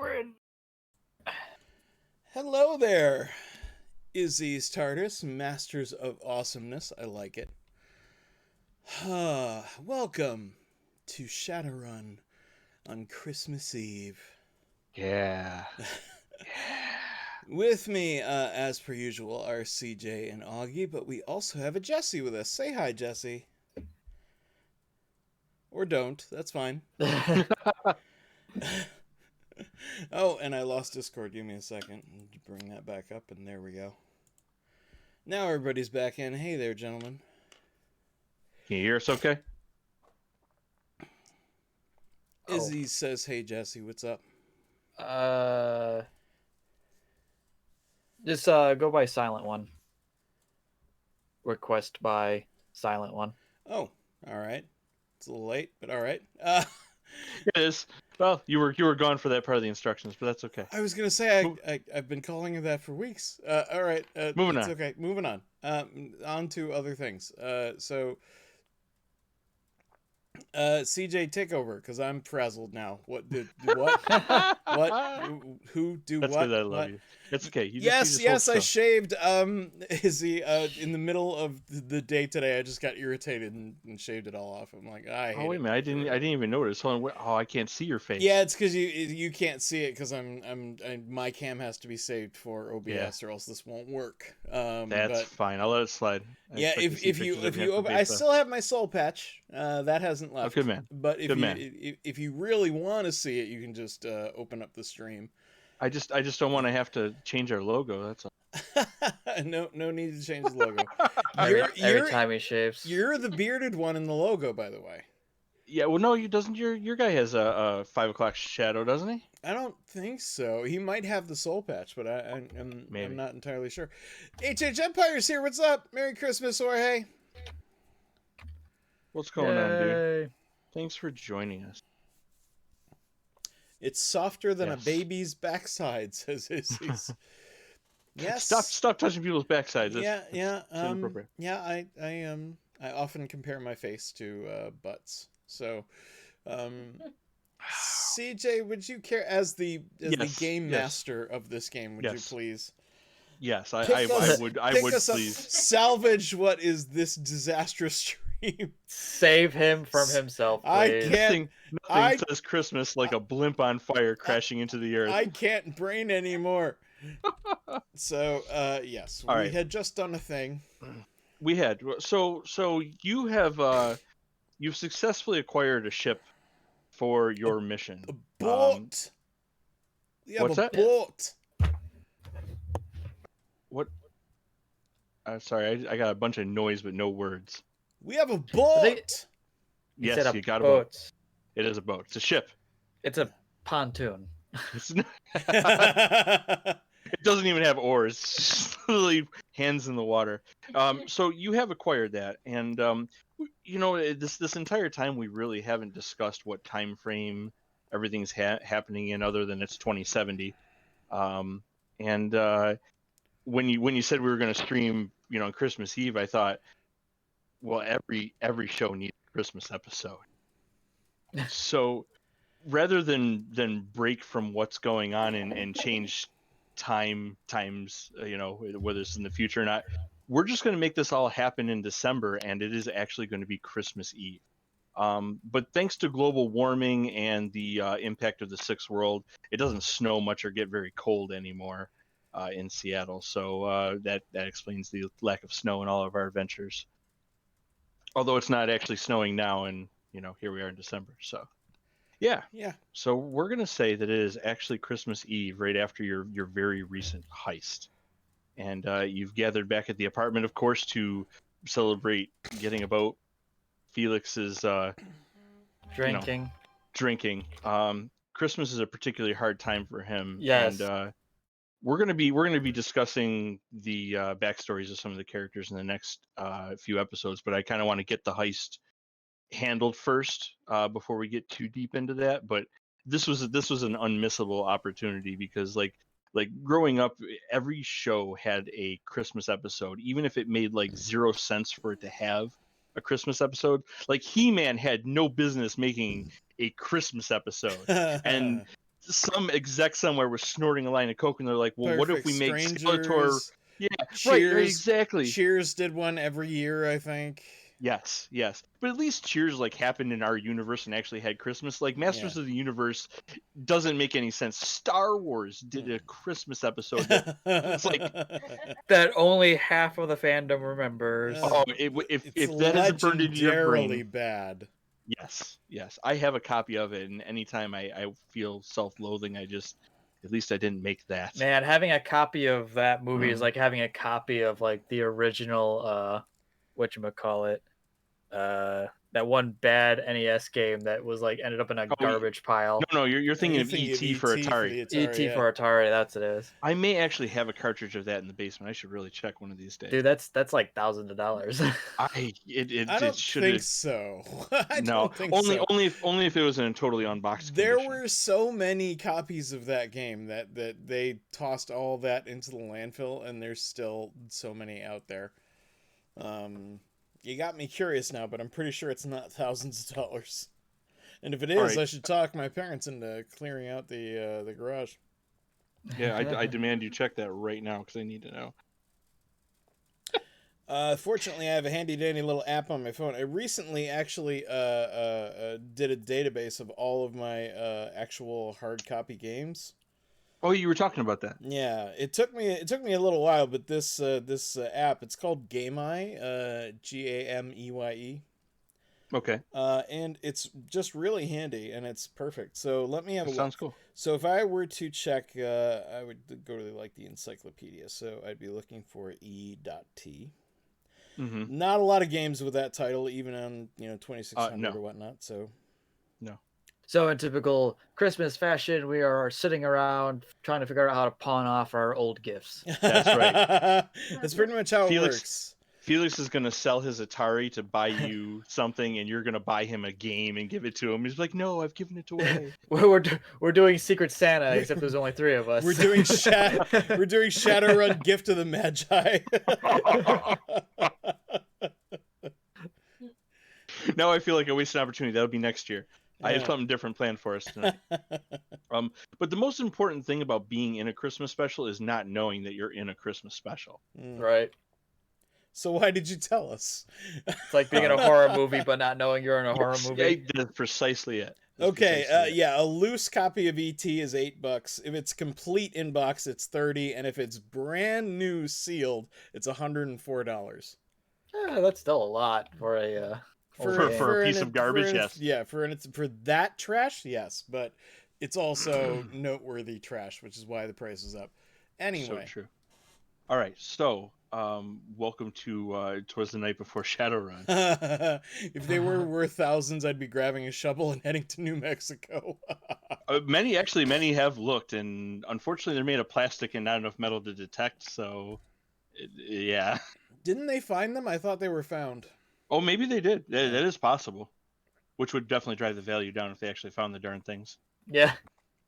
We're in. Hello there, Izzy's TARDIS, Masters of Awesomeness. I like it. Welcome to Shadowrun on Christmas Eve. Yeah. With me, as per usual, are CJ and Augie, but we also have a Jesse with us. Say hi, Jesse. Or don't. That's fine. Oh, and I lost Discord. Give me a second. Bring that back up, and there we go. Now everybody's back in. Hey there, gentlemen. Can you hear us okay? Izzy says, hey, Jesse, what's up? Just go by Silent One. Request by Silent One. Oh, all right. It's a little late, but all right. It is. Well, you were gone for that part of the instructions, but that's okay. I was gonna say I've been calling you that for weeks. All right. Moving it's on. Okay. Moving on. On to other things. CJ, take over because I'm frazzled now. What? What? Who? Do That's what? because I love What? you. It's okay. You Yes, just hold I still. shaved. Izzy, in the middle of the day today, I just got irritated and shaved it all off. I'm like, I hate Oh wait a it. minute! I didn't even notice. Hold on. Oh, I can't see your face. Yeah, it's because you can't see it because my cam has to be saved for OBS or else this won't work. That's fine. I'll let it slide. Yeah, if you open, I still have my soul patch. That hasn't left. Oh, good man. But Good man. if you really want to see it, you can just open up the stream. I just don't want to have to change our logo. That's all. No need to change the logo. Every time he shaves. You're the bearded one in the logo, by the way. Yeah. Well, no, your guy has a 5 o'clock shadow, doesn't he? I don't think so. He might have the soul patch, but I'm not entirely sure. HH Empire's here. What's up? Merry Christmas, Jorge. What's going on, dude? Thanks for joining us. It's softer than a baby's backside, says Izzy's. Yes. Stop touching people's backsides. Yeah. Inappropriate. Yeah. I often compare my face to butts. So, CJ, would you care as the game master of this game? Would you please? Yes, I would please salvage what is this disastrous stream. Save him from himself, please. I can't. Nothing says Christmas like a blimp on fire crashing into the earth. I can't brain anymore. So, yes, we had just done a thing. We had so you have you've successfully acquired a ship for your mission. A boat. What's that? Boat. What? Sorry, I got a bunch of noise but no words. We have a boat. Yes, you got a boat. It is a boat. It's a ship. It's a pontoon. It doesn't even have oars. It's just literally hands in the water. So you have acquired that, and this entire time we really haven't discussed what time frame everything's happening in, other than it's 2070. When you said we were going to stream, on Christmas Eve, I thought, well, every show needs a Christmas episode. So rather than break from what's going on and change times, whether it's in the future or not, we're just going to make this all happen in December, and it is actually going to be Christmas Eve. But thanks to global warming and the impact of the sixth world, it doesn't snow much or get very cold anymore in Seattle. So that explains the lack of snow in all of our adventures. Although it's not actually snowing now, and here we are in December. So yeah. So we're gonna say that it is actually Christmas Eve, right after your very recent heist, and you've gathered back at the apartment, of course, to celebrate getting a boat. Felix's drinking. Christmas is a particularly hard time for him. Yes. And we're gonna be discussing the backstories of some of the characters in the next few episodes, but I kind of want to get the heist handled first before we get too deep into that. But this was an unmissable opportunity, because like growing up, every show had a Christmas episode, even if it made like 0 sense for it to have a Christmas episode. Like He-Man had no business making a Christmas episode, and some exec somewhere was snorting a line of coke, and they're like, "Well, what if Perfect we make Skeletor?" Strangers. Yeah, right, Cheers. exactly. Cheers did one every year, I think. Yes. But at least Cheers like happened in our universe and actually had Christmas. Like Masters of the Universe doesn't make any sense. Star Wars did a Christmas episode that it's like that only half of the fandom remembers. If that isn't burned into your brain, bad. Yes. I have a copy of it, and anytime I feel self-loathing, at least I didn't make that. Man, having a copy of that movie is like having a copy of like the original whatchamacallit, that one bad NES game that was like ended up in a garbage pile. No, you're thinking of ET for Atari. ET for Atari, that's it is. I may actually have a cartridge of that in the basement. I should really check one of these days. Dude, that's like thousands of dollars. I don't think so. I don't think so. Only if it was in a totally unboxed There condition. were so many copies of that game that they tossed all that into the landfill, and there's still so many out there. You got me curious now, but I'm pretty sure it's not thousands of dollars. And if it is, I should talk my parents into clearing out the garage. Yeah, I demand you check that right now because I need to know. Fortunately, I have a handy-dandy little app on my phone. I recently actually did a database of all of my actual hard copy games. Oh, you were talking about that. Yeah, it took me a little while, but this app, it's called Gameye, Gameye. Okay. And it's just really handy, and it's perfect. So let me have a look. Sounds cool. So if I were to check, I would go to like the encyclopedia. So I'd be looking for E.T. Mm-hmm. Not a lot of games with that title, even on 2600 or whatnot. So no. So in typical Christmas fashion, we are sitting around trying to figure out how to pawn off our old gifts. That's right. That's pretty much how it works. Felix is going to sell his Atari to buy you something, and you're going to buy him a game and give it to him. He's like, "No, I've given it away." we're doing Secret Santa, except there's only 3 of us. We're doing Shadowrun Gift of the Magi. Now I feel like I wasted an opportunity. That'll be next year. Yeah. I have something different planned for us tonight. But the most important thing about being in a Christmas special is not knowing that you're in a Christmas special. Right. So why did you tell us? It's like being in a horror movie, but not knowing you're in a horror movie. That's precisely it. Okay, a loose copy of ET is $8. If it's complete in box, it's $30, and if it's brand new sealed, it's $104. That's still a lot for a for a piece of garbage. Yes. Yeah, for that trash, yes, but it's also noteworthy trash, which is why the price is up. Anyway. So true. All right, so welcome to Twas the Night Before Shadowrun. If they were worth thousands, I'd be grabbing a shovel and heading to New Mexico. Many have looked, and unfortunately they're made of plastic and not enough metal to detect, so yeah. Didn't they find them? I thought they were found. Oh, maybe they did. That is possible, which would definitely drive the value down if they actually found the darn things. Yeah.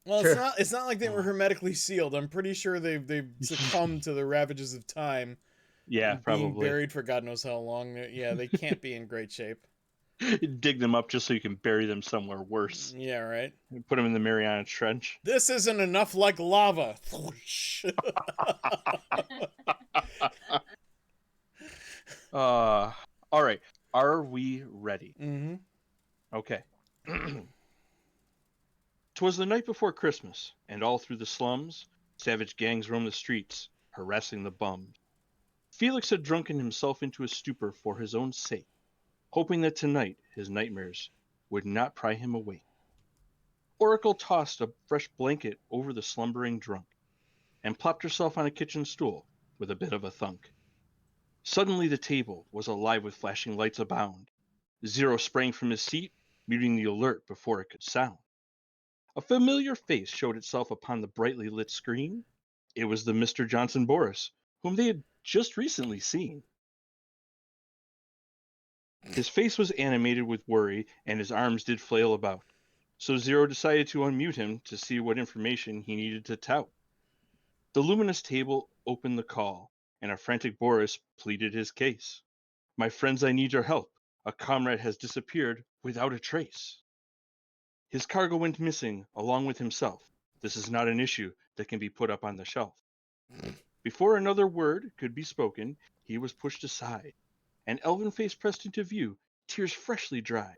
Well, it's not like they were hermetically sealed. I'm pretty sure they've succumbed to the ravages of time. Yeah, probably. Being buried for God knows how long. Yeah, they can't be in great shape. Dig them up just so you can bury them somewhere worse. Yeah, right. Put them in the Mariana Trench. This isn't enough like lava. All right. Are we ready? Mm-hmm. Okay. 'Twas the night before Christmas, and all through the slums, savage gangs roamed the streets, harassing the bums. Felix had drunken himself into a stupor for his own sake, hoping that tonight his nightmares would not pry him awake. Oracle tossed a fresh blanket over the slumbering drunk, and plopped herself on a kitchen stool with a bit of a thunk. Suddenly the table was alive with flashing lights abound. Zero sprang from his seat, muting the alert before it could sound. A familiar face showed itself upon the brightly lit screen. It was the Mr. Johnson Boris, whom they had just recently seen. His face was animated with worry, and his arms did flail about. So Zero decided to unmute him to see what information he needed to tout. The luminous table opened the call, and a frantic Boris pleaded his case. "My friends, I need your help. A comrade has disappeared without a trace. His cargo went missing along with himself. This is not an issue that can be put up on the shelf. Before another word could be spoken, he was pushed aside, an elven face pressed into view, tears freshly dry.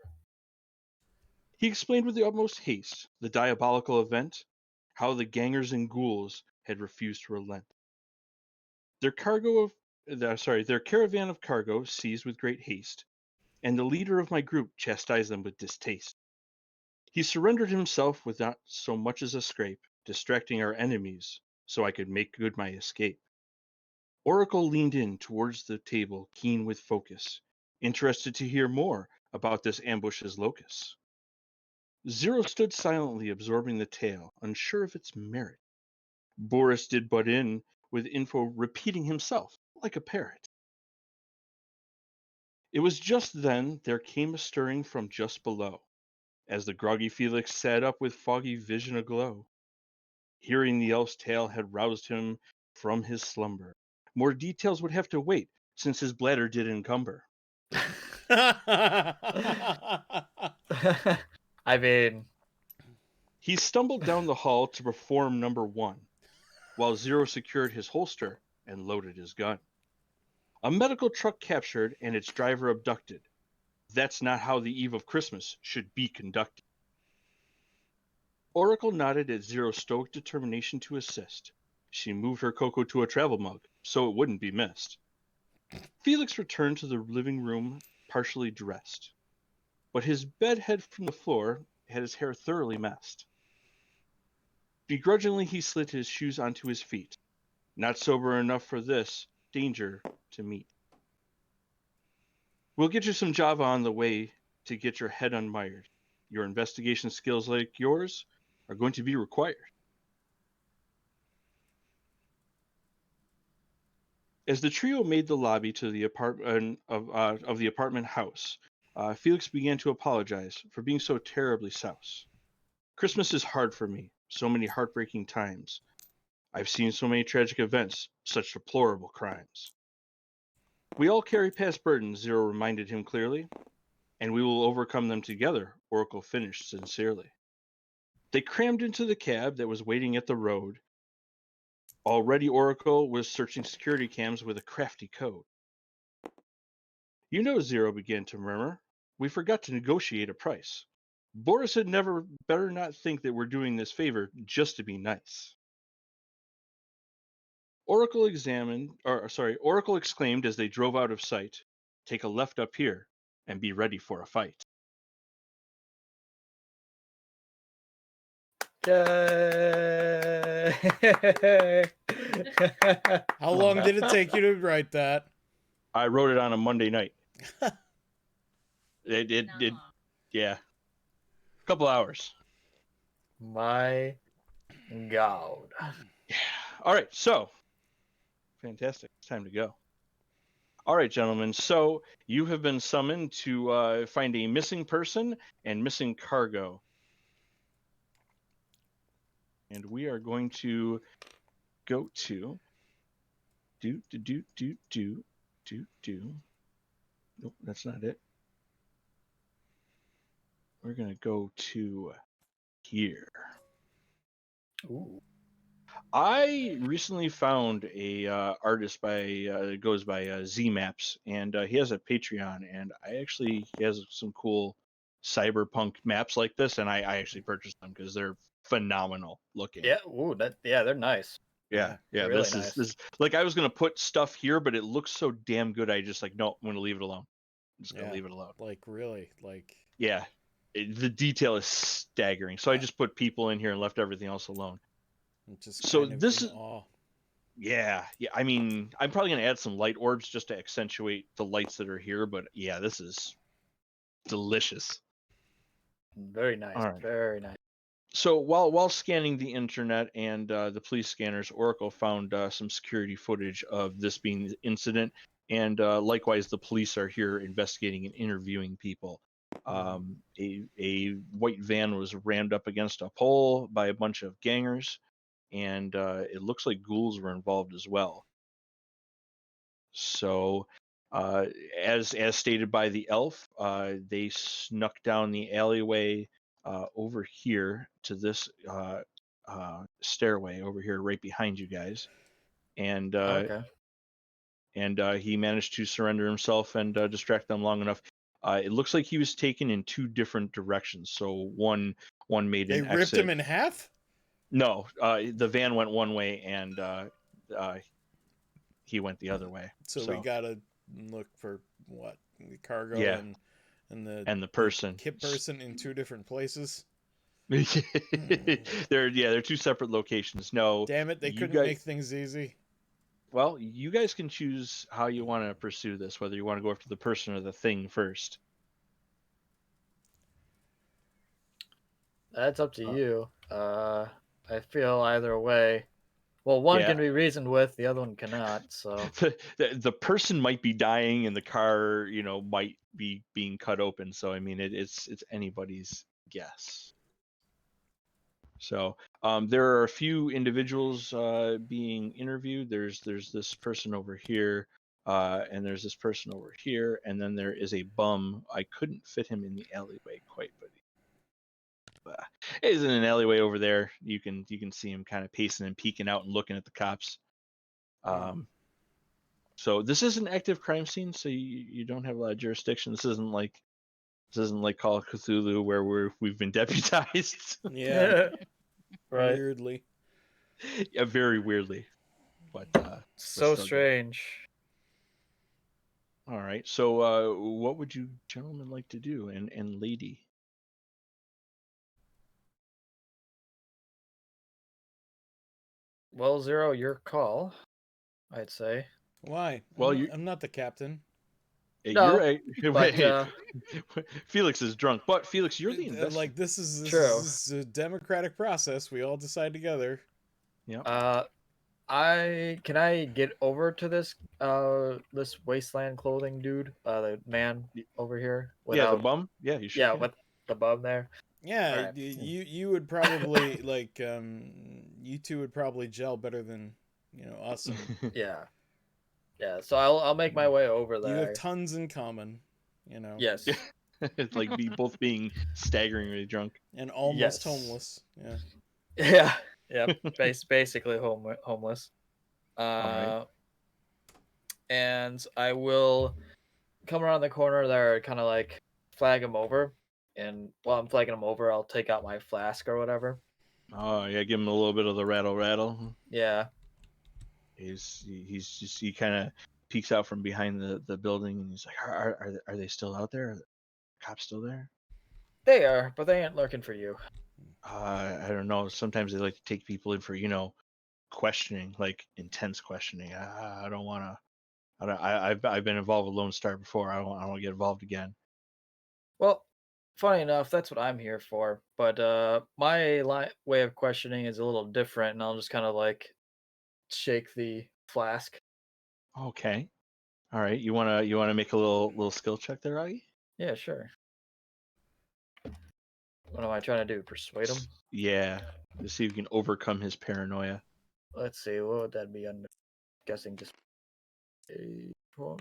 He explained with the utmost haste the diabolical event, how the gangers and ghouls had refused to relent. Their caravan of cargo seized with great haste, and the leader of my group chastised them with distaste. He surrendered himself with not so much as a scrape, distracting our enemies, so I could make good my escape. Oracle leaned in towards the table, keen with focus, interested to hear more about this ambush's locus. Zero stood silently absorbing the tale, unsure of its merit. Boris did butt in with info repeating himself like a parrot. It was just then there came a stirring from just below, as the groggy Felix sat up with foggy vision aglow. Hearing the elf's tale had roused him from his slumber. More details would have to wait, since his bladder did encumber. I mean, He stumbled down the hall to perform number one, while Zero secured his holster and loaded his gun. A medical truck captured and its driver abducted. That's not how the eve of Christmas should be conducted. Oracle nodded at Zero's stoic determination to assist. She moved her cocoa to a travel mug, so it wouldn't be missed. Felix returned to the living room partially dressed, but his bed head from the floor had his hair thoroughly messed. Begrudgingly he slid his shoes onto his feet, not sober enough for this danger to meet. We'll get you some Java on the way to get your head unmired. Your investigation skills like yours are going to be required. As the trio made the lobby to the apartment of the apartment house, Felix began to apologize for being so terribly souse. Christmas is hard for me, so many heartbreaking times. I've seen so many tragic events, such deplorable crimes. We all carry past burdens, Zero reminded him clearly, and we will overcome them together, Oracle finished sincerely. They crammed into the cab that was waiting at the road. Already Oracle was searching security cams with a crafty code. You know, Zero began to murmur, we forgot to negotiate a price. Boris had never better not think that we're doing this favor just to be nice. Oracle exclaimed as they drove out of sight, take a left up here and be ready for a fight. yay! How long did it take you to write that? I wrote it on a Monday night. It yeah. A couple hours. My God. Yeah. All right, so fantastic. It's time to go. All right, gentlemen. So you have been summoned to find a missing person and missing cargo. And we are going to go to do. Nope, that's not it. We're going to go to here. Ooh. I recently found a artist that goes by Z Maps, and he has a Patreon, and he has some cool cyberpunk maps like this, and I actually purchased them because they're phenomenal looking. Yeah. Ooh. They're nice. Yeah. Really This nice. is like I was gonna put stuff here, but it looks so damn good. I just like no, I'm gonna leave it alone. I'm just gonna leave it alone. Like really, like Yeah, the detail is staggering. So I just put people in here and left everything else alone. I'm just So kind of this in is awe. yeah. I mean, I'm probably gonna add some light orbs just to accentuate the lights that are here. But yeah, this is delicious. Very nice. All right. Very nice. So while scanning the internet and the police scanners, Oracle found some security footage of this being the incident, and likewise, the police are here investigating and interviewing people. A white van was rammed up against a pole by a bunch of gangers, and it looks like ghouls were involved as well. So, as stated by the elf, they snuck down the alleyway over here to this stairway over here, right behind you guys, and Okay. he managed to surrender himself and distract them long enough. It looks like he was taken in two different directions. So one made They an ripped him exit. in half. No, the van went one way and uh, he went the other way. So we So gotta look for what the cargo yeah, and and the the person. kip person in two different places. They're two separate locations. No, Damn it! They you couldn't guys. make things easy. Well, you guys can choose how you want to pursue this, whether you want to go after the person or the thing first. That's up to Uh, you. I feel either way. Well, one yeah, can be reasoned with, the other one cannot. So the person might be dying and the car, might be being cut open. So I mean, it's anybody's guess. So there are a few individuals being interviewed. There's this person over here, and there's this person over here, and then there is a bum. I couldn't fit him in the alleyway quite, but he's in an alleyway over there. You can see him kind of pacing and peeking out and looking at the cops. So this is an active crime scene, so you don't have a lot of jurisdiction. This isn't like Call of Cthulhu where we've been deputized. Yeah, right. weirdly. Yeah, very weirdly, but So still good. strange. All right. So what would you gentlemen like to do, and lady? Well, Zero, your call, I'd say. Why? Well, you I'm not the captain. you're No, a but wait. Felix is drunk, but Felix, you're the Like investigator. true. this is a democratic process. We all decide together. Yeah. Can I get over to this wasteland clothing dude, the man over here, Yeah, the without bum. Yeah, you sure can. with the bum there. All Yeah, right. you would probably like you two would probably gel better than us, and Yeah. Yeah. So I'll make my way over you have there. tons in common. You know, Yes. It's like both being staggeringly drunk. and almost Yes. homeless. Yeah. Yeah. Yep. Basically homeless. All right. Uh, and I will come around the corner there, kind of like flag him over. And while I'm flagging him over, I'll take out my flask or whatever. Oh yeah, give him a little bit of the rattle. Yeah. He kind of peeks out from behind the building and he's like, are they still out there? Are the cops still there? They are, but they ain't lurking for you. I don't know. Sometimes they like to take people in for questioning, like intense questioning. I don't want to. I've been involved with Lone Star before. I don't want to get involved again. Well, funny enough, that's what I'm here for. But my way of questioning is a little different, and I'll just kind of like shake the flask. Okay. All right. You wanna make a little skill check there, Augie? Yeah, sure. What am I trying to do? Persuade him? Yeah. To see if you can overcome his paranoia. Let's see. What would that be? I'm guessing just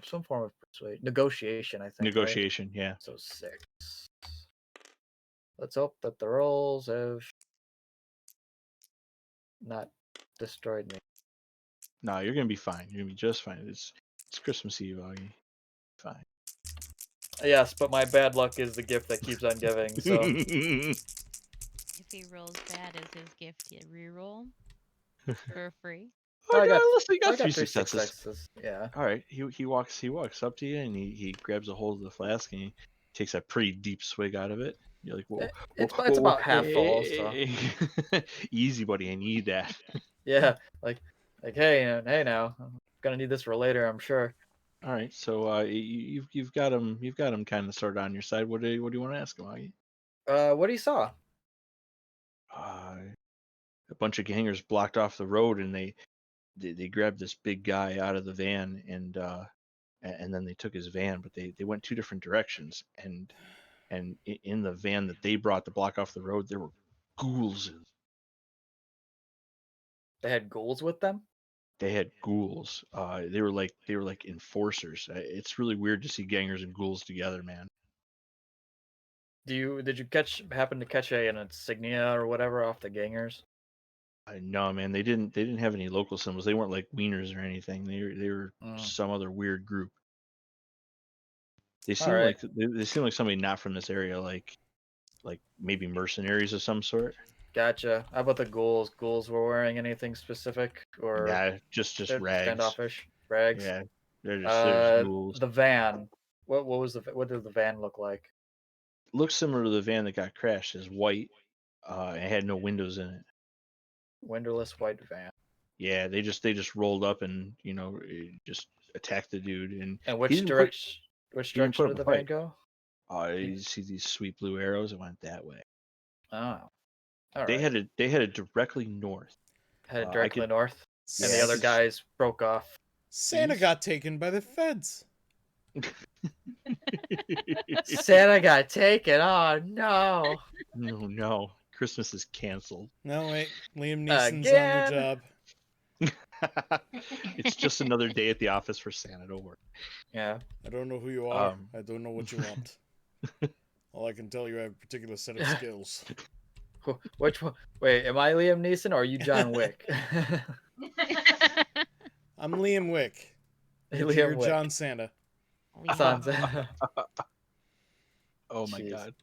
some form of persuade. Negotiation, I think, right? Negotiation. Yeah. So 6. Let's hope that the rolls have not destroyed me. No, you're gonna be fine. You're gonna be just fine. It's Christmas Eve, Augie. Fine. Yes, but my bad luck is the gift that keeps on giving. So If he rolls bad as his gift, you reroll for free. I got Listen, you got three 3 successes. successes. Yeah. All right. He walks up to you and he grabs a hold of the flask and he takes a pretty deep swig out of it. You're like, whoa, whoa, It's whoa, about half full. So easy, buddy. I need that. yeah, like hey now, I'm gonna need this for later, I'm sure. All right. So you've got him kind of sort of on your side. What do you want to ask him, Augie? What he saw? Uh, a bunch of gangers blocked off the road and they grabbed this big guy out of the van and then they took his van, but they went two different directions and in the van that they brought to block off the road there were ghouls. They had ghouls with them. They had ghouls. They were like enforcers. It's really weird to see gangers and ghouls together, man. Did you happen to catch an insignia or whatever off the gangers? No, man, they didn't have any local symbols. They weren't like wieners or anything. They were Mm. some other weird group. They All seem right. like they seem like somebody not from this area, like maybe mercenaries of some sort. Gotcha. How about the ghouls? Ghouls were wearing anything specific, or Yeah, just they're rags. standoffish? Rags. Yeah, they're just ghouls. The van. What did the van look like? Looks similar to the van that got crashed. It's white. It had no windows in it. Windowless white van. Yeah, they just rolled up and just attacked the dude, and And he didn't put which he didn't put direction up did a the van fight. go? You see these sweet blue arrows? It went that way. Oh, all They right. headed directly north. Headed I directly could north, and yeah the I other could guys broke off. Santa got taken by the feds. Santa got taken. Oh no! No, Christmas is canceled. No, wait. Liam Neeson's on the Again. job. It's just another day at the office for Santa. Don't worry. Yeah. I don't know who you are. Um, I don't know what you want. All I can tell you, I have a particular set of skills. Which one? Wait, am I Liam Neeson or are you John Wick? I'm Liam Wick. You're Liam Wick. John Santa. Sounds. Oh my Jeez. God,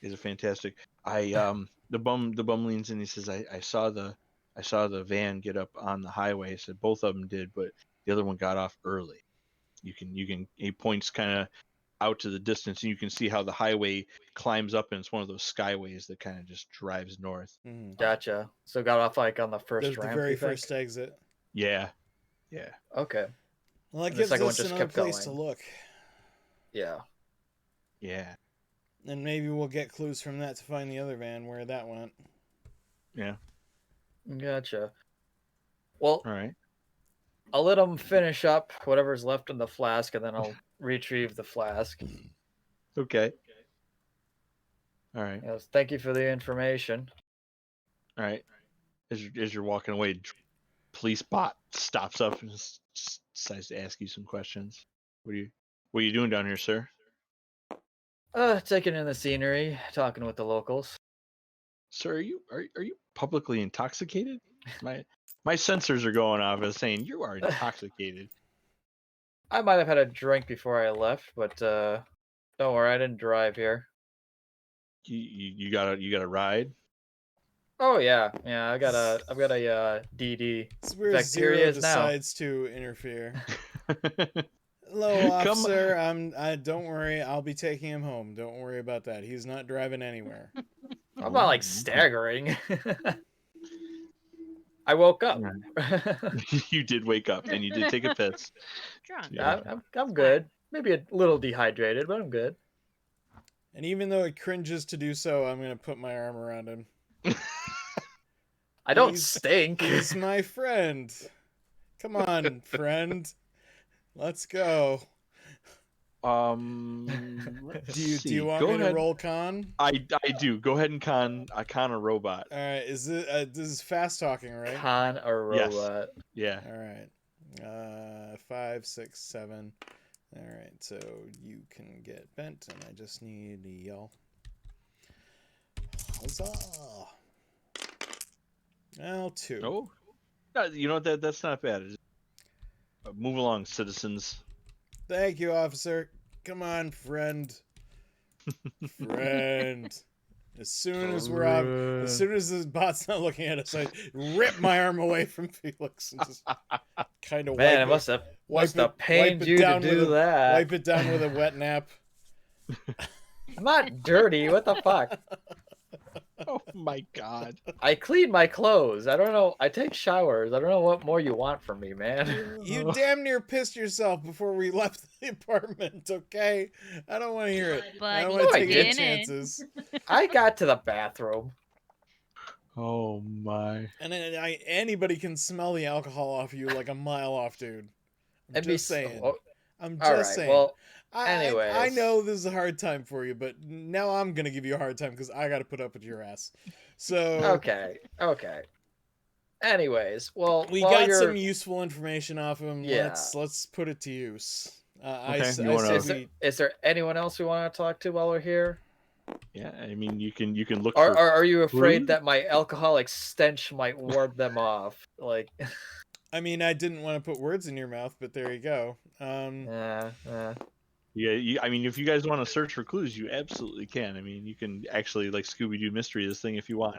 these are fantastic. The bum leans in. He says, I saw the van get up on the highway. He said both of them did, but the other one got off early. He points kind of out to the distance, and you can see how the highway climbs up, and it's one of those skyways that kind of just drives north. Mm-hmm. Gotcha. So got off like on the first The ramp. very you think? first exit. Yeah. Okay. Well, that And the gives second one us just another kept place to going. look. Yeah. And maybe we'll get clues from that to find the other van where that went. Yeah. Gotcha. Well, All right. I'll let them finish up whatever's left in the flask, and then I'll retrieve the flask. Okay. All right. Yes, thank you for the information. All right. As you're walking away, police bot stops up and just decides to ask you some questions. What are you doing down here, sir? Taking in the scenery, talking with the locals. Sir, are you publicly intoxicated? My sensors are going off as saying you are intoxicated. I might have had a drink before I left, but don't worry, I didn't drive here. You got a ride? Oh yeah, I've got a DD. It's where fact, here he Zero is now. decides to interfere. Hello, officer. Don't worry. I'll be taking him home. Don't worry about that. He's not driving anywhere. I'm not like staggering. I woke up. You did wake up and you did take a piss. Drunk. Yeah. I'm good. Maybe a little dehydrated, but I'm good. And even though it cringes to do so, I'm going to put my arm around him. I don't He's- stink. He's my friend. Come on, friend. Let's go. Let's Do you see. want Go me to ahead. roll con? I do. Go ahead and con a robot. All right. Is it this is fast talking, right? Con a robot. Yeah. All right. 5, 6, 7. All right. So you can get bent, and I just need y'all. Huzzah! Well, 2. Oh. No, you know that's not bad. Move along, citizens. Thank you, officer. Come on, friend. Friend. As soon as the bot's not looking at us, I rip my arm away from Felix and just kind of Man, it must have pained you to do that. Wipe it down with a wet nap. I'm not dirty. What the fuck? Oh my God. I clean my clothes. I don't know. I take showers. I don't know what more you want from me, man. You damn near pissed yourself before we left the apartment, okay? I don't want to hear it. I don't want to take any chances. I got to the bathroom. Oh my. And then anybody can smell the alcohol off you like a mile off, dude. I'm just saying. I'm just saying. Well, anyways. I know this is a hard time for you, but now I'm going to give you a hard time because I got to put up with your ass. So. Okay. Anyways, well, we got some useful information off him. Yeah. Let's put it to use. Is there anyone else we want to talk to while we're here? Yeah, I mean you can look Are for are, are you afraid food. that my alcoholic stench might ward them off? Like, I mean, I didn't want to put words in your mouth, but there you go. yeah, Yeah, I mean, if you guys want to search for clues, you absolutely can. I mean, you can actually like Scooby Doo mystery this thing if you want,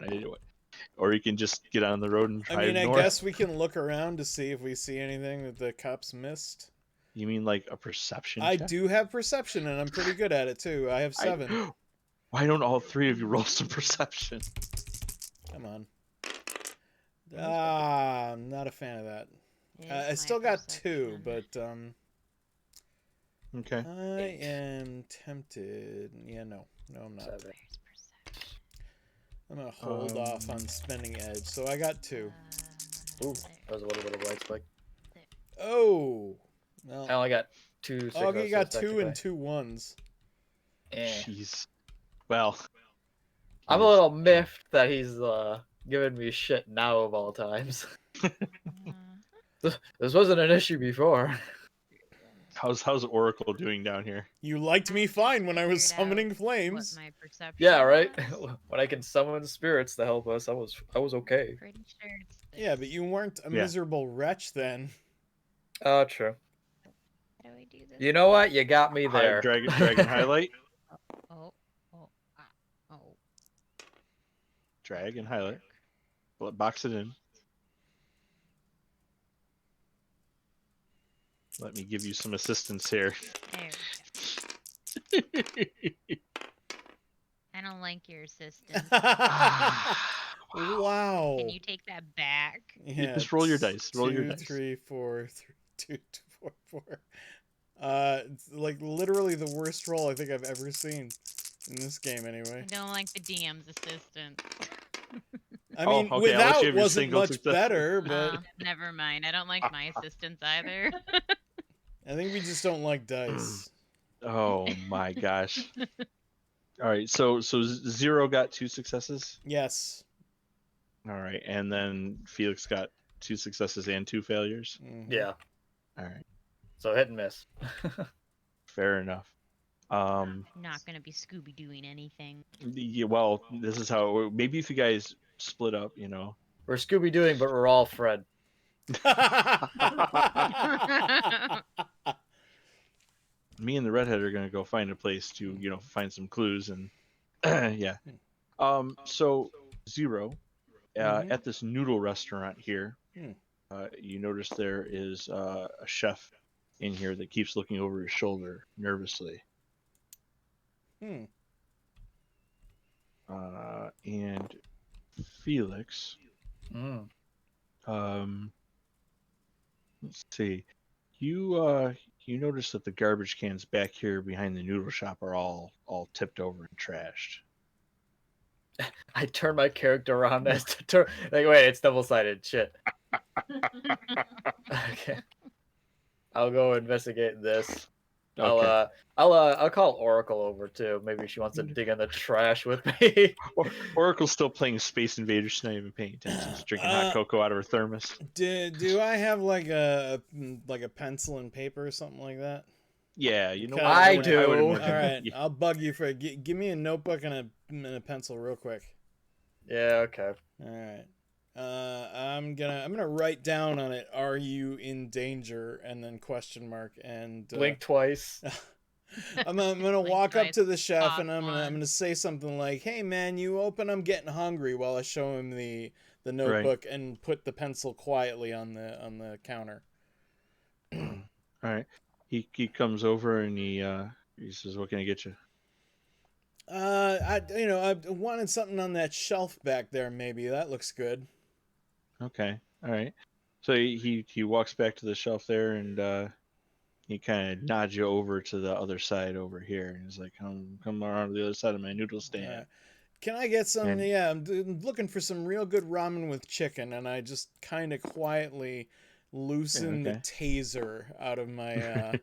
or you can just get on the road and I try to mean, I ignore it. guess we can look around to see if we see anything that the cops missed. You mean like a perception I check? do have perception, and I'm pretty good at it too. I have I 7. Why don't all 3 of you roll some perception? Come on. Oh, that's not bad. I'm not a fan of that. Is I my still got 2, perception. but Okay. I am tempted. Yeah, no, I'm not. 7. Where's perception? I'm gonna hold off on spending edge. So I got 2. Ooh, There. that was a little bit of white spike. Oh, I well, only got 2 Augie successes. got 2 technically. and 2 1s. Eh. Jeez. Well, I'm a he's- little miffed that he's giving me shit now of all times. This wasn't an issue before. how's Oracle doing down here? You liked me fine when I was Figured out summoning What flames. my perception Yeah, right. was. When I can summon spirits to help us, I was okay. Pretty sure it's this. Yeah, but you weren't a Yeah. miserable wretch then. Oh, true. How do I do this? You know what? You got me there. Dragon highlight. Oh, oh. Drag and highlight. Box it in. Let me give you some assistance here. There we go. I don't like your assistance. Wow. Can you take that back? Yeah, Just roll your dice. Roll your 2, dice. 3, 4, 3, 2, 4, 4. It's like literally the worst roll I think I've ever seen in this game. I Anyway, don't like the DM's assistance. I Oh, mean, okay, I'll let you without have your wasn't single much success. better, but Never mind. I don't like my assistants either. I think we just don't like dice. Oh my gosh. All right, so Zero got 2 successes. Yes. All right, and then Felix got 2 successes and 2 failures. Mhm. Yeah. All right, So hit and miss. fair enough. Not gonna be Scooby doing anything. Yeah, well, this is how. Maybe if you guys split up, you know. We're Scooby Dooing, but we're all Fred. Me and the redhead are gonna go find a place to, find some clues and, yeah. So Zero, Mhm. at this noodle restaurant here, Hmm. you notice there is a chef in here that keeps looking over his shoulder nervously. Hmm. And Felix, Mm. let's see, you notice that the garbage cans back here behind the noodle shop are all tipped over and trashed. I turn my character around as to turn. Like, wait, it's double-sided. Shit. Okay. I'll go investigate this. Okay. I'll call Oracle over too. Maybe she wants to dig in the trash with me. Oracle's still playing Space Invaders. She's not even paying attention. She's drinking hot cocoa out of her thermos. Do I have like a pencil and paper or something like that? Yeah, you know Okay, what? I would do. imagine- All right, Yeah. I'll bug you for it. Give me a notebook and a pencil real quick. Yeah. Okay. All right. I'm gonna write down on it. Are you in danger? And then question mark and Blink twice. I'm gonna Blink walk up twice, to the chef pause and I'm gonna once. say something like, "Hey man, you open. I'm getting hungry." While I show him the notebook and put the pencil quietly on the counter. All right. He comes over and he says, "What can I get you?" I wanted something on that shelf back there. Maybe that looks good. Okay. All right. So he walks back to the shelf there and he kind of nods you over to the other side over here and he's like, "Come around to the other side of my noodle stand." Can I get some? And- Yeah, I'm looking for some real good ramen with chicken, and I just kind of quietly loosen the okay. taser out of my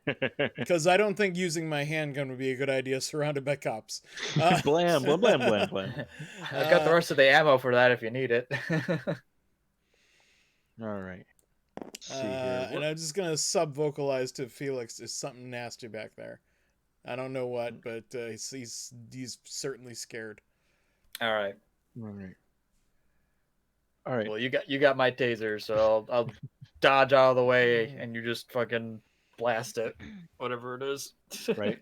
because I don't think using my handgun would be a good idea surrounded by cops. Blam, blam, blam, blam, blam. I've got the rest of the ammo for that if you need it. All right. Let's see here. And I'm just gonna sub vocalize to Felix. There's something nasty back there. I don't know what, but he's certainly scared. All right. All right. Well, you got my taser, so I'll dodge out of the way, and you just fucking blast it, whatever it is. Right.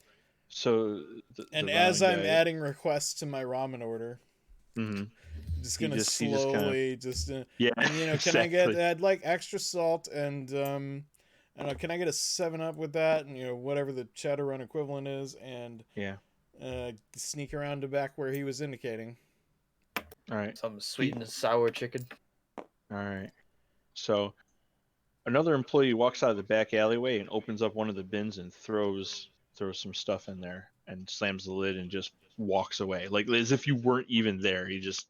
So the And as ramen I'm guy. adding requests to my ramen order, Mm-hmm. just He gonna just kind of slowly just yeah. and can I Exactly. I'd like extra salt and I don't know, can I get a 7-Up with that, and whatever the Shadowrun equivalent is, and Yeah. sneak around to back where he was indicating. All right. Some sweet and sour chicken. All right. So another employee walks out of the back alleyway and opens up one of the bins and throws some stuff in there and slams the lid and just walks away, like as if you weren't even there. He just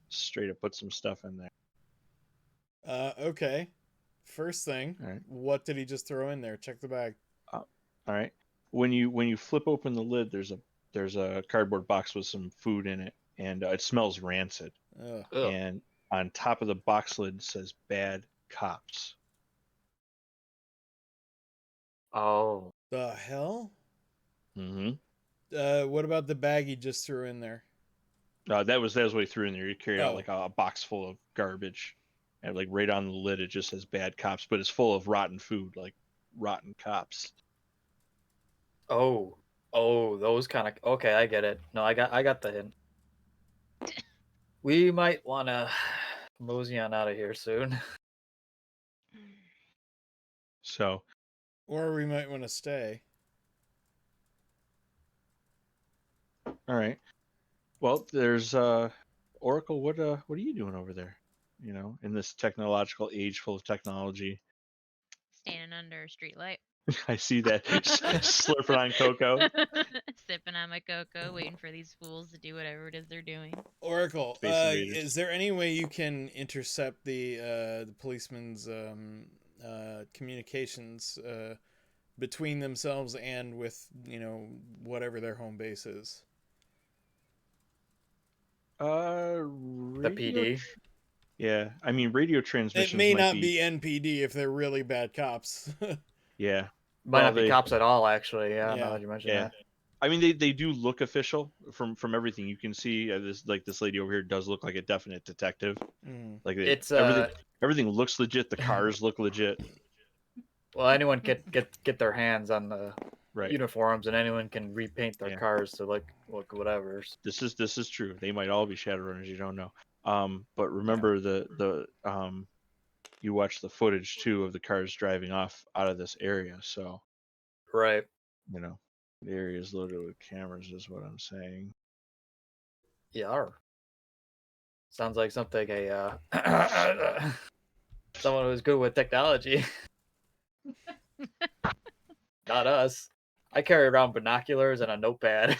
straight up puts some stuff in there. Okay. First thing, All right. what did he just throw in there? Check the bag. All right. When you flip open the lid, there's a cardboard box with some food in it, and it smells rancid. Ugh. Ugh. And on top of the box lid says "Bad Cops." Oh. The hell? Mm-hmm. What about the bag he just threw in there? That was what he threw in there. He carried out Oh. like a box full of garbage, and like right on the lid it just says "Bad Cops," but it's full of rotten food, like rotten cops. Oh. Oh, those kind of. Okay, I get it. No, I got the hint. We might want to mosey on out of here soon. So, Or we might want to stay. all right. Well, there's Oracle. What are you doing over there? In this technological age full of technology. Standing under a streetlight. I see that slurping on cocoa. Sipping on my cocoa, waiting for these fools to do whatever it is they're doing. Oracle, Space Invaders. is there any way you can intercept the policeman's communications between themselves and with whatever their home base is? The Radio. PD. Yeah, I mean radio It transmissions may might not be. be NPD if they're really bad cops. Yeah. Might Well, not be cops at all, actually. Yeah, now Yeah. that you mention Yeah. that. I mean, they do look official from everything you can see. This lady over here does look like a definite detective. Mm. Like It's everything looks legit. The cars look legit. well, anyone can get their hands on the Right. uniforms, and anyone can repaint their Yeah. cars to look whatever. This is true. They might all be Shadowrunners. You don't know. But remember the you watch the footage too of the cars driving off out of this area. So Right. the area is loaded with cameras, is what I'm saying. Yeah. Sounds like something a someone who's good with technology. Not us. I carry around binoculars and a notepad.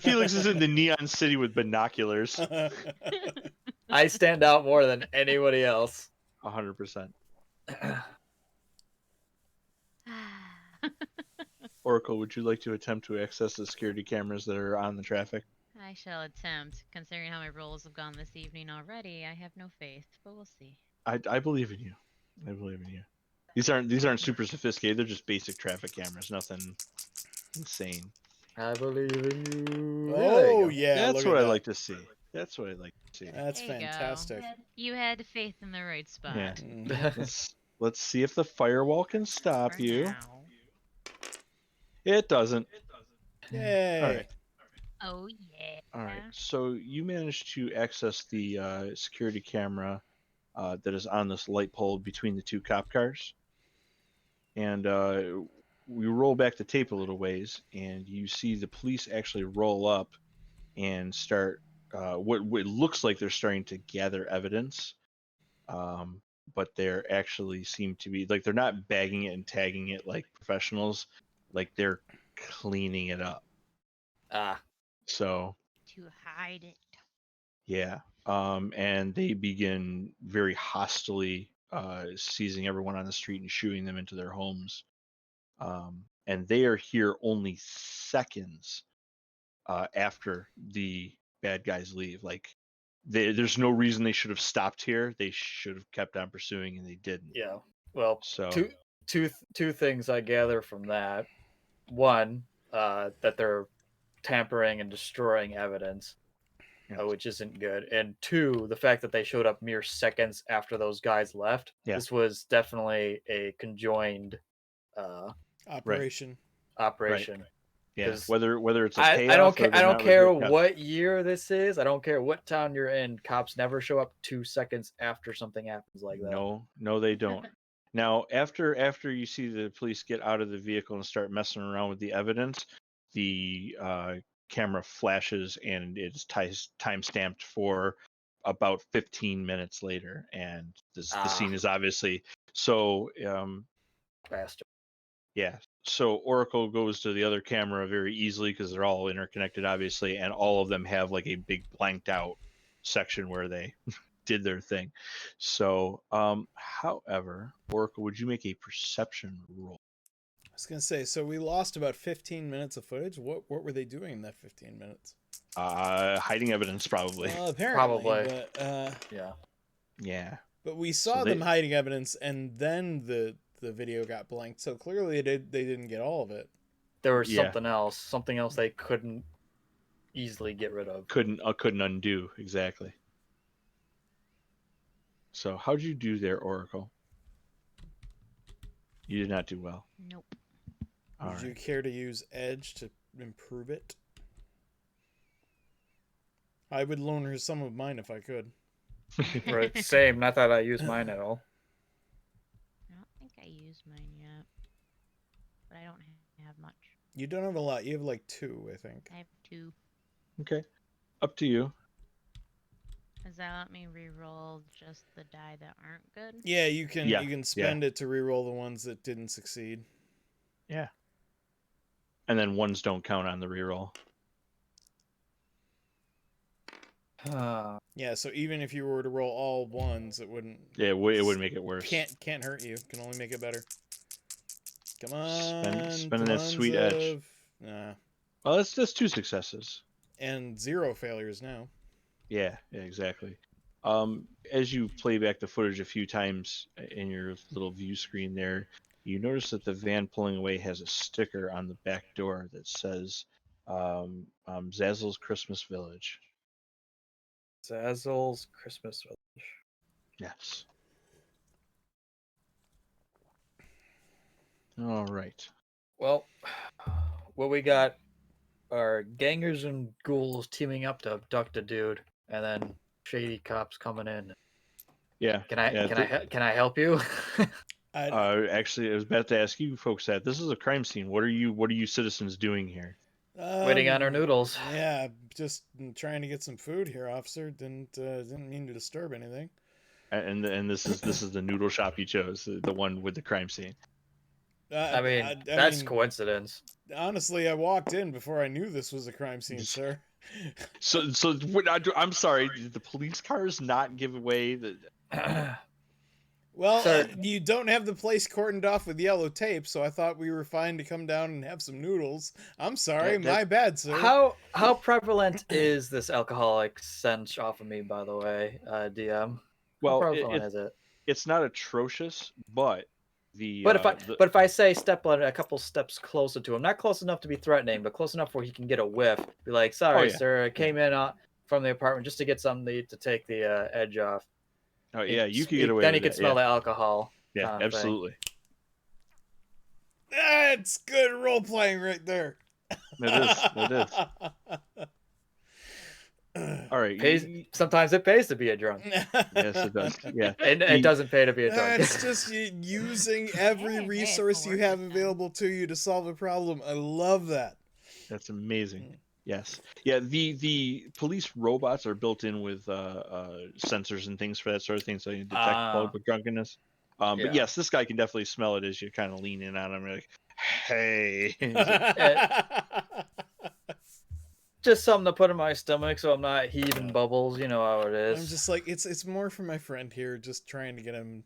Felix is in the neon city with binoculars. I stand out more than anybody else. 100%. Oracle, would you like to attempt to access the security cameras that are on the traffic? I shall attempt. Considering how my rolls have gone this evening already, I have no faith, but we'll see. I believe in you. I believe in you. These aren't super sophisticated. They're just basic traffic cameras. Nothing insane. I believe in you. Oh yeah, That's look what at I that. like to see. That's what I like to see. That's There you go. fantastic. You had faith in the right spot. Yeah. Mhm. Let's see if the firewall can stop For you. now. It doesn't. Yay. All right. Oh yeah. All right. So you managed to access the security camera that is on this light pole between the two cop cars, and we roll back the tape a little ways, and you see the police actually roll up and start what looks like they're starting to gather evidence, but they're actually seem to be like they're not bagging it and tagging it like professionals, like they're cleaning it up. Ah. So To hide it. yeah, and they begin very hostily seizing everyone on the street and shooing them into their homes. And they are here only seconds after the bad guys leave. Like, there's no reason they should have stopped here. They should have kept on pursuing, and they didn't. Yeah. Well, So two things I gather from that. One, that they're tampering and destroying evidence, Yes. which isn't good. And two, the fact that they showed up mere seconds after those guys left. Yeah. This was definitely a conjoined Operation. operation. Yeah. 'Cause Whether it's a I don't payoff or care. I they're don't not care regret- yeah. what year this is. I don't care what town you're in. Cops never show up 2 seconds after something happens like that. No, they don't. Now, after you see the police get out of the vehicle and start messing around with the evidence, the camera flashes and it's time stamped for about 15 minutes later, and the scene is obviously so. Faster. Yeah. So Oracle goes to the other camera very easily because they're all interconnected, obviously, and all of them have like a big blanked out section where they did their thing. So, however, Oracle, would you make a perception roll? I was gonna say, so we lost about 15 minutes of footage. What were they doing in that 15 minutes? Hiding evidence, probably. Well, apparently, Probably. but Yeah. yeah. But we saw So them hiding evidence, and then the video got blanked. So clearly, they didn't get all of it. There was Yeah. something else they couldn't easily get rid of. Couldn't undo, exactly. So how'd you do there, Oracle? You did not do well. Nope. All Would you right. care to use Edge to improve it? I would loan her some of mine if I could. Right. Same. Not that I use mine at all. I don't think I used mine yet. But I don't have much. You don't have a lot. You have like 2, I think. I have 2. Okay. Up to you. Does that let me re-roll just the die that aren't good? Yeah, you can Yeah, you can spend it to reroll the ones that didn't succeed. Yeah. And then ones don't count on the reroll. Yeah, so even if you were to roll all ones, it wouldn't. Yeah, it would make it worse. Can't hurt you. Can only make it better. Come on, spending that sweet edge. Nah. Well, that's 2 successes. And 0 failures now. Yeah, exactly. As you play back the footage a few times in your little view screen there, you notice that the van pulling away has a sticker on the back door that says Zazzle's Christmas Village. Zazzle's Christmas Village. Yes. All right. Well, what we got are gangers and ghouls teaming up to abduct a dude, and then shady cops coming in. Yeah. Can I help you? Actually, I was about to ask you folks that. This is a crime scene. What are you citizens doing here? Waiting on our noodles. Yeah, just trying to get some food here, officer. Didn't mean to disturb anything. And this is the noodle shop you chose, the one with the crime scene. I mean, that's coincidence. Honestly, I walked in before I knew this was a crime scene, sir. So I'm sorry. Did the police cars not give away the? Well, Sir. You don't have the place cordoned off with yellow tape, so I thought we were fine to come down and have some noodles. I'm sorry, my bad, sir. How prevalent is this alcoholic stench off of me, by the way, DM? Well, how prevalent is it? It's not atrocious, but if I say step a couple steps closer to him, not close enough to be threatening, but close enough where he can get a whiff, be like, "Sorry, sir, I came in from the apartment just to get something to take the edge off." Oh yeah, you can get away. Then with he can it, smell the alcohol. Yeah, absolutely. That's good role playing right there. It is. All right. Sometimes it pays to be a drunk. Yes, it does. Yeah, and it doesn't pay to be a drunk. It's just using every resource you have available to you to solve a problem. I love that. That's amazing. Yes. Yeah. The police robots are built in with sensors and things for that sort of thing, so you can detect public drunkenness. But yes, this guy can definitely smell it as you kind of lean in on him, like, "Hey." Just something to put in my stomach so I'm not heaving bubbles. You know how it is. I'm just like, it's more for my friend here, just trying to get him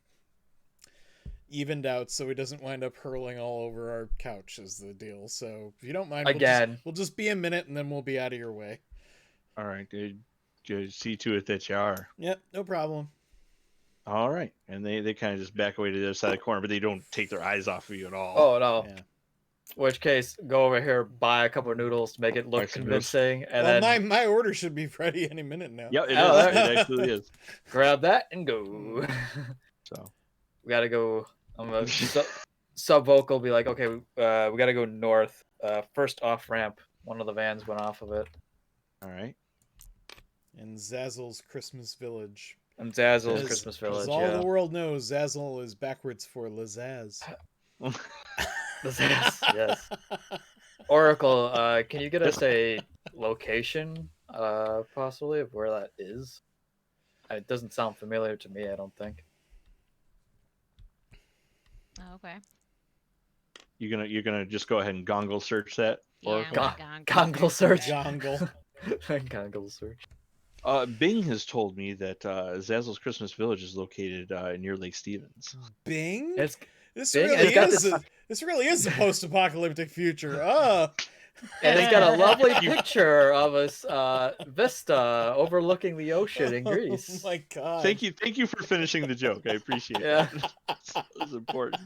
evened out so he doesn't wind up hurling all over our couch is the deal. So if you don't mind, we'll just be a minute and then we'll be out of your way. All right, dude. Just see to it that you are. Yep, no problem. All right, and they kind of just back away to the other side of the corner, but they don't take their eyes off of you at all. Oh no. Yeah. Which case, go over here, buy a couple of noodles to make it Buy look some noodles. convincing, and Well, then my order should be ready any minute now. Yeah, it Oh, is. there- It actually is. grab that and go. So We gotta go. I'm gonna sub vocal. Be like, okay, we gotta go north. First off ramp. One of the vans went off of it. all right. In Zazzle's Christmas Village. And Zazzle's As- Christmas As Village. all Yeah. the world knows, Zazzle is backwards for Lazaz. Yes. Yes. Oracle, can you get us a location, possibly, of where that is? It doesn't sound familiar to me, I don't think. Oh, okay. You're gonna just go ahead and gongle search that, Yeah, Oracle? I'm gonna Gongle search. Gongle. Gongle search. Bing has told me that Zazzle's Christmas Village is located near Lake Stevens. Bing? It's This Bing, really it's got is this- this really is a post-apocalyptic future. Oh. and it's got a lovely picture of us vista overlooking the ocean in Greece. Oh my god. Thank you for finishing the joke. I appreciate Yeah. that. That was important.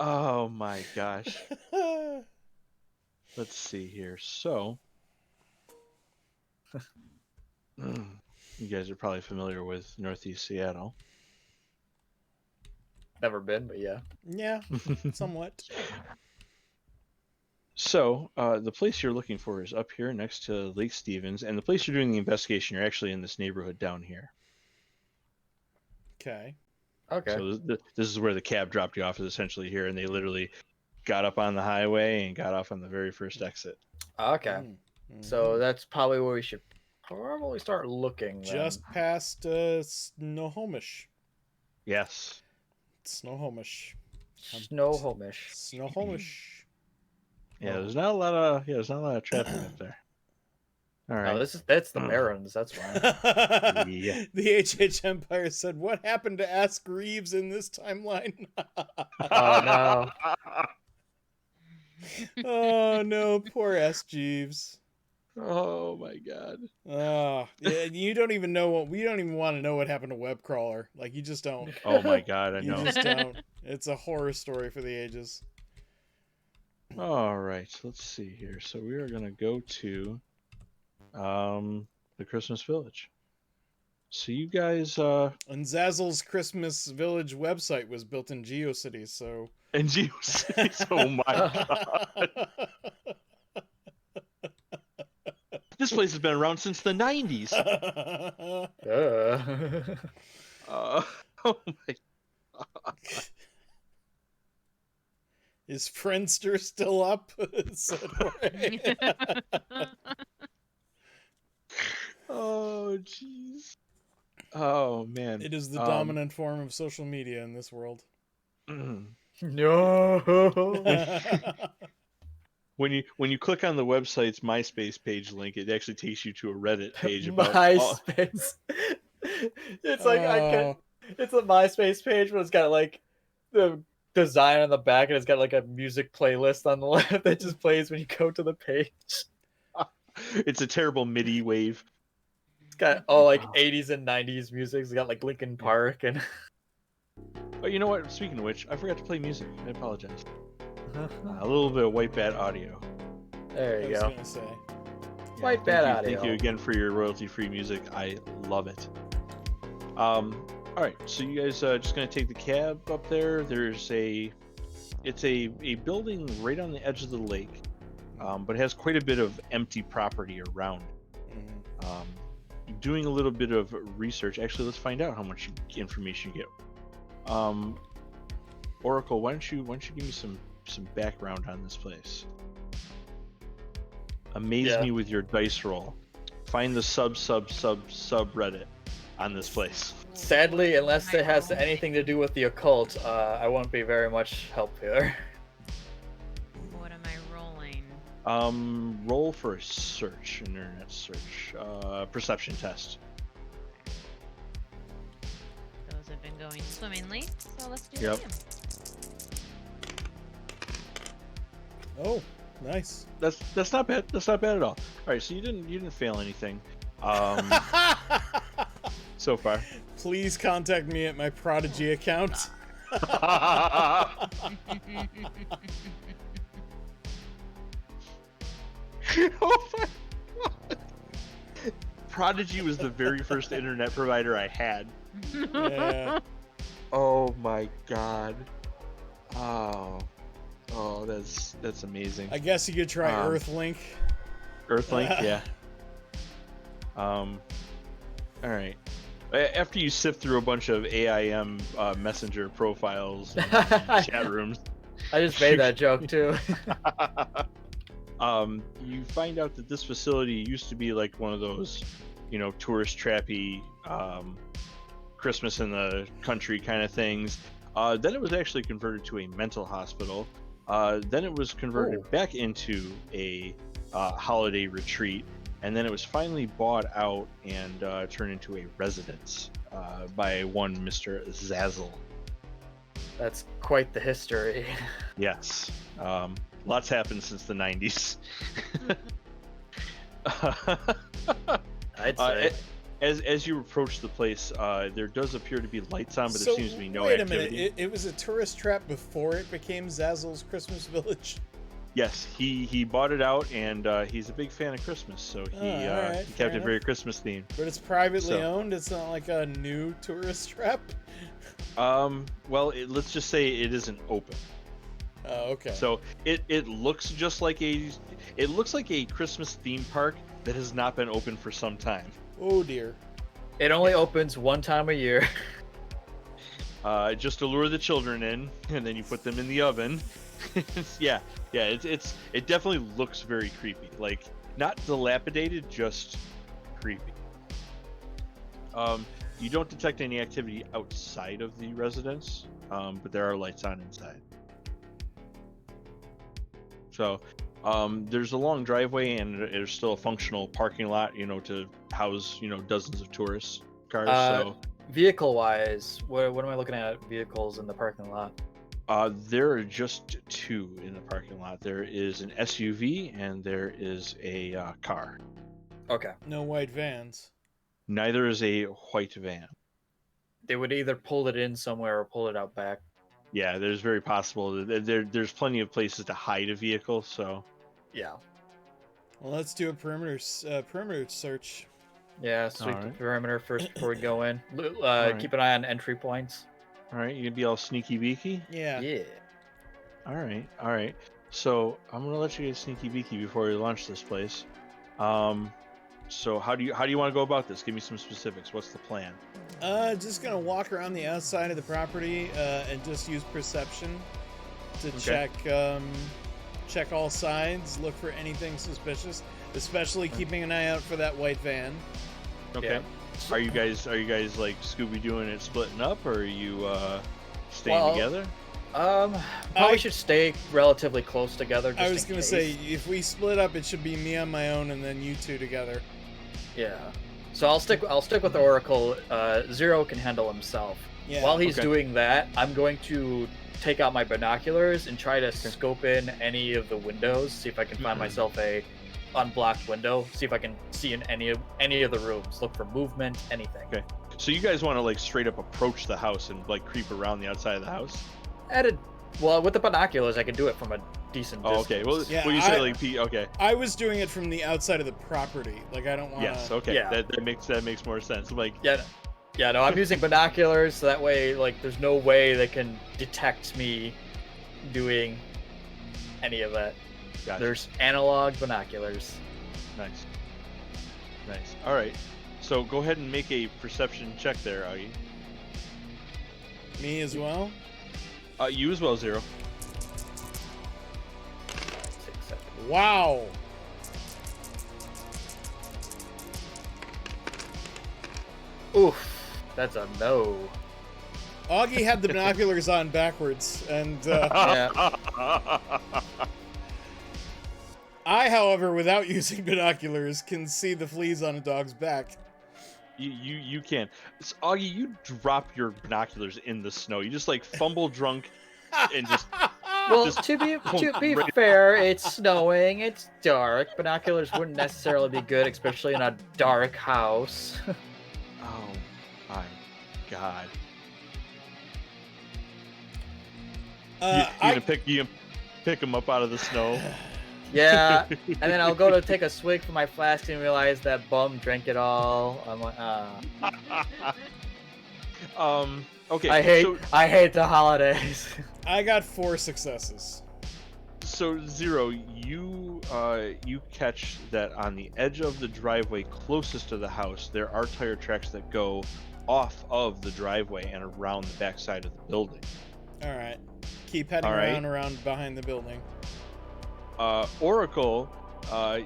Oh my gosh. Let's see here. So, you guys are probably familiar with Northeast Seattle. Never been, but yeah. Yeah, somewhat. So, the place you're looking for is up here next to Lake Stevens, and the place you're doing the investigation, you're actually in this neighborhood down here. Okay. Okay. So this is where the cab dropped you off, is essentially here, and they literally got up on the highway and got off on the very first exit. Okay. Mm. So that's probably where we should probably start looking. Then. Just past Snohomish. Yes. Snohomish. Snohomish. Snohomish. Yeah, there's not a lot of traffic up there. All right. No, that's the Barrens. That's why. Yeah. The HH Empire said, "What happened to Ask Reeves in this timeline?" Oh no. Oh no, poor Ask Jeeves. Oh my god. Oh, yeah, you don't even know what we don't even want to know what happened to Webcrawler. Like you just don't. Oh my god, I You know. just don't. It's a horror story for the ages. All right, let's see here. So we are gonna go to the Christmas Village. So you guys And Zazzle's Christmas Village website was built in GeoCities, so. and GeoCities. Oh my god. This place has been around since the 90s. Oh my. Is Friendster still up? Said Jorge. Oh jeez. Oh man. It is the dominant form of social media in this world. No. When you click on the website's MySpace page link, it actually takes you to a Reddit page about MySpace. It's like it's a MySpace page, but it's got like the design on the back, and it's got like a music playlist on the left that just plays when you go to the page. It's a terrible MIDI wave. It's got all like 80s and 90s music. It's got like Linkin Park and. Oh, you know what? Speaking of which, I forgot to play music. I apologize. A little bit of white bat audio. There I you was go. gonna say. White bat audio. Thank you again for your royalty-free music. I love it. All right, so you guys just gonna take the cab up there. It's a building right on the edge of the lake, but it has quite a bit of empty property around. Doing a little bit of research. Actually, let's find out how much information you get. Oracle, why don't you give me some background on this place? Amaze me with your dice roll. Find the subreddit on this place. Sadly, unless it has anything to do with the occult, I won't be very much help here. What am I rolling? Roll for a search, internet search, perception test. Those have been going swimmingly, so let's do Yep. them. Oh, Nice. That's not bad. That's not bad at all. All right, so you didn't fail anything, so far. Please contact me at my Prodigy account. Oh my God. Prodigy was the very first internet provider I had. Yeah. Oh my God. Oh, that's amazing. I guess you could try Earthlink. Earthlink, yeah. All right. After you sift through a bunch of AIM messenger profiles and chat rooms, I just made that joke too. you find out that this facility used to be like one of those, tourist trappy, Christmas in the country kind of things. Then it was actually converted to a mental hospital. Then it was converted back into a holiday retreat. And then it was finally bought out and turned into a residence by one Mr. Zazzle. That's quite the history. Yes. Lots happened since the 90s. I'd say. As you approach the place, there does appear to be lights on, but there seems to be no wait activity. a minute. It was a tourist trap before it became Zazzle's Christmas Village? Yes, he bought it out, and he's a big fan of Christmas, so he kept it very Christmas themed. But it's privately owned? It's not like a new tourist trap? Well, let's just say it isn't open. Oh, okay. So it looks just like a Christmas theme park that has not been open for some time. Oh dear. It only opens one time a year. Just to lure the children in, and then you put them in the oven. Yeah. It definitely looks very creepy. Like, not dilapidated, just creepy. You don't detect any activity outside of the residence, but there are lights on inside. So, there's a long driveway, and there's still a functional parking lot, to house, dozens of tourist cars. Vehicle-wise, what am I looking at vehicles in the parking lot? There are just two in the parking lot. There is an SUV and there is a car. Okay. No white vans. Neither is a white van. They would either pull it in somewhere or pull it out back. Yeah, there's very possible. There's plenty of places to hide a vehicle, so... Yeah. Well, let's do a perimeter search. Yeah, sweep the perimeter first before we go in. Keep an eye on entry points. All right, you gonna be all sneaky beaky? Yeah. Yeah. All right. So I'm gonna let you get sneaky beaky before we launch this place. So how do you want to go about this? Give me some specifics. What's the plan? Just gonna walk around the outside of the property and just use perception to check all sides, look for anything suspicious, especially keeping an eye out for that white van. Okay. Yeah. Are you guys like Scooby doing it, splitting up, or are you staying together? Probably should stay relatively close together. Just I was gonna say, if we split up, it should be me on my own and then you two together. Yeah. So I'll stick with Oracle. Zero can handle himself. Yeah. While he's doing that, I'm going to take out my binoculars and try to scope in any of the windows, see if I can find myself a unblocked window, see if I can see in any of the rooms, look for movement, anything. Okay. So you guys want to like straight up approach the house and like creep around the outside of the house? With the binoculars, I can do it from a decent distance. Oh, okay. Well, you say like okay. I was doing it from the outside of the property. Like, I don't want. Yes. Okay. Yeah. That makes more sense. Like. Yeah. No, I'm using binoculars, so that way, like, there's no way they can detect me doing any of that. Gotcha. There's analog binoculars. Nice. All right. So go ahead and make a perception check there, Augie. Me as well? You as well, Zero. 6, 7. Wow. Oof. That's a no. Augie had the binoculars on backwards, and Yeah. I, however, without using binoculars, can see the fleas on a dog's back. You can. So, Augie, you drop your binoculars in the snow. You just like fumble drunk and just Well, Just to be right- fair, it's snowing, it's dark. Binoculars wouldn't necessarily be good, especially in a dark house. Oh my god. You I gonna pick them up out of the snow? Yeah, and then I'll go to take a swig from my flask and realize that bum drank it all. I'm like, Okay. I hate the holidays. I got 4 successes. So Zero, you catch that on the edge of the driveway closest to the house, there are tire tracks that go off of the driveway and around the backside of the building. All right, keep heading All right. around behind the building. Oracle,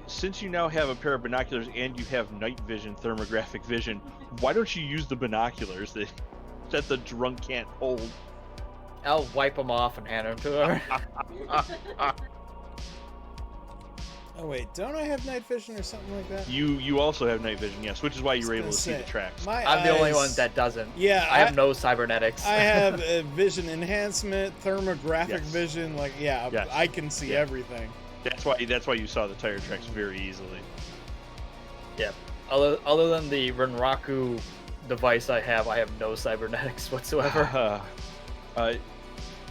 since you now have a pair of binoculars and you have night vision, thermographic vision, why don't you use the binoculars that the drunk can't hold? I'll wipe them off and hand them to her. Oh wait, don't I have night vision or something like that? You also have night vision, yes, which is why you were able to see the Say, tracks. I'm the only one that doesn't. Yeah, I have no cybernetics. I have vision enhancement, thermographic Yes. vision. Like, yeah, Yes. I can see everything. That's why you saw the tire tracks very easily. Yep. Other than the Renraku device I have no cybernetics whatsoever.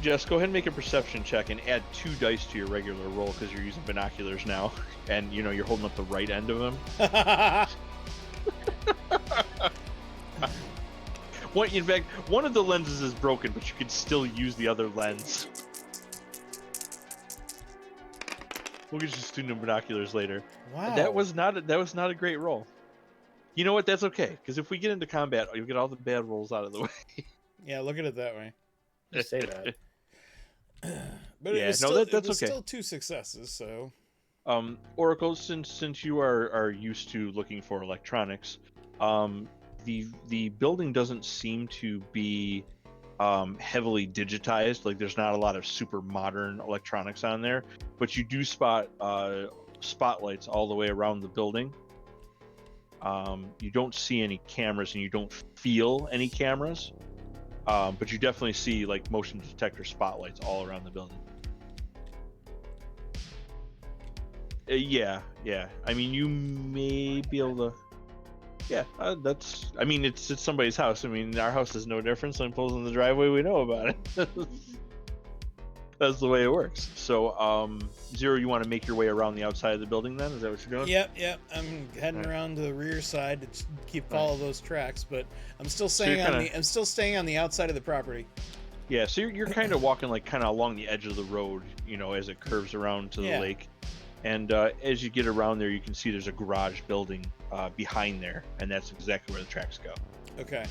Just go ahead and make a perception check and add 2 dice to your regular roll because you're using binoculars now, and you're holding up the right end of them. In fact, one of the lenses is broken, but you can still use the other lens. We'll get you student binoculars later. Wow. That was not a great roll. You know what? That's okay, because if we get into combat, you'll get all the bad rolls out of the way. Yeah, look at it that way. Just say that. But Yeah, it was, no, still, that's it was okay. still 2 successes, so... Oracle, since you are used to looking for electronics, the building doesn't seem to be heavily digitized. Like, there's not a lot of super modern electronics on there, but you do spot spotlights all the way around the building. You don't see any cameras, and you don't feel any cameras, but you definitely see like motion detector spotlights all around the building. Yeah. I mean, you may be able to. Yeah, that's. I mean, it's somebody's house. I mean, our house is no different. Someone pulls in the driveway, we know about it. That's the way it works. So, Zero, you want to make your way around the outside of the building? Then is that what you're doing? Yep. I'm heading around to the rear side to follow those tracks, but I'm still staying on the outside of the property. Yeah, so you're kind of walking like kind of along the edge of the road, as it curves around to the lake. And as you get around there, you can see there's a garage building behind there, and that's exactly where the tracks go. Okay.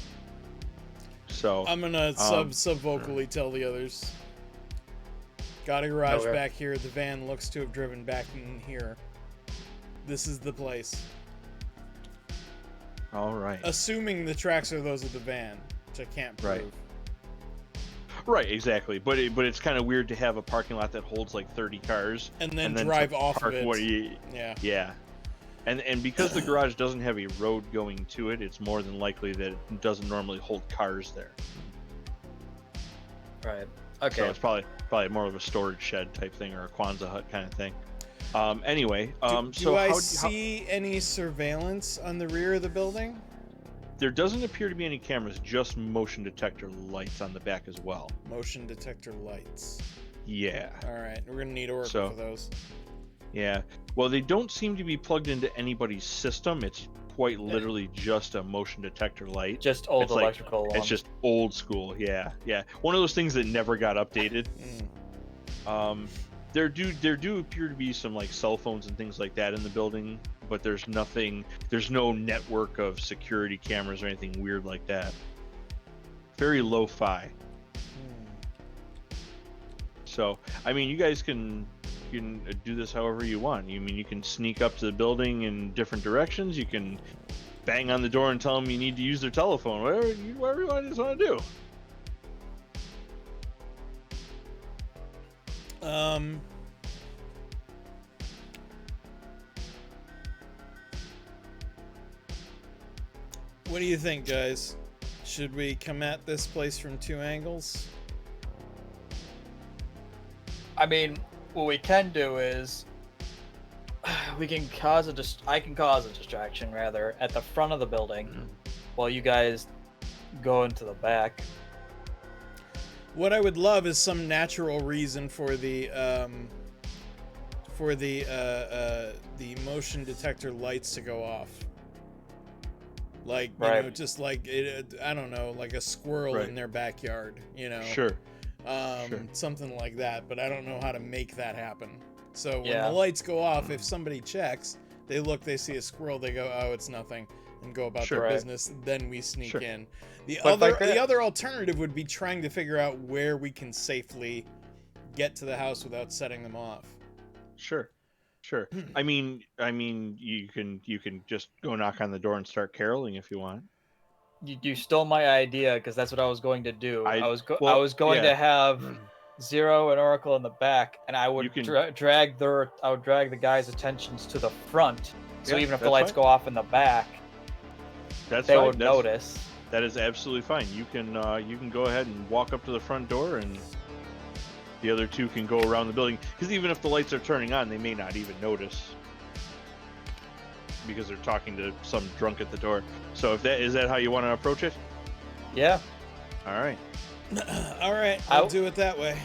So I'm gonna sub vocally tell the others. Got a garage back here. The van looks to have driven back in here. This is the place. All right. Assuming the tracks are those of the van, which I can't prove. Right, exactly. But it's kind of weird to have a parking lot that holds like 30 cars and then drive off of it. Yeah. And because the garage doesn't have a road going to it, it's more than likely that it doesn't normally hold cars there. Right. Okay. So it's probably more of a storage shed type thing or a Kwanzaa hut kind of thing. Anyway, do I see any surveillance on the rear of the building? There doesn't appear to be any cameras, just motion detector lights on the back as well. Motion detector lights. Yeah. All right, we're gonna need Oracle for those. Yeah. Well, they don't seem to be plugged into anybody's system. It's quite literally just a motion detector light. Just old electrical. It's just old school. Yeah. One of those things that never got updated. There do appear to be some like cell phones and things like that in the building, but there's no network of security cameras or anything weird like that. Very lo-fi. So, I mean, you guys can do this however you want. I mean, you can sneak up to the building in different directions. You can bang on the door and tell them you need to use their telephone. Whatever you just want to do. What do you think, guys? Should we come at this place from 2 angles? I mean, what we can do is we can I can cause a distraction rather at the front of the building while you guys go into the back. What I would love is some natural reason for the motion detector lights to go off. Like, you know, just like I don't know, like a squirrel in their backyard, you know. Sure. Something like that, but I don't know how to make that happen. So when the lights go off, if somebody checks, they look, they see a squirrel, they go, oh, it's nothing, and go about their business. Then we sneak in. The other alternative would be trying to figure out where we can safely get to the house without setting them off. Sure. I mean, you can just go knock on the door and start caroling if you want. You stole my idea because that's what I was going to do. I was going to have Zero and Oracle in the back, and I would drag the guys' attentions to the front. So even if the lights go off in the back, they would notice. That is absolutely fine. You can go ahead and walk up to the front door, and the other two can go around the building. Because even if the lights are turning on, they may not even notice because they're talking to some drunk at the door. So is that how you want to approach it? Yeah. All right. All right. I'll do it that way.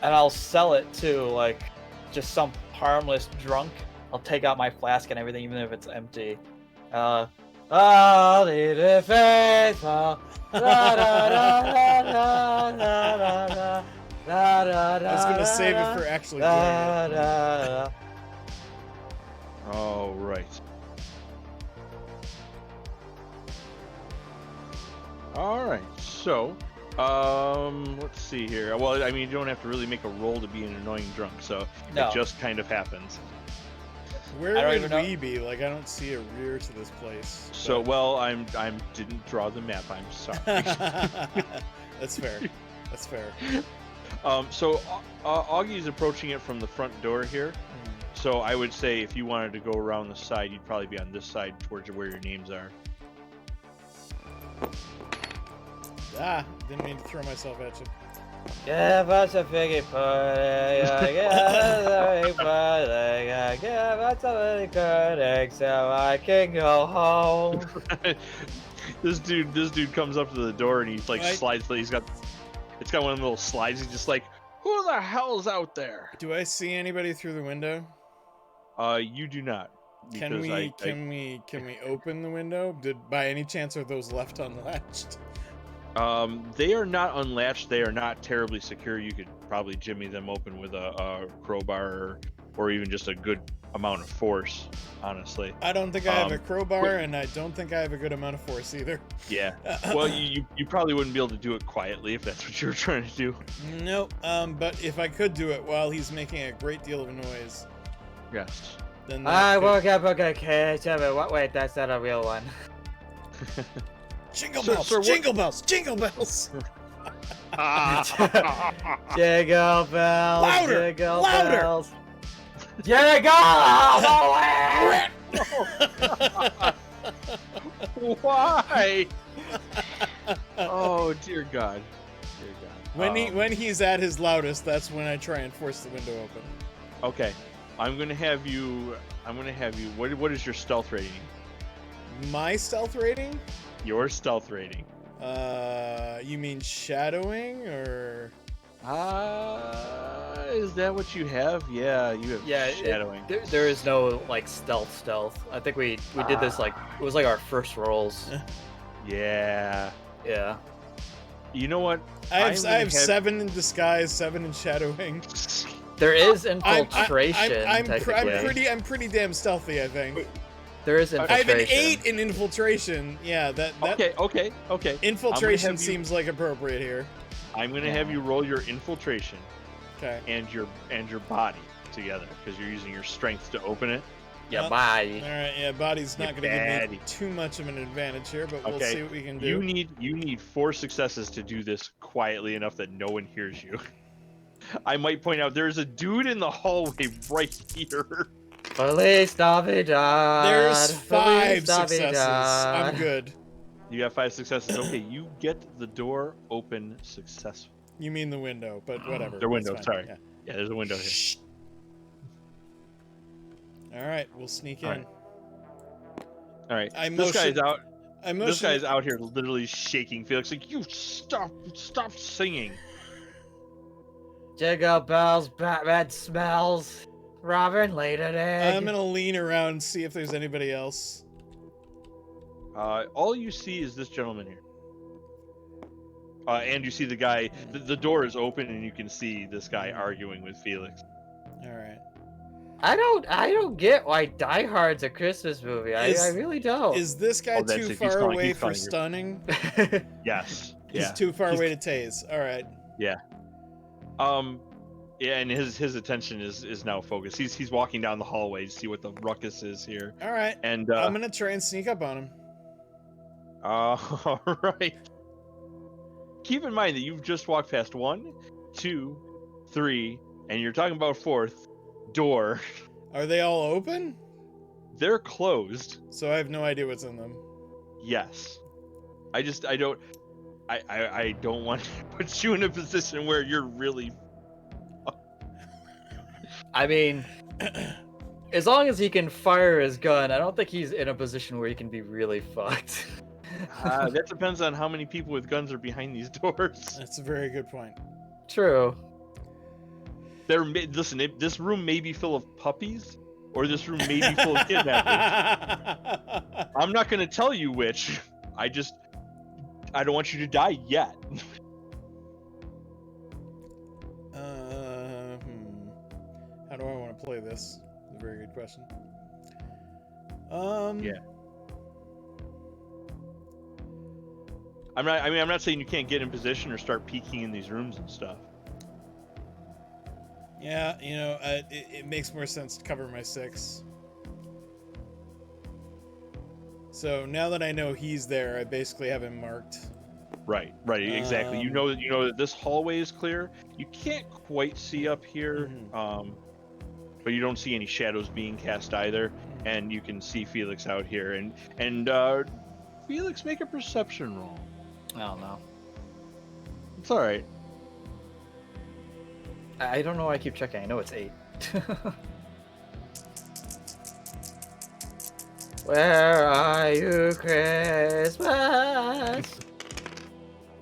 And I'll sell it to like just some harmless drunk. I'll take out my flask and everything, even if it's empty. I'll lead it faithful. I was gonna save it for actually doing it. All right. All right. So, let's see here. Well, I mean, you don't have to really make a roll to be an annoying drunk, so it just kind of happens. Where would we be? Like, I don't see a rear to this place. But... So, well, I didn't draw the map. I'm sorry. That's fair. That's fair. So Augie's approaching it from the front door here. So I would say if you wanted to go around the side, you'd probably be on this side towards where your names are. Didn't mean to throw myself at you. Give us a figgy pudding, give us a big pudding, give us a big pudding so I can go home. This dude comes up to the door and he like slides. It's got one of the little slides. He's just like, who the hell's out there? Do I see anybody through the window? You do not. Can we open the window? By any chance are those left unlatched? They are not unlatched. They are not terribly secure. You could probably jimmy them open with a crowbar or even just a good amount of force, honestly. I don't think I have a crowbar, and I don't think I have a good amount of force either. Yeah. Well, you probably wouldn't be able to do it quietly if that's what you were trying to do. Nope. But if I could do it while he's making a great deal of noise. Yes. Then I woke up okay. Wait, that's not a real one. Jingle bells! Jingle bells! Jingle bells! Jingle bells! Louder! Jingle Louder! bells! Jingle all the way! Why? Oh dear God! Dear God. When he's at his loudest, that's when I try and force the window open. Okay, I'm gonna have you. What is your stealth rating? My stealth rating? Your stealth rating. You mean shadowing or? Is that what you have? Yeah, you have shadowing. There is no like stealth. I think we did this like it was like our first rolls. Yeah. Yeah. You know what? I have 7 in disguise, 7 in shadowing. There is infiltration. I'm pretty damn stealthy, I think. There is infiltration. I have an 8 in infiltration. Yeah, that Okay. Infiltration seems like appropriate here. I'm gonna have you roll your infiltration. Okay. And your body together because you're using your strength to open it. Yeah, body. All right, yeah, body's not going to give me too much of an advantage here, but we'll see what we can do. You need 4 successes to do this quietly enough that no one hears you. I might point out there's a dude in the hallway right here. Police Davidon. There's 5 successes. I'm good. You got 5 successes. Okay, you get the door open successfully. You mean the window, but whatever. The window, sorry. Yeah, there's a window here. Shh. All right, we'll sneak in. All right. I This guy's motion- out. I This motion. guy's out here literally shaking Felix. Like, you stop singing. Jingle bells, Batman smells. Robin laid an egg. I'm gonna lean around and see if there's anybody else. All you see is this gentleman here. And you see the guy. The door is open, and you can see this guy arguing with Felix. All right. I don't get why Die Hard's a Christmas movie. I really don't. Is this guy that's too it. far away he's for calling you. stunning? Yes. He's Yeah. too far away to tase. All right. Yeah. Yeah, and his attention is now focused. He's walking down the hallway to see what the ruckus is here. All right. And I'm gonna try and sneak up on him. all right. Keep in mind that you've just walked past 1, 2, 3, and you're talking about 4th door. Are they all open? They're closed. So I have no idea what's in them. Yes. I don't want to put you in a position where you're really. I mean, as long as he can fire his gun, I don't think he's in a position where he can be really fucked. That depends on how many people with guns are behind these doors. That's a very good point. True. Listen, this room may be full of puppies, or this room may be full of kidnappers. I'm not going to tell you which. I don't want you to die yet. How do I want to play this? That's a very good question. Yeah. I'm not saying you can't get in position or start peeking in these rooms and stuff. Yeah, it makes more sense to cover my 6. So now that I know he's there, I basically have him marked. Right, exactly. You know that this hallway is clear. You can't quite see up here, but you don't see any shadows being cast either, and you can see Felix out here. And Felix, make a perception roll. I don't know. It's all right. I don't know why I keep checking. I know it's 8. Where are you, Christmas?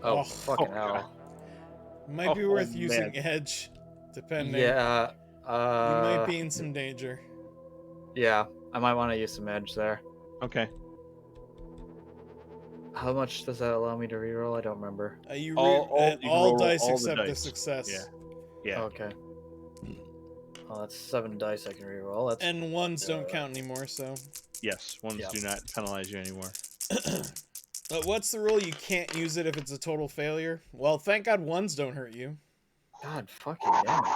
Oh, fucking hell. Might be worth man. using Edge, depending. Yeah. You might be in some danger. Yeah, I might want to use some edge there. Okay. How much does that allow me to reroll? I don't remember. You All all dice all the except the dice. success. Yeah. Okay. Well, that's 7 dice I can reroll. That's And ones don't count anymore, so. Yes, ones do not penalize you anymore. But what's the rule? You can't use it if it's a total failure? Well, thank God ones don't hurt you. God fucking damn it.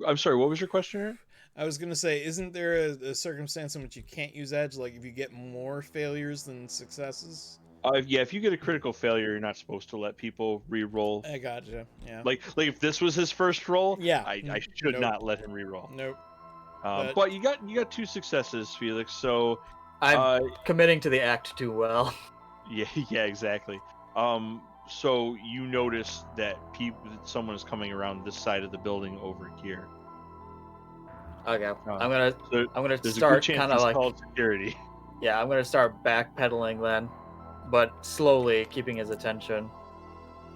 I'm sorry, what was your question here? I was going to say, isn't there a circumstance in which you can't use Edge? Like if you get more failures than successes? Yeah, if you get a critical failure, you're not supposed to let people re-roll. I gotcha, yeah. Like if this was his first roll, Yeah. I should Nope. not let him re-roll. Nope. But you got 2 successes, Felix. So I'm committing to the act too well. yeah, exactly. So you notice that someone is coming around this side of the building over here. Okay, I'm There's gonna a good start chance kind of he's like called security. yeah, I'm gonna start backpedaling then, but slowly keeping his attention.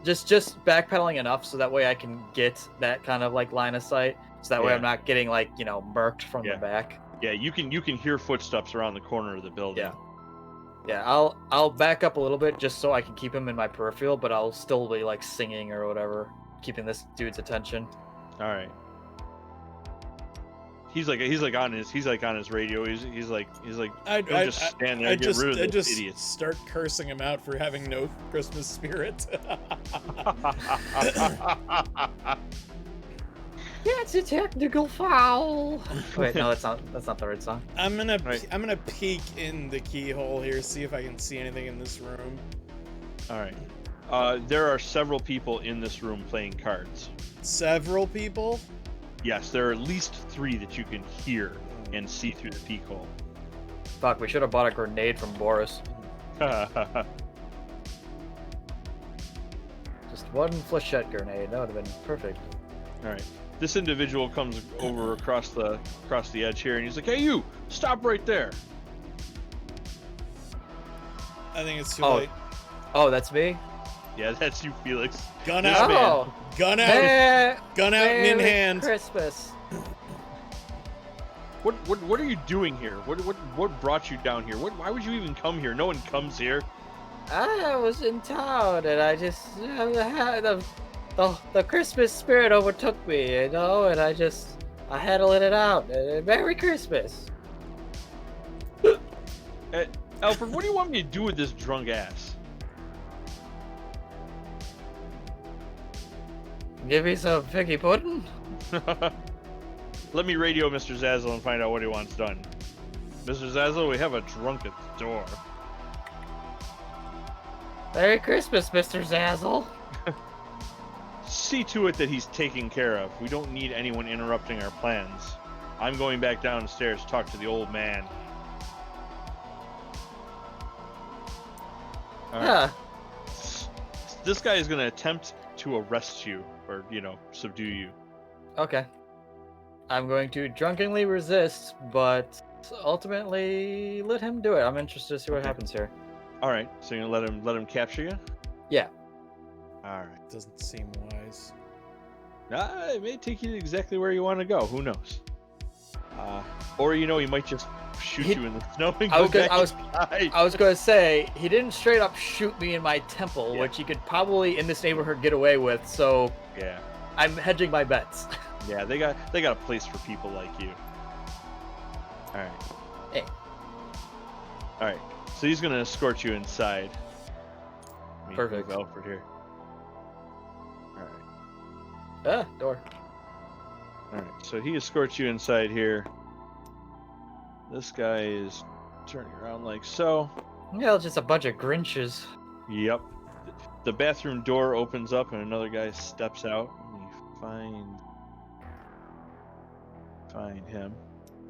Just backpedaling enough so that way I can get that kind of like line of sight, so that way Yeah. I'm not getting like murked from Yeah. the back. Yeah, you can hear footsteps around the corner of the building. Yeah, I'll back up a little bit just so I can keep him in my peripheral, but I'll still be like singing or whatever, keeping this dude's attention. All right. He's like on his radio. He's like I just stand there and get rid of this idiot. start cursing him out for having no Christmas spirit. That's a technical foul. Wait, no, that's not the right song. I'm gonna Right. I'm gonna peek in the keyhole here, see if I can see anything in this room. All right. There are several people in this room playing cards. Several people. Yes, there are at least 3 that you can hear and see through the peek hole. Fuck, we should have bought a grenade from Boris. Just one flechette grenade. That would have been perfect. All right. This individual comes over across the edge here, and he's like, "Hey, you! Stop right there!" I think it's too late. Oh, that's me? Yeah, that's you, Felix. Gun This out. man. Oh! Gun out. Gun out and in Merry hand. Christmas. What are you doing here? What brought you down here? Why would you even come here? No one comes here. I was in town and I just the Christmas spirit overtook me, and I handled it out. Merry Christmas. Alfred, what do you want me to do with this drunk ass? Give me some figgy pudding. Let me radio Mr. Zazzle and find out what he wants done. Mr. Zazzle, we have a drunk at the door. Merry Christmas, Mr. Zazzle. See to it that he's taken care of. We don't need anyone interrupting our plans. I'm going back downstairs to talk to the old man. All right. Yeah. This guy is going to attempt to arrest you, or, subdue you. Okay. I'm going to drunkenly resist, but ultimately let him do it. I'm interested to see what happens here. All right, so you're gonna let him capture you? Yeah. All right. Doesn't seem wise. It may take you to exactly where you want to go. Who knows? Or he might just shoot you in the snow and go back inside. I was going to say, he didn't straight up shoot me in my temple, Yeah. which he could probably in this neighborhood get away with. So Yeah. I'm hedging my bets. Yeah, they got a place for people like you. All right. Hey. All right. So he's gonna escort you inside. Let me Perfect. move Alfred here. All right. Door. All right. So he escorts you inside here. This guy is turning around like so. Yeah, it's just a bunch of Grinches. Yep. The bathroom door opens up and another guy steps out. Let me find him.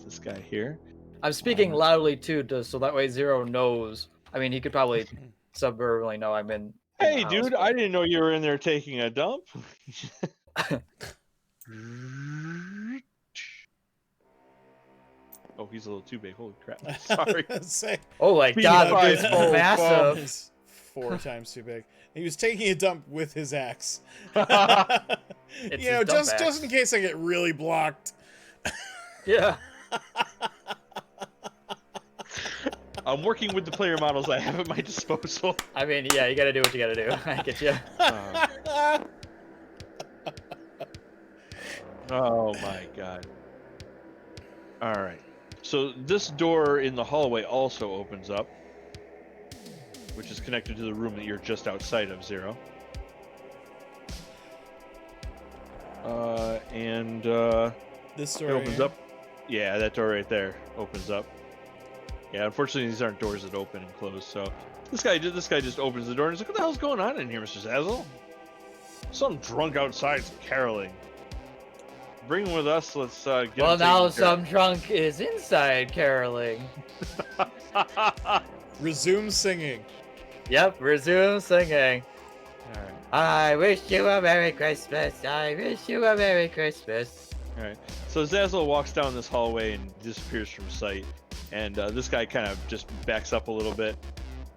This guy here. I'm speaking loudly too, so that way Zero knows. I mean, he could probably suburbanally know I'm in. Hey, the dude! house, I didn't know you were in there taking a dump. Oh, he's a little too big. Holy crap! Sorry. Say, Oh my Speed god, five, it's four, massive. it's 4 times too big. He was taking a dump with his axe. It's his dump just axe. in case I get really blocked. Yeah. I'm working with the player models I have at my disposal. I mean, yeah, you gotta do what you gotta do. I get you. Oh my god. Alright. So this door in the hallway also opens up, which is connected to the room that you're just outside of, Zero. This It door opens here. up. Yeah, that door right there opens up. Yeah, unfortunately these aren't doors that open and close, so this guy just opens the door and he's like, "What the hell's going on in here, Mr. Zazzle? Some drunk outside caroling. Bring him with us, let's get Well, him now taken care some drunk is inside caroling. of." Resume singing. Yep, resume singing. Alright. I wish you a Merry Christmas. I wish you a Merry Christmas. Alright. So Zazzle walks down this hallway and disappears from sight. And this guy kind of just backs up a little bit.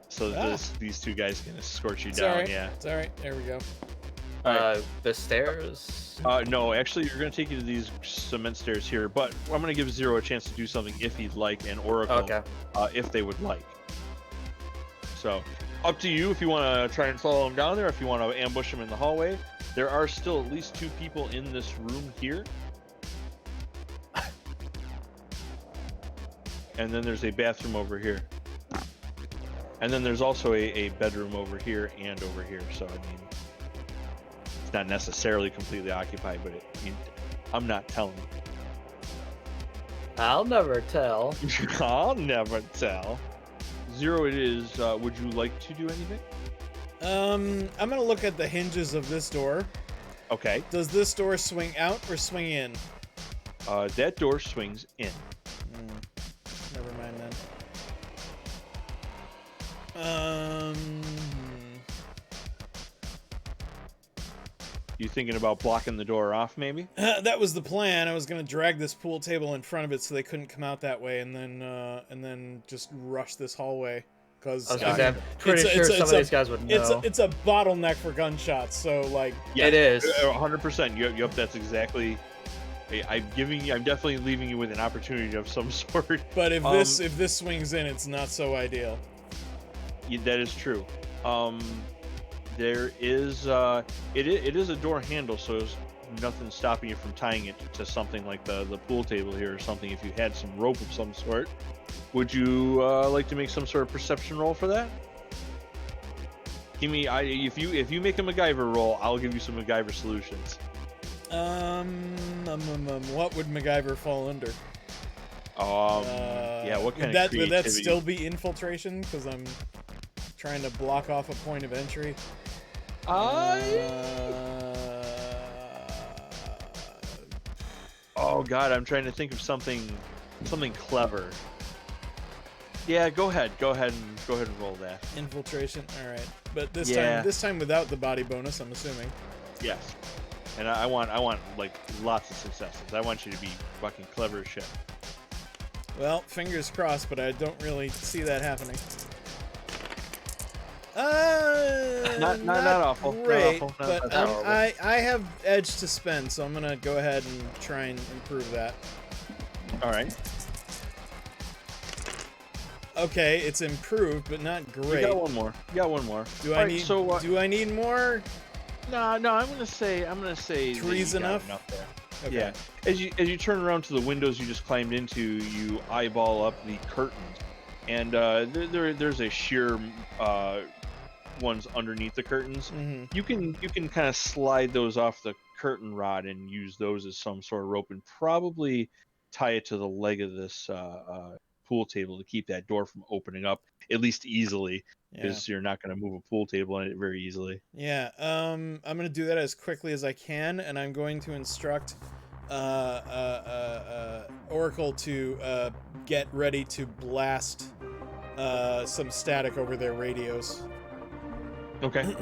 So that these two guys can escort you It's down, alright. yeah. It's alright. There we go. The stairs. No, actually, you're going to take you to these cement stairs here, but I'm going to give Zero a chance to do something if he'd like, and Oracle Okay. if they would like. So, up to you if you want to try and follow him down there, if you want to ambush him in the hallway. There are still at least 2 people in this room here. And then there's a bathroom over here. And then there's also a bedroom over here and over here. So, I mean, it's not necessarily completely occupied, but I'm not telling I'll never tell. you. I'll never tell. Zero it is. Would you like to do anything? I'm gonna look at the hinges of this door. Okay. Does this door swing out or swing in? That door swings in. Never mind then. You thinking about blocking the door off, maybe? That was the plan. I was gonna drag this pool table in front of it so they couldn't come out that way, and then just rush this hallway. Because I'm pretty sure some of these guys would know. It's a bottleneck for gunshots. So like, yeah, it is 100%. Yep, that's exactly. I'm definitely leaving you with an opportunity of some sort. But if this swings in, it's not so ideal. Yeah, that is true. There is it is a door handle, so there's nothing stopping you from tying it to something like the pool table here or something. If you had some rope of some sort, would you like to make some sort of perception roll for that? Give me if you make a MacGyver roll, I'll give you some MacGyver solutions. What would MacGyver fall under? Yeah, what kind of creativity? Would that still be infiltration? Because I'm trying to block off a point of entry. Oh God, I'm trying to think of something clever. Yeah, go ahead and roll that. Infiltration. All right, but this time without the body bonus, I'm assuming. Yes. And I want like lots of successes. I want you to be fucking clever as shit. Well, fingers crossed, but I don't really see that happening. Not awful. Great, not awful. But I have edge to spend, so I'm gonna go ahead and try and improve that. All right. Okay, it's improved, but not great. You got one more. Do I need more? No. I'm gonna say Three's enough. There. Okay. Yeah. As you turn around to the windows you just climbed into, you eyeball up the curtains, and there's a sheer ones underneath the curtains. Mm-hmm. You can kind of slide those off the curtain rod and use those as some sort of rope, and probably tie it to the leg of this pool table to keep that door from opening up at least easily, because you're not going to move a pool table in it very easily. Yeah. I'm going to do that as quickly as I can, and I'm going to instruct Oracle to get ready to blast some static over their radios. Okay.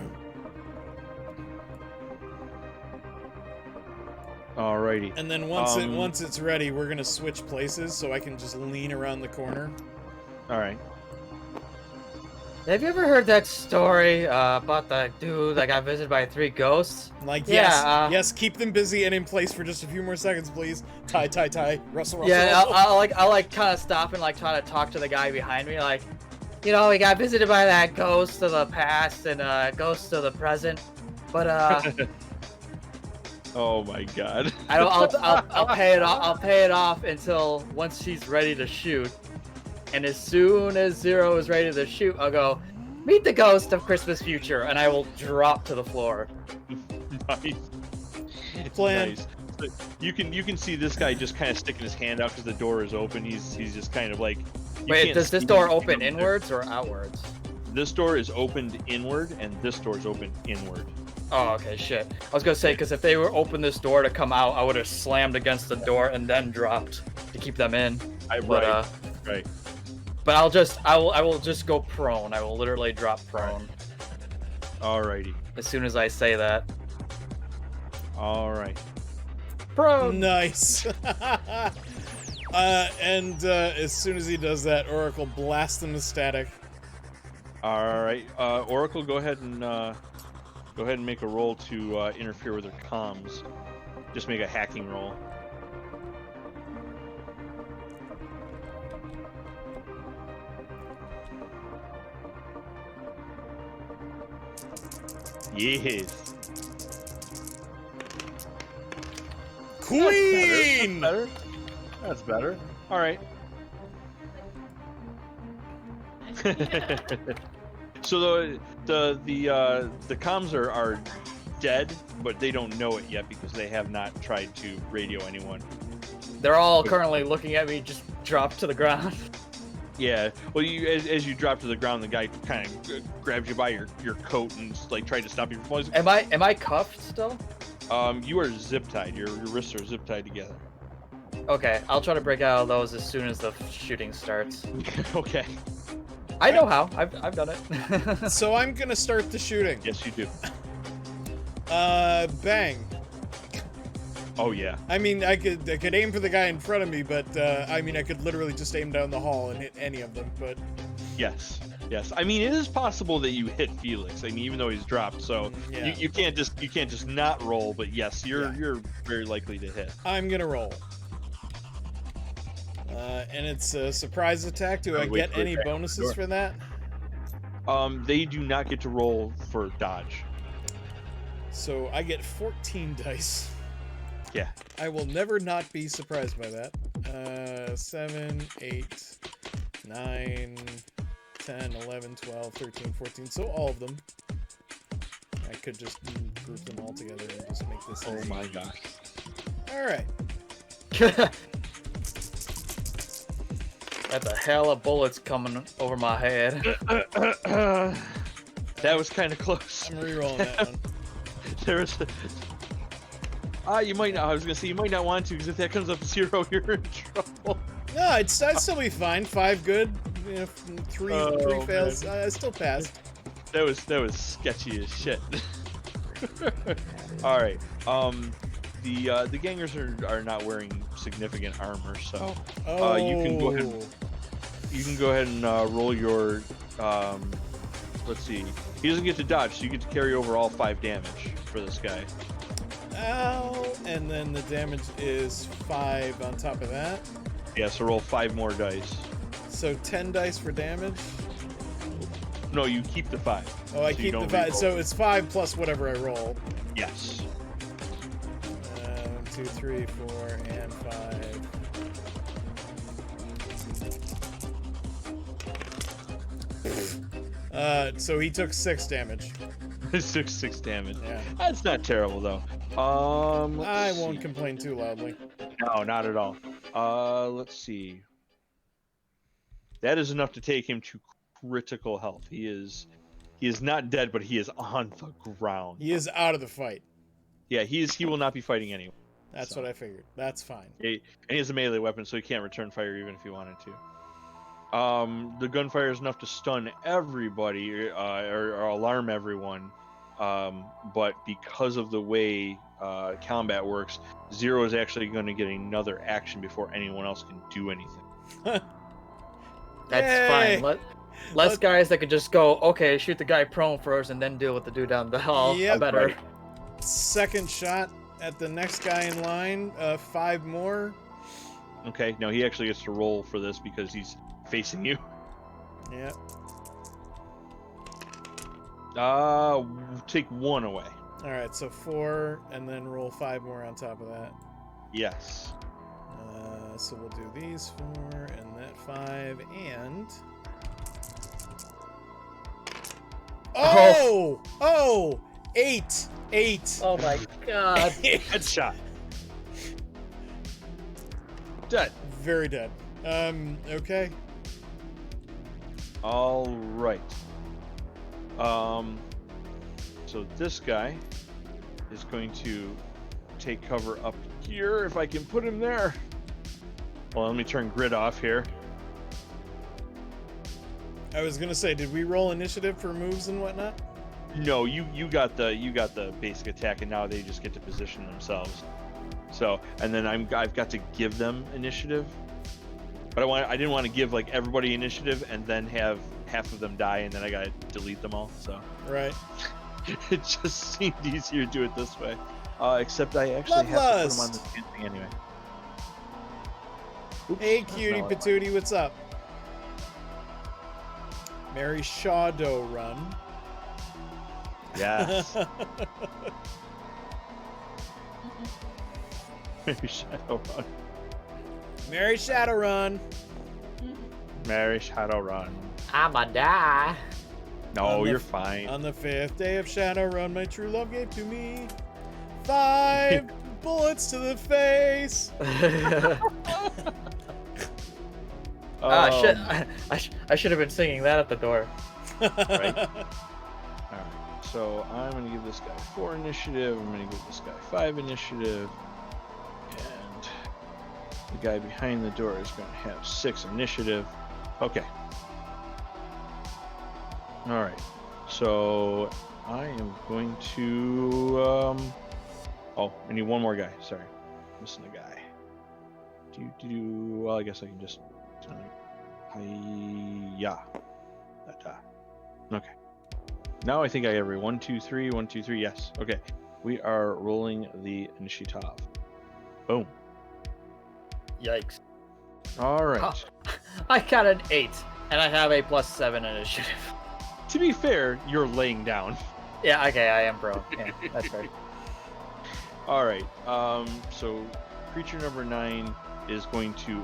Alrighty. And then once it's ready, we're gonna switch places so I can just lean around the corner. All right. Have you ever heard that story about the dude that got visited by 3 ghosts? Like, Yeah, yes, keep them busy and in place for just a few more seconds, please. Tie, rustle. Yeah, rustle. I'll like kind of stop and like try to talk to the guy behind me, like, you know, he got visited by that ghost of the past and ghost of the present, but Oh my God. I'll pay it off. I'll pay it off until once he's ready to shoot, and as soon as Zero is ready to shoot, I'll go, "Meet the ghost of Christmas future," and I will drop to the floor. Nice. Plan. Nice. So you can see this guy just kind of sticking his hand out because the door is open. He's just kind of like. Wait, does this door open inwards or outwards? This door is opened inward, and this door is opened inward. Oh, okay, shit. I was gonna say, because if they were open this door to come out, I would have slammed against the door and then dropped to keep them in. Right. But I will just go prone. I will literally drop prone. Alrighty. As soon as I say that. Alright. Prone. Nice. And as soon as he does that, Oracle blasts them with static. Alright. Oracle, go ahead and make a roll to interfere with their comms. Just make a hacking roll. Yes. Queen. That's better. All right. So the comms are dead, but they don't know it yet because they have not tried to radio anyone. They're all currently looking at me, just dropped to the ground. Yeah. Well, as you drop to the ground, the guy kind of grabs you by your coat and like tried to stop you from falling. Am I cuffed still? You are zip tied. Your wrists are zip tied together. Okay, I'll try to break out of those as soon as the shooting starts. Okay. I know how. I've done it. So I'm gonna start the shooting. Yes, you do. Bang. Oh yeah. I mean, I could aim for the guy in front of me, but I mean, I could literally just aim down the hall and hit any of them. But Yes. Yes. I mean, it is possible that you hit Felix. I mean, even though he's dropped, so yeah. you can't just not roll. But yes, you're very likely to hit. I'm gonna roll. And it's a surprise attack. Do I get any bonuses for that? They do not get to roll for dodge. So I get 14 dice. Yeah. I will never not be surprised by that. 7, 8, 9, 10, 11, 12, 13, 14. So all of them. I could just group them all together and just make this. Oh my gosh. All right. That's a hell of bullets coming over my head. That was kind of close. I'm re-rolling that one. There was you might not. I was gonna say you might not want to, because if that comes up 0, you're in trouble. No, I'd still be fine. 5 good, you know, 3 fails. I still passed. That was sketchy as shit. All right. The gangers are not wearing significant armor, so you can go ahead. You can go ahead and roll your. Let's see. He doesn't get to dodge, so you get to carry over all 5 damage for this guy. Ow! And then the damage is 5 on top of that. Yeah, so roll 5 more dice. So 10 dice for damage. No, you keep the 5. Oh, I keep the 5. So it's 5 plus whatever I roll. Yes. 1, 2, 3, 4, and 5. So he took 6 damage. He took 6 damage. Yeah. That's not terrible though. I won't complain too loudly. No, not at all. Let's see. That is enough to take him to critical health. He is not dead, but he is on the ground. He is out of the fight. Yeah, he will not be fighting anyone. That's what I figured. That's fine. And he has a melee weapon, so he can't return fire even if he wanted to. The gunfire is enough to stun everybody or alarm everyone. But because of the way combat works, 0 is actually going to get another action before anyone else can do anything. That's fine. Less guys that could just go, okay, shoot the guy prone first and then deal with the dude down the hall. Yep. Better. Right. Second shot at the next guy in line. 5 more. Okay, no, he actually gets to roll for this because he's facing you. Yep. Take 1 away. All right, so 4, and then roll 5 more on top of that. Yes. So we'll do these 4 and that 5 and. Oh! 8! 8! Oh my god. Headshot. Dead. Very dead. Okay. All right. So this guy is going to take cover up here if I can put him there. Well, let me turn grid off here. I was gonna say, did we roll initiative for moves and whatnot? No, you got the basic attack, and now they just get to position themselves. So, and then I've got to give them initiative, but I didn't want to give like everybody initiative and then have half of them die, and then I gotta delete them all. So Right. it just seemed easier to do it this way. Except I actually have to put them on the same thing anyway. Oops, Hey, that's cutie not what I patootie, what's up? Mary Shadowrun. wanted. Yes. Mary Shadowrun. Mary Shadowrun. Mary Shadowrun. I'ma die. No, you're fine. On the 5th day of Shadowrun, my true love gave to me 5 bullets to the face. Shit. I should have been singing that at the door. Right? Alright, so I'm going to give this guy 4 initiative. I'm going to give this guy 5 initiative. And the guy behind the door is going to have 6 initiative. Okay. Alright, so I am going to. Oh, I need one more guy. Sorry, missing a guy. Well, I guess I can just. Yeah. Okay. Now I think I have every 1, 2, 3, 1, 2, 3. Yes. Okay. We are rolling the initiative. Boom. Yikes. All right. Huh. I got an 8, and I have a +7 initiative. To be fair, you're laying down. Yeah, okay, I am prone. Yeah, that's fair. All right. So creature number 9 is going to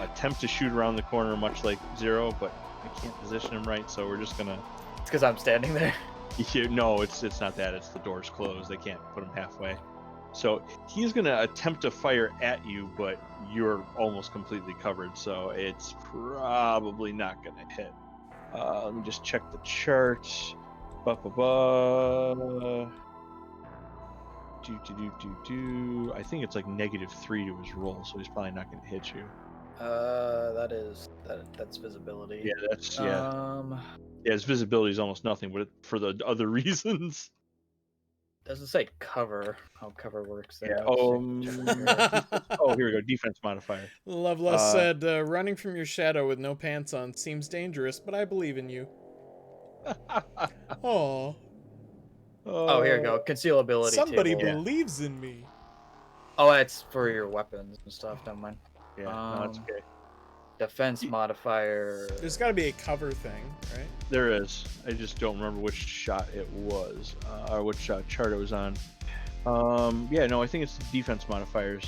attempt to shoot around the corner, much like Zero, but I can't position him right, so we're just gonna. It's because I'm standing there. No, it's not that. It's the door's closed. They can't put him halfway. So he's gonna attempt to fire at you, but you're almost completely covered, so it's probably not gonna hit. Let me just check the chart. I think it's like -3 to his roll, so he's probably not going to hit you. That's visibility. Yeah, that's yeah, his visibility is almost nothing, but for the other reasons. Doesn't say cover. How cover works there. Yeah. Oh, here we go. Defense modifier. Loveless said, running from your shadow with no pants on seems dangerous, but I believe in you. Aw. Oh, here we go. Concealability. Somebody table. believes in me. Oh, it's for your weapons and stuff. Never mind. Yeah, no, that's okay. Defense modifier. There's got to be a cover thing, right? There is. I just don't remember which shot it was, or which chart it was on. Yeah, no, I think it's the defense modifiers.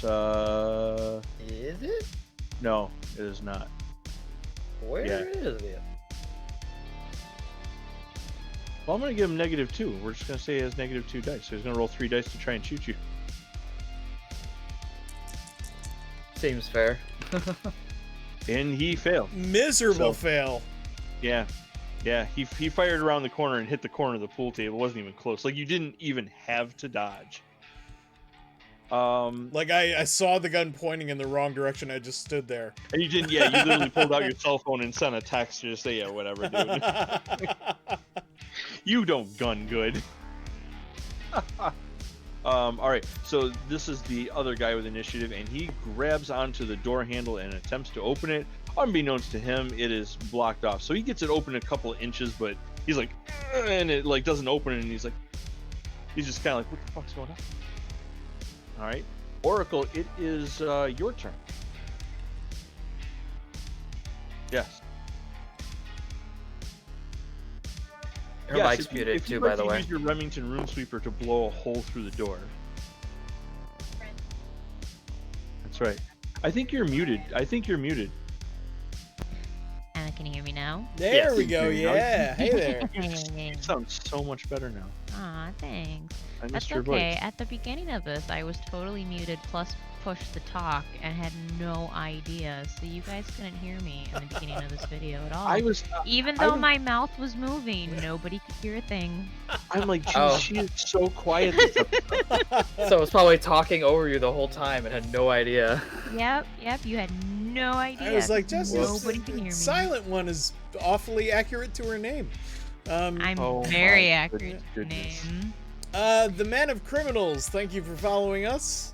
Is it? No, it is not. Where is it? Well, I'm going to give him -2. We're just going to say he has -2 dice. So he's going to roll 3 dice to try and shoot you. Seems fair. And he failed. Miserable fail. Yeah. Yeah, he fired around the corner and hit the corner of the pool table. It wasn't even close. Like, you didn't even have to dodge. Like, I saw the gun pointing in the wrong direction. I just stood there. And you didn't, yeah, you literally pulled out your cell phone and sent a text to just say, yeah, whatever, dude. You don't gun good. All right, so this is the other guy with initiative, and he grabs onto the door handle and attempts to open it. Unbeknownst to him, it is blocked off. So he gets it open a couple of inches, but he's like, and it like doesn't open it, and he's just kind of like, what the fuck's going on? All right, Oracle, it is your turn. Yes. Your mic's muted too, by the way. Use your Remington room sweeper to blow a hole through the door. That's right. I think you're muted. Can you hear me now? There we go. Yeah. Hey there. It sounds so much better now. Aw, thanks. I missed That's your okay. voice. At the beginning of this, I was totally muted plus pushed the talk and had no idea. So you guys couldn't hear me in the beginning of this video at all. Even though my mouth was moving, nobody could hear a thing. I'm like, geez, she is so quiet. So it was probably talking over you the whole time and had no idea. Yep, you had no idea. I was like, Jesse, nobody can hear me. Silent One is awfully accurate to her name. I'm very accurate to name. The Man of Criminals, thank you for following us.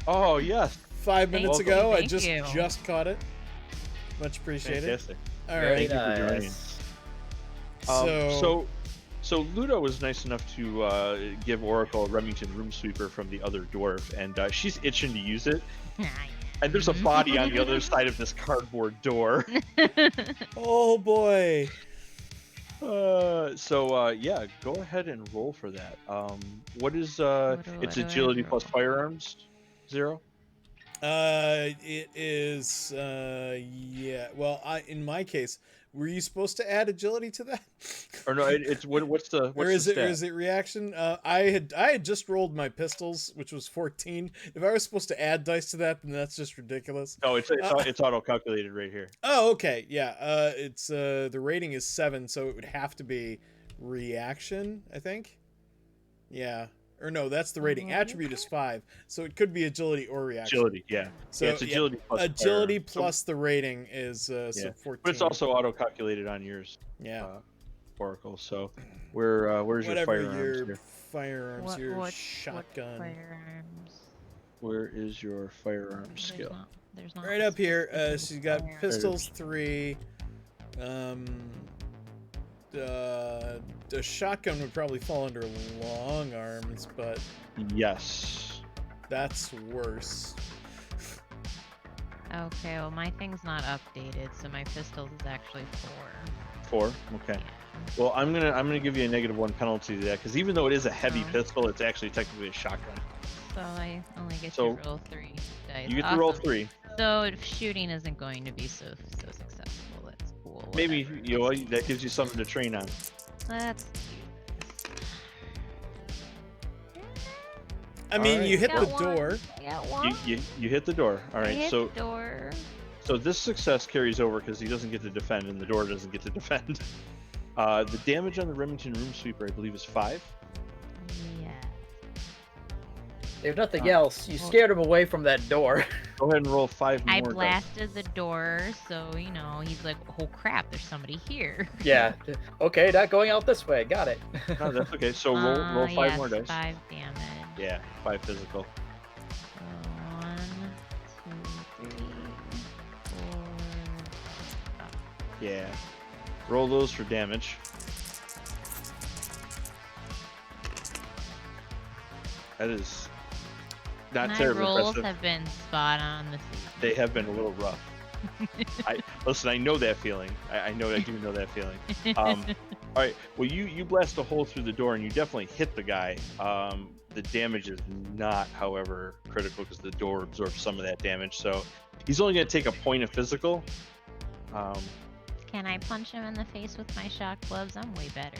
Oh, yes. 5 minutes ago, I Thank you. just caught it. Much appreciated. Fantastic. All right. Thank you for joining. So Ludo was nice enough to give Oracle a Remington room sweeper from the other dwarf, and she's itching to use it. And there's a body on the other side of this cardboard door. Oh boy. Yeah, go ahead and roll for that. What is it's agility plus firearms? 0? It is yeah. Well, in my case, were you supposed to add agility to that? Or no, it's what's the or is the it reaction? I had just rolled my pistols, which was 14. If I was supposed to add dice to that, then that's just ridiculous. No, it's auto calculated right here. Oh, okay. Yeah. It's the rating is 7, so it would have to be reaction, I think. Yeah. Or no, that's the rating. Attribute is 5, so it could be agility or reaction. Agility, yeah. So yeah, it's agility plus agility firearms. plus the rating is so 14. But it's also auto calculated on yours. Yeah. Oracle. So, where's your firearms here? Your shotgun. What firearms? Where is your firearm skill? There's not right up here. She's got firearms. pistols 3. The shotgun would probably fall under long arms, but Yes. that's worse. Okay, well my thing's not updated, so my pistols is actually 4. Okay. Yeah. Well, I'm gonna give you a -1 penalty to that because even though it is a heavy Oh. pistol, it's actually technically a shotgun. So I only get So, to roll 3 dice. You get to roll Awesome. 3. So if shooting isn't going to be so successful. That's cool. Maybe whatever. that gives you something to train on. Let's do I mean, Alright. you hit Got the one. door. this. I got one. You hit the door. All I right. hit So the door. so this success carries over because he doesn't get to defend and the door doesn't get to defend. The damage on the Remington Room Sweeper, I believe, is 5. Yeah. If nothing else, you scared him away from that door. Go ahead and roll 5 more. I dice. blasted the door, so he's like, "Oh crap, there's somebody here." Yeah. Okay, not going out this way. Got it. No, that's okay. So roll 5 yes, more dice. 5 damage. Yeah, 5 physical. So 1, 2, 3, 4. Yeah. Roll those for damage. That is not My terribly rolls impressive. have been spot on this evening. They have been a little rough. Listen, I know that feeling. I do know that feeling. All right. Well, you blast a hole through the door, and you definitely hit the guy. The damage is not, however, critical because the door absorbs some of that damage. So he's only going to take a point of physical. Can I punch him in the face with my shock gloves? I'm way better.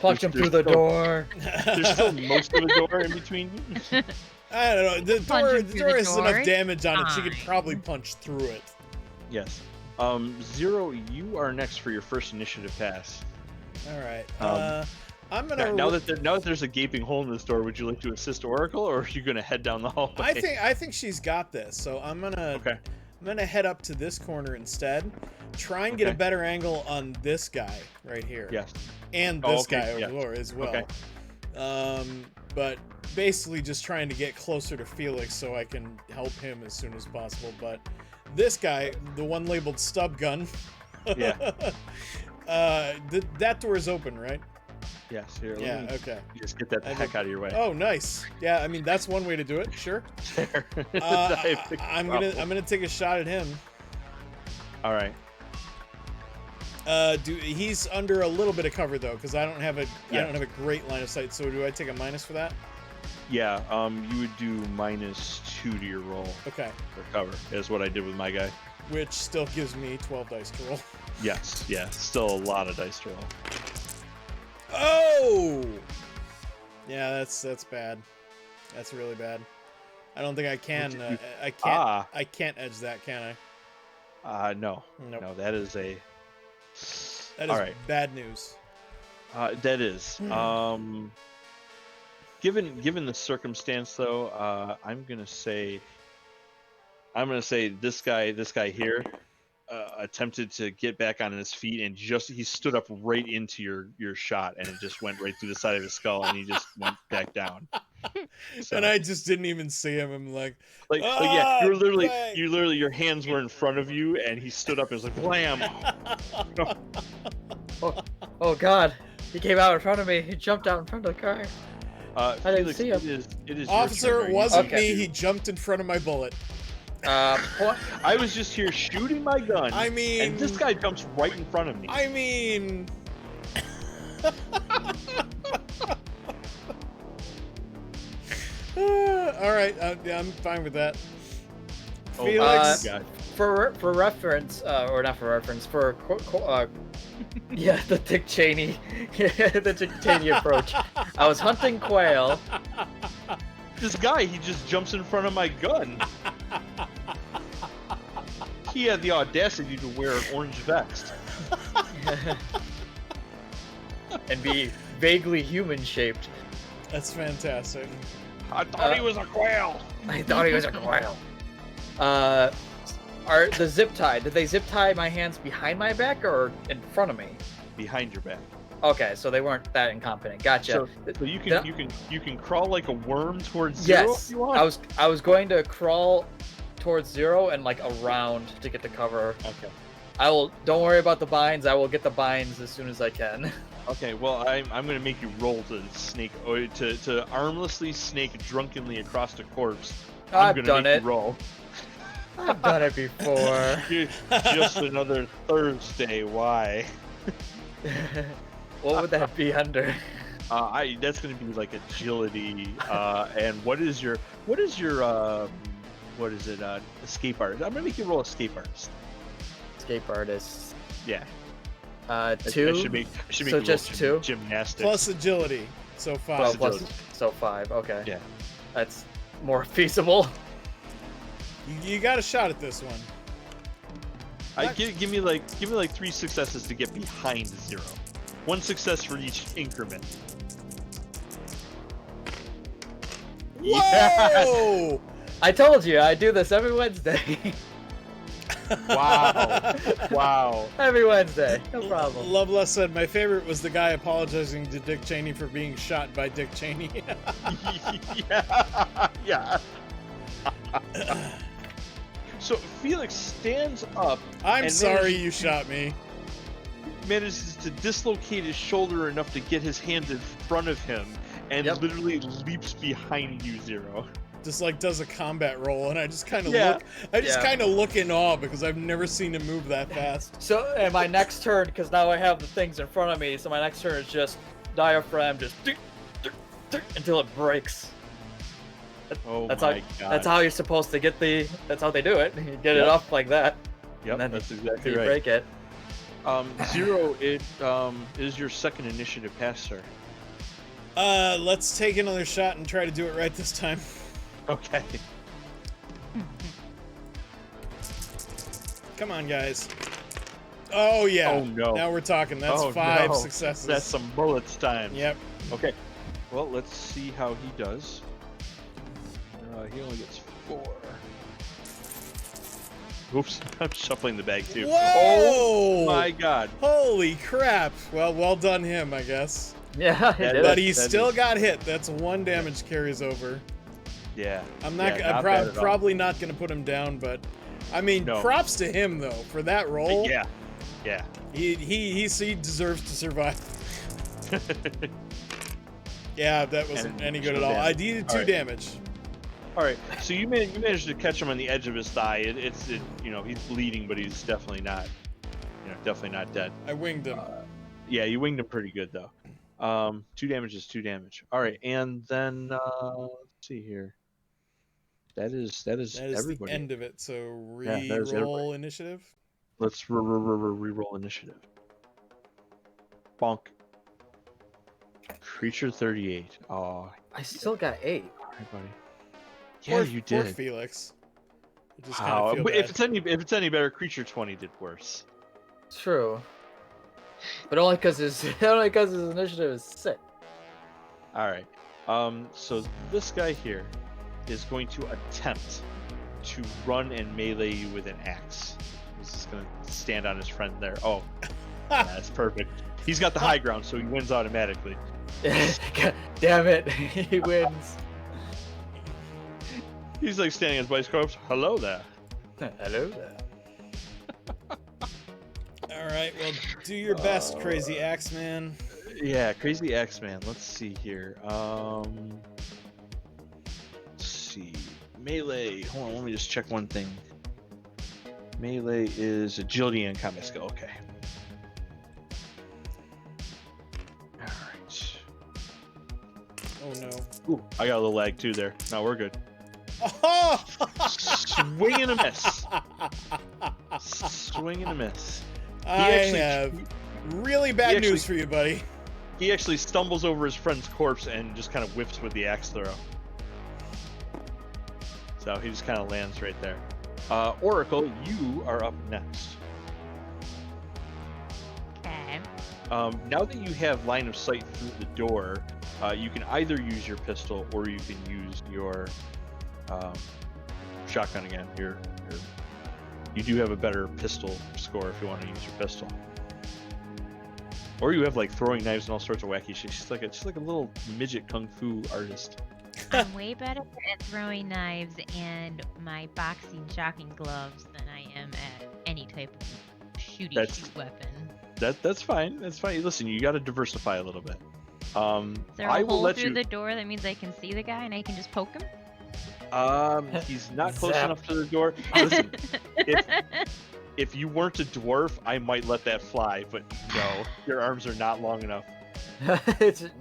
Punch him through the door. There's still most of the door in between you. I don't know. The Punch door, him the through door the has door, enough it's damage on it. She could fine. probably punch through it. Yes. Zero, you are next for your first initiative pass. All right. Um, I'm gonna. Now that there's a gaping hole in this door, would you like to assist Oracle, or are you gonna head down the hallway? I think she's got this. So I'm gonna. Okay. I'm gonna head up to this corner instead. Try and get a Okay. better angle on this guy right here. Yes. And Oh, this okay, guy yeah. over there as well. Okay. But basically just trying to get closer to Felix so I can help him as soon as possible. But this guy, the one labeled stub gun. Yeah. That door is open, right? Yes. Here. Yeah. Let me Okay. just get that the heck out of your way. Oh, nice. Yeah. I mean, that's one way to do it. Sure. There. I'm gonna take a shot at him. All right. He's under a little bit of cover though, because I don't have a Yeah. great line of sight. So do I take a minus for that? Yeah. You would do -2 to your roll Okay. for cover. Is what I did with my guy. Which still gives me 12 dice to roll. Yes. Yeah. Still a lot of dice to roll. Oh! Yeah, that's bad. That's really bad. I don't think I can. I can't edge that, can I? No. Nope. No. That is a. That is All right. bad news. That is. Given the circumstance, though, I'm gonna say this guy here attempted to get back on his feet and he stood up right into your shot and it just went right through the side of his skull and he just went back down. So, And I just didn't even see him. I'm like yeah, "Ah, you literally bang!" your hands were in front of you and he stood up and was like blam. Oh God! He came out in front of me. He jumped out in front of the car. didn't Felix, see him. it is Officer, your it turn. Are you- wasn't Okay. me. He jumped in front of my bullet. I was just here shooting my gun. I mean- and this guy jumps right in front of me. I mean... Alright, I'm fine with that. Oh, Felix, God. For reference, or not for reference, for yeah, the Dick Cheney, the Dick Cheney approach. I was hunting quail. This guy, he just jumps in front of my gun. He had the audacity to wear an orange vest. And be vaguely human-shaped. that's fantastic. I thought he was a quail. I thought he was a quail. Are the zip tie? Did they zip tie my hands behind my back or in front of me? behind your back. Okay, so they weren't that incompetent. Gotcha. So you can crawl like a worm towards zero if you want. I was going to crawl towards zero and like around to get the cover. Okay. Don't worry about the binds. I will get the binds as soon as I can. Okay, well I'm gonna make you roll to snake to armlessly snake drunkenly across the corpse. I've done it. Roll. I've done it before. Just another Thursday. Why? What would that be under? That's gonna be like agility. And what is your escape artist? I'm gonna make you roll escape artist. Escape artist. Yeah. 2. I should make so just 2. Gymnastics plus agility, so 5. Well, so 5. Okay. Yeah. That's more feasible. You got a shot at this one. Give me like 3 successes to get behind 0. 1 success for each increment. Whoa! Yes! I told you I do this every Wednesday. Wow. Every Wednesday, no problem. Loveless said, my favorite was the guy apologizing to Dick Cheney for being shot by Dick Cheney. Yeah. So Felix stands up. I'm sorry you shot me. Manages to dislocate his shoulder enough to get his hand in front of him and literally leaps behind you, Zero. Just like does a combat roll, and I just kind of look. I just kind of look in awe because I've never seen him move that fast. So, and my next turn, because now I have the things in front of me, so my next turn is just diaphragm, just until it breaks. That's how you're supposed to get the. That's how they do it. You get it up like that. Yep, and then that's exactly you right. Break it. Zero, it is your second initiative pass, sir. Let's take another shot and try to do it right this time. Okay. Come on, guys. Oh, yeah. Oh, no. Now we're talking. That's 5 successes. That's some bullets time. Yep. Okay. Well, let's see how he does. He only gets 4. Oops. I'm shuffling the bag, too. Whoa! Oh, my God. Holy crap. Well done him, I guess. Yeah, but he still got hit. That's 1 damage carries over. Yeah. I'm probably not going to put him down, but I mean, props to him though for that roll. Yeah. Yeah. He deserves to survive. Yeah, that wasn't any good at all. I needed 2 damage. All right. So you managed to catch him on the edge of his thigh. He's bleeding, but he's definitely not dead. I winged him. Yeah, you winged him pretty good though. 2 damage is 2 damage. All right, and then let's see here. That is everybody. The end of it. So re-roll initiative. Let's re-roll initiative. Bonk. Creature 38. Oh, I still got 8. All right, buddy. Yeah, you did. Poor Felix. Just if it's any better, Creature 20 did worse. True. But only because his initiative is 6. All right. So this guy here is going to attempt to run and melee you with an axe. He's just going to stand on his friend there. Oh, yeah, that's perfect. He's got the high ground, so he wins automatically. Damn it, he wins. He's like standing as Vice Corpse. Hello there. Hello there. All right, well, do your best, Crazy Axeman. Yeah, Crazy Axeman. Let's see here. Let's see. Melee. Hold on, let me just check one thing. Melee is agility and combat skill. Okay. All right. Oh no. Ooh, I got a little lag too there. No, we're good. Oh! Swing and a miss. Swing and a miss. I have really bad news for you, buddy. He actually stumbles over his friend's corpse and just kind of whiffs with the axe throw. So he just kind of lands right there. Oracle, you are up next. Okay. Now that you have line of sight through the door, you can either use your pistol or you can use your shotgun again. You do have a better pistol score if you want to use your pistol. Or you have like throwing knives and all sorts of wacky shit. She's like a little midget kung fu artist. I'm way better at throwing knives and my boxing shocking gloves than I am at any type of shoot weapon. That's fine. That's fine. Listen, you got to diversify a little bit. Is there a hole through the door that means I can see the guy and I can just poke him? He's not close enough to the door. Listen, if you weren't a dwarf, I might let that fly, but no, your arms are not long enough.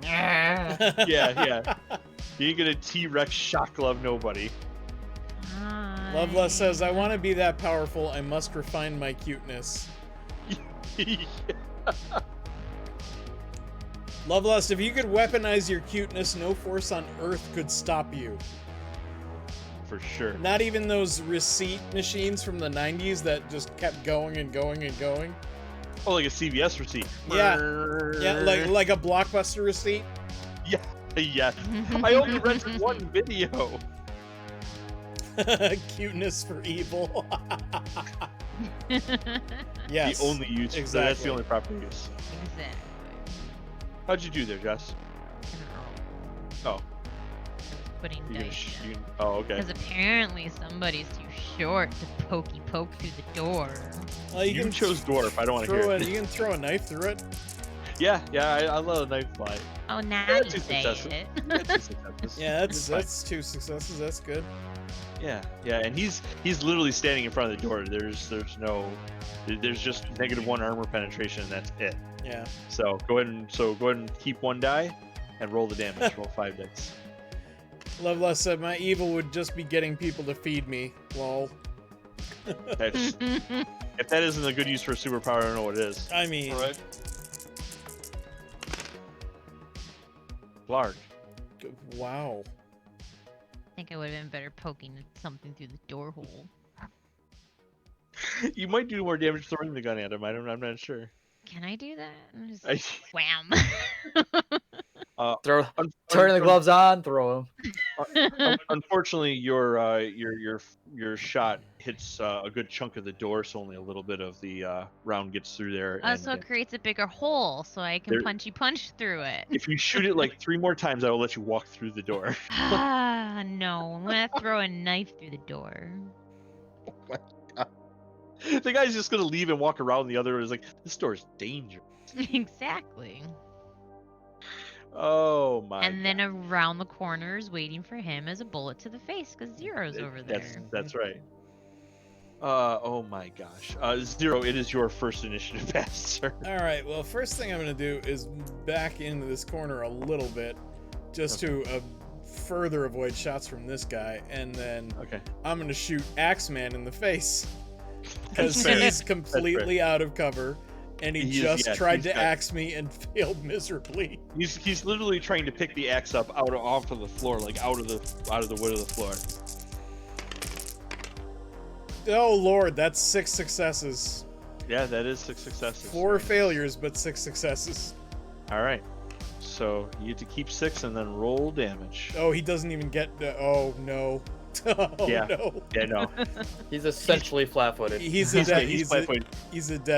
Yeah. You ain't gonna T-Rex shock glove nobody. Loveless says, I want to be that powerful, I must refine my cuteness. Loveless, if you could weaponize your cuteness, no force on earth could stop you. For sure. Not even those receipt machines from the 90s that just kept going and going and going. Oh, like a CVS receipt. Yeah, like a Blockbuster receipt. Yeah. I only rented one video. Cuteness for evil. Yes. The only use. Exactly. That's the only proper use. Exactly. How'd you do there, Jess? Oh. Putting dice. Oh, okay. Because apparently somebody's too short to poke through the door. Well, you chose dwarf. I don't want to hear it. You can throw a knife through it. Yeah. I let a knife fly. Oh, now you say it. Yeah, that's 2 successes. That's good. Yeah, and he's literally standing in front of the door. There's just -1 armor penetration, and that's it. Yeah. So go ahead and keep 1 die, and roll the damage. Roll 5 dice. Loveless said, my evil would just be getting people to feed me. Lol. If that isn't a good use for a superpower, I don't know what it is. I mean, right? Large. Wow. I think I would have been better poking something through the door hole. You might do more damage throwing the gun at him. I'm not sure. Can I do that? Just wham. Turn the gloves on, throw them. Unfortunately, your shot hits a good chunk of the door, so only a little bit of the round gets through there. So it creates a bigger hole, so I can punch through it. If you shoot it like 3 more times, I will let you walk through the door. No, I'm gonna throw a knife through the door. Oh my god! The guy's just gonna leave and walk around the other. Is like, this door's dangerous. Exactly. Oh my! And then around the corners, waiting for him as a bullet to the face, because Zero's over there. That's right. Oh my gosh. Zero, it is your first initiative pass, sir. All right. Well, first thing I'm gonna do is back into this corner a little bit, just to further avoid shots from this guy, and then I'm gonna shoot Axeman in the face because he's completely out of cover. And he just tried to axe me and failed miserably. He's literally trying to pick the axe up off of the floor, like out of the wood of the floor. Oh lord, that's 6 successes. Yeah, that is 6 successes. 4 failures, but 6 successes. All right. So you get to keep 6 and then roll damage. Oh, he doesn't even get. Oh no. Oh yeah. No. Yeah, no. He's essentially flat-footed. He's a dead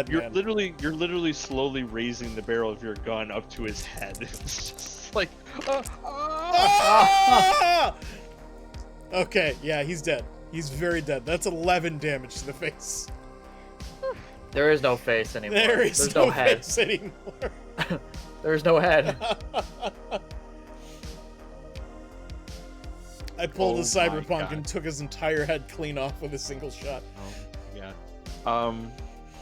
You're man. literally slowly raising the barrel of your gun up to his head. It's just like. Okay, yeah, he's dead. He's very dead. That's 11 damage to the face. There is no face anymore. There's no head face anymore. There's no head. I pulled a Cyberpunk and took his entire head clean off with a single shot. Oh, yeah.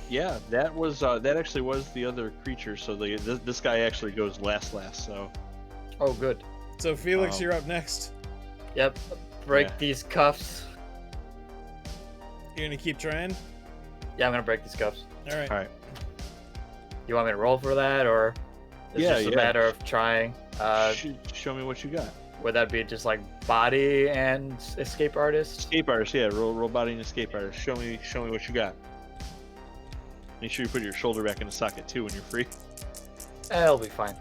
Yeah, that was that actually was the other creature. So this guy actually goes last. So. Oh, good. So Felix, you're up next. Yep. Break these cuffs. You're gonna keep trying? Yeah, I'm gonna break these cuffs. All right. You want me to roll for that, or it's just a matter of trying? Show me what you got. Would that be just like body and escape artist? Escape artist, yeah. Roll body and escape artist. Show me what you got. Make sure you put your shoulder back in the socket too when you're free. It'll be fine.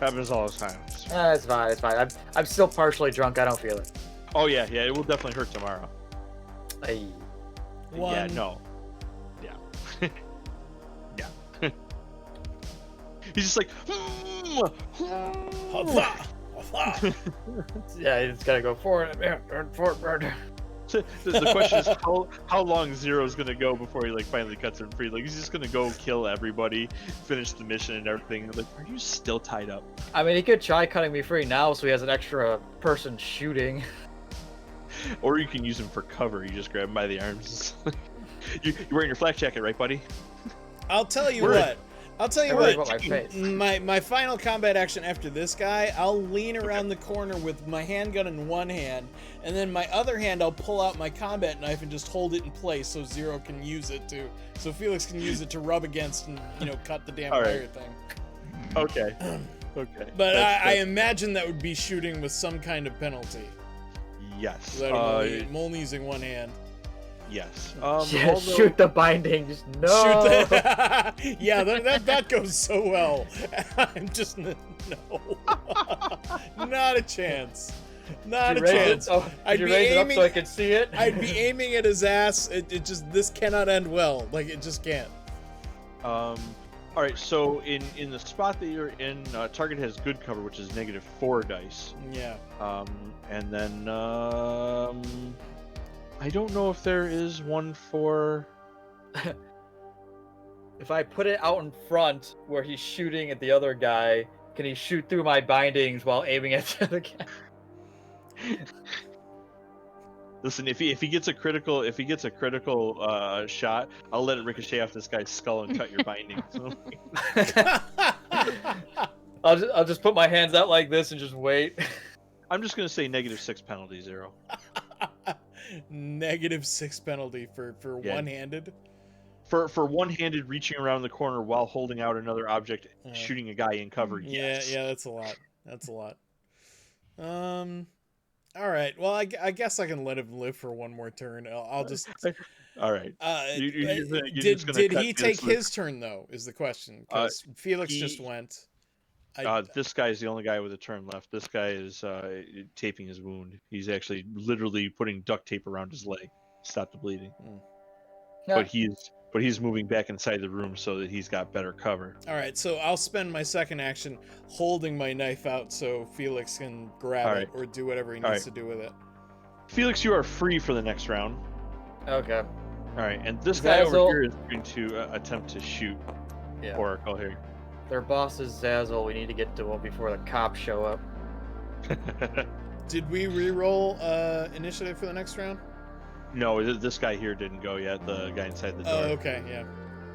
Happens all the time. It's fine. It's fine. I'm still partially drunk. I don't feel it. Oh yeah. It will definitely hurt tomorrow. Hey. Yeah. No. Yeah. Yeah. He's just like, Yeah, he's gotta go forward. Forward. the question is how long Zero's gonna go before he like finally cuts him free. Like he's just gonna go kill everybody, finish the mission and everything. Like, are you still tied up? I mean, he could try cutting me free now, so he has an extra person shooting. Or you can use him for cover. You just grab him by the arms. You're wearing your flak jacket, right, buddy? I'll tell you what. My My final combat action after this guy, I'll lean around the corner with my handgun in one hand, and then my other hand I'll pull out my combat knife and just hold it in place so Zero can use it to, so Felix can use it to rub against and, you know, cut the damn fire thing. Okay. Okay. But I imagine that would be shooting with some kind of penalty. Yes. I'm only using one hand. Yes. Yeah, shoot the bindings. No. Shoot the... Yeah, that goes so well. I'm just no. Not a chance. Not a chance. I'd be raise aiming, it up so I could see it. I'd be aiming at his ass. It just, this cannot end well. Like, it just can't. All right. So in the spot that you're in, target has good cover, which is -4 dice. Yeah. And then I don't know if there is one for. If I put it out in front where he's shooting at the other guy, can he shoot through my bindings while aiming at the other guy? Listen, if he gets a critical shot, I'll let it ricochet off this guy's skull and cut your bindings. I'll just put my hands out like this and just wait. I'm just gonna say -6 penalty, Zero. -6 penalty for one-handed. For one-handed reaching around the corner while holding out another object, shooting a guy in cover. Yes. Yeah, that's a lot. That's a lot. All right. Well, I guess I can let him live for one more turn. I'll just. All right. Did he take his turn though? Is the question, because Felix just went. This guy is the only guy with a turn left. This guy is taping his wound. He's actually literally putting duct tape around his leg, stop the bleeding. Yeah. But he's moving back inside the room so that he's got better cover. All right, so I'll spend my second action holding my knife out so Felix can grab it or do whatever he needs to do with it. Felix, you are free for the next round. Okay. All right, and this guy over here is going to attempt to shoot Oracle here. Their boss is Zazzle. We need to get to him before the cops show up. Did we re-roll initiative for the next round? No, this guy here didn't go yet. The guy inside the door. Oh, okay, yeah.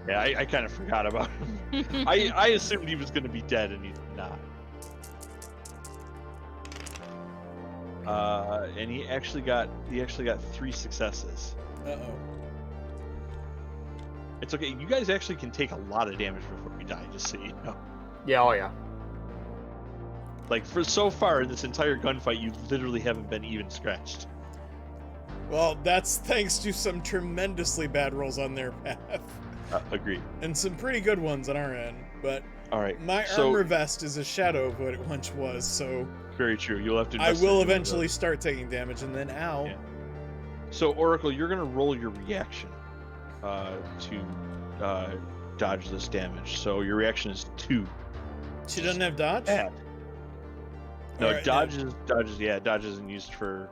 Yeah, I kind of forgot about him. I assumed he was going to be dead, and he's not. And he actually got 3 successes. Uh-oh. It's okay. You guys actually can take a lot of damage before we die, just so you know. Yeah, oh yeah. Like, for so far in this entire gunfight, you literally haven't been even scratched. Well, that's thanks to some tremendously bad rolls on their path. Agreed. And some pretty good ones on our end, but all right. My armor vest is a shadow of what it once was, so... Very true. You'll have to... I will eventually start taking damage, and then ow. Yeah. So, Oracle, you're going to roll your reaction to dodge this damage. So your reaction is 2. She doesn't have dodge? Bad. No, right, dodge isn't used for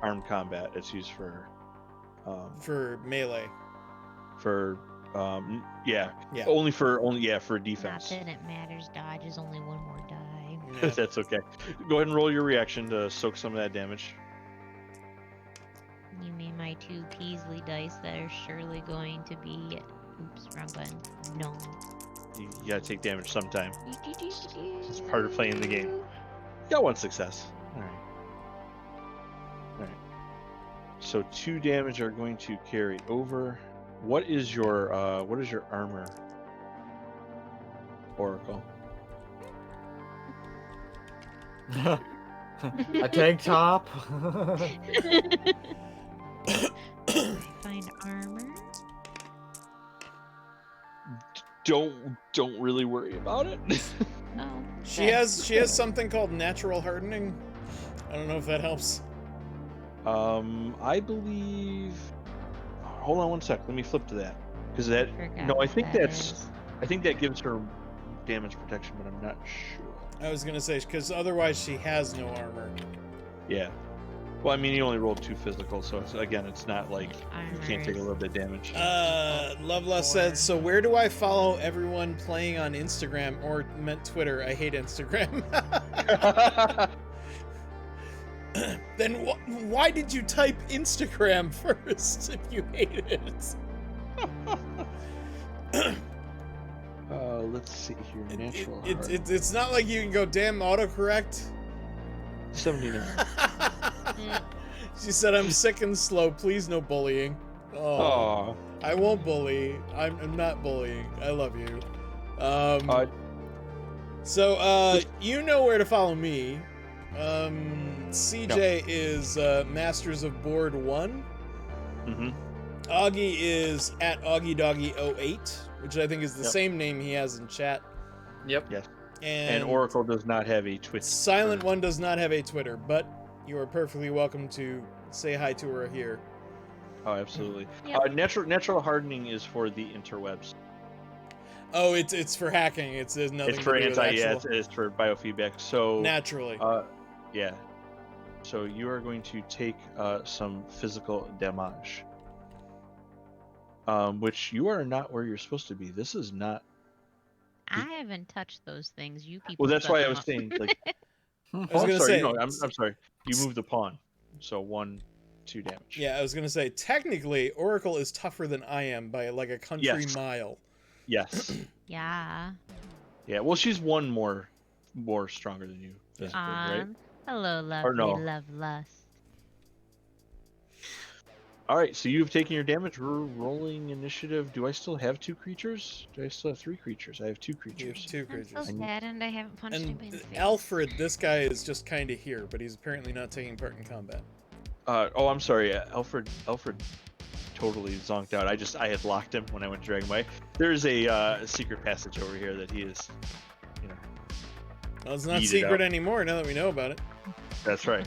armed combat. It's used for melee. Only for defense. Not that it matters. Dodge is only one more die. Yeah. That's okay. Go ahead and roll your reaction to soak some of that damage. You mean my 2 Peasley dice that are surely going to be... Oops, wrong button. No. You gotta take damage sometime. It's part of playing the game. You got 1 success. Alright. So 2 damage are going to carry over. What is your armor, Oracle? A tank top. Find armor. Don't really worry about it. Oh. She has something called natural hardening. I don't know if that helps. I believe. Hold on 1 sec. Let me flip to that because I think that gives her damage protection, but I'm not sure. I was gonna say, because otherwise she has no armor. Yeah. Well, I mean, you only rolled 2 physical, so it's not like you can't take a little bit of damage. Loveless said, so where do I follow everyone playing on Instagram, or meant Twitter? I hate Instagram. Then why did you type Instagram first if you hate it? Let's see here. Natural. It's not like you can go, damn autocorrect. 79. She said, I'm sick and slow. Please, no bullying. Oh, I won't bully. I'm not bullying. I love you. So, you know where to follow me. CJ is Masters of Board 1. Mm-hmm. Augie is at AuggieDoggy08, which I think is the same name he has in chat. Yep. Yes. And Oracle does not have a Twitter. Silent One does not have a Twitter, but you are perfectly welcome to say hi to her here. Oh, absolutely. Yep. Natural hardening is for the interwebs. Oh, it's for hacking. It's nothing. It's for to do with actual... it's for biofeedback. So naturally. Yeah. So you are going to take some physical damage. Which you are not where you're supposed to be. This is not. I haven't touched those things. You people. Well, that's why I was up. saying like. I was gonna say. No, I'm sorry. You moved the pawn, so 1, 2 damage. Yeah, I was gonna say technically Oracle is tougher than I am by like a country mile. Yes. Yeah. Yeah. Well, she's 1 more stronger than you physically, right? Hello, lovely love lust. All right, so you've taken your damage. We're rolling initiative. Do I still have 2 creatures? Do I still have 3 creatures? I have 2 creatures. You have 2 creatures. I'm so sad, and I haven't punched him in the face. Alfred, this guy is just kind of here, but he's apparently not taking part in combat. Oh, I'm sorry. Alfred totally zonked out. I had locked him when I went to drag him away. There's a secret passage over here that he is, Well, it's not secret anymore now that we know about it. That's right.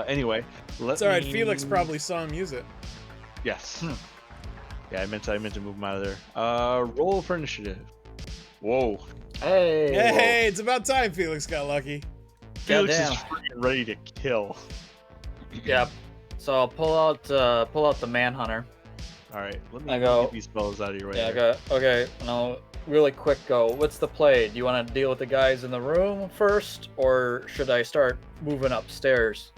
Anyway, it's all right. Felix probably saw him use it. Yes. Yeah, I meant to move him out of there. Roll for initiative. Whoa. Hey, it's about time Felix got lucky. Felix is freaking ready to kill. Yep. So I'll pull out the Manhunter. All right. Let me get these spells out of your way. Yeah. Okay. Now, really quick. What's the play? Do you want to deal with the guys in the room first, or should I start moving upstairs?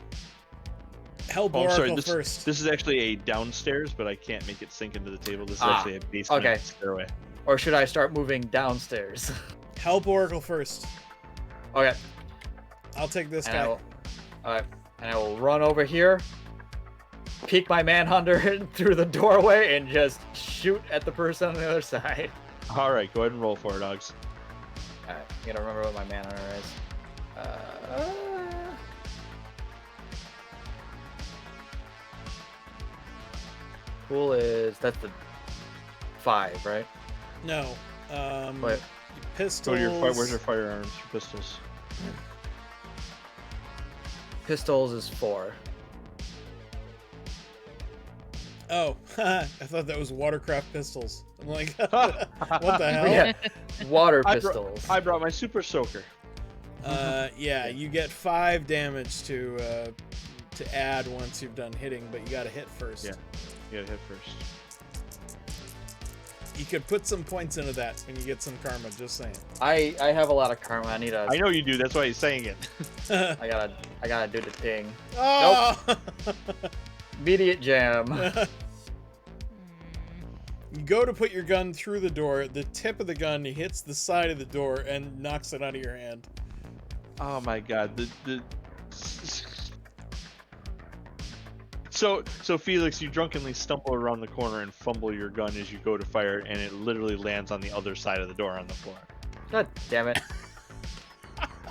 Help Oracle first. This is actually a downstairs, but I can't make it sink into the table. This is actually a basement stairway. Or should I start moving downstairs? Help Oracle first. Okay. I'll take this guy. Alright. And I will run over here, peek my Manhunter through the doorway, and just shoot at the person on the other side. Alright, go ahead and roll for it, dogs. Alright, I gotta remember what my Manhunter is. Cool that's the 5, right? No. What? Pistols. Where's your firearms for pistols? Pistols is 4. Oh, I thought that was watercraft pistols. I'm like, what the hell? Yeah, water pistols. I brought my super soaker. Yeah, you get 5 damage to add once you've done hitting, but you gotta hit first. Yeah, you gotta hit first. You could put some points into that when you get some karma, just saying. I have a lot of karma. I know you do, that's why he's saying it. I gotta do the thing. Oh! Nope. Immediate jam. You go to put your gun through the door, the tip of the gun hits the side of the door and knocks it out of your hand. Oh my god, So Felix, you drunkenly stumble around the corner and fumble your gun as you go to fire, and it literally lands on the other side of the door on the floor. God damn it.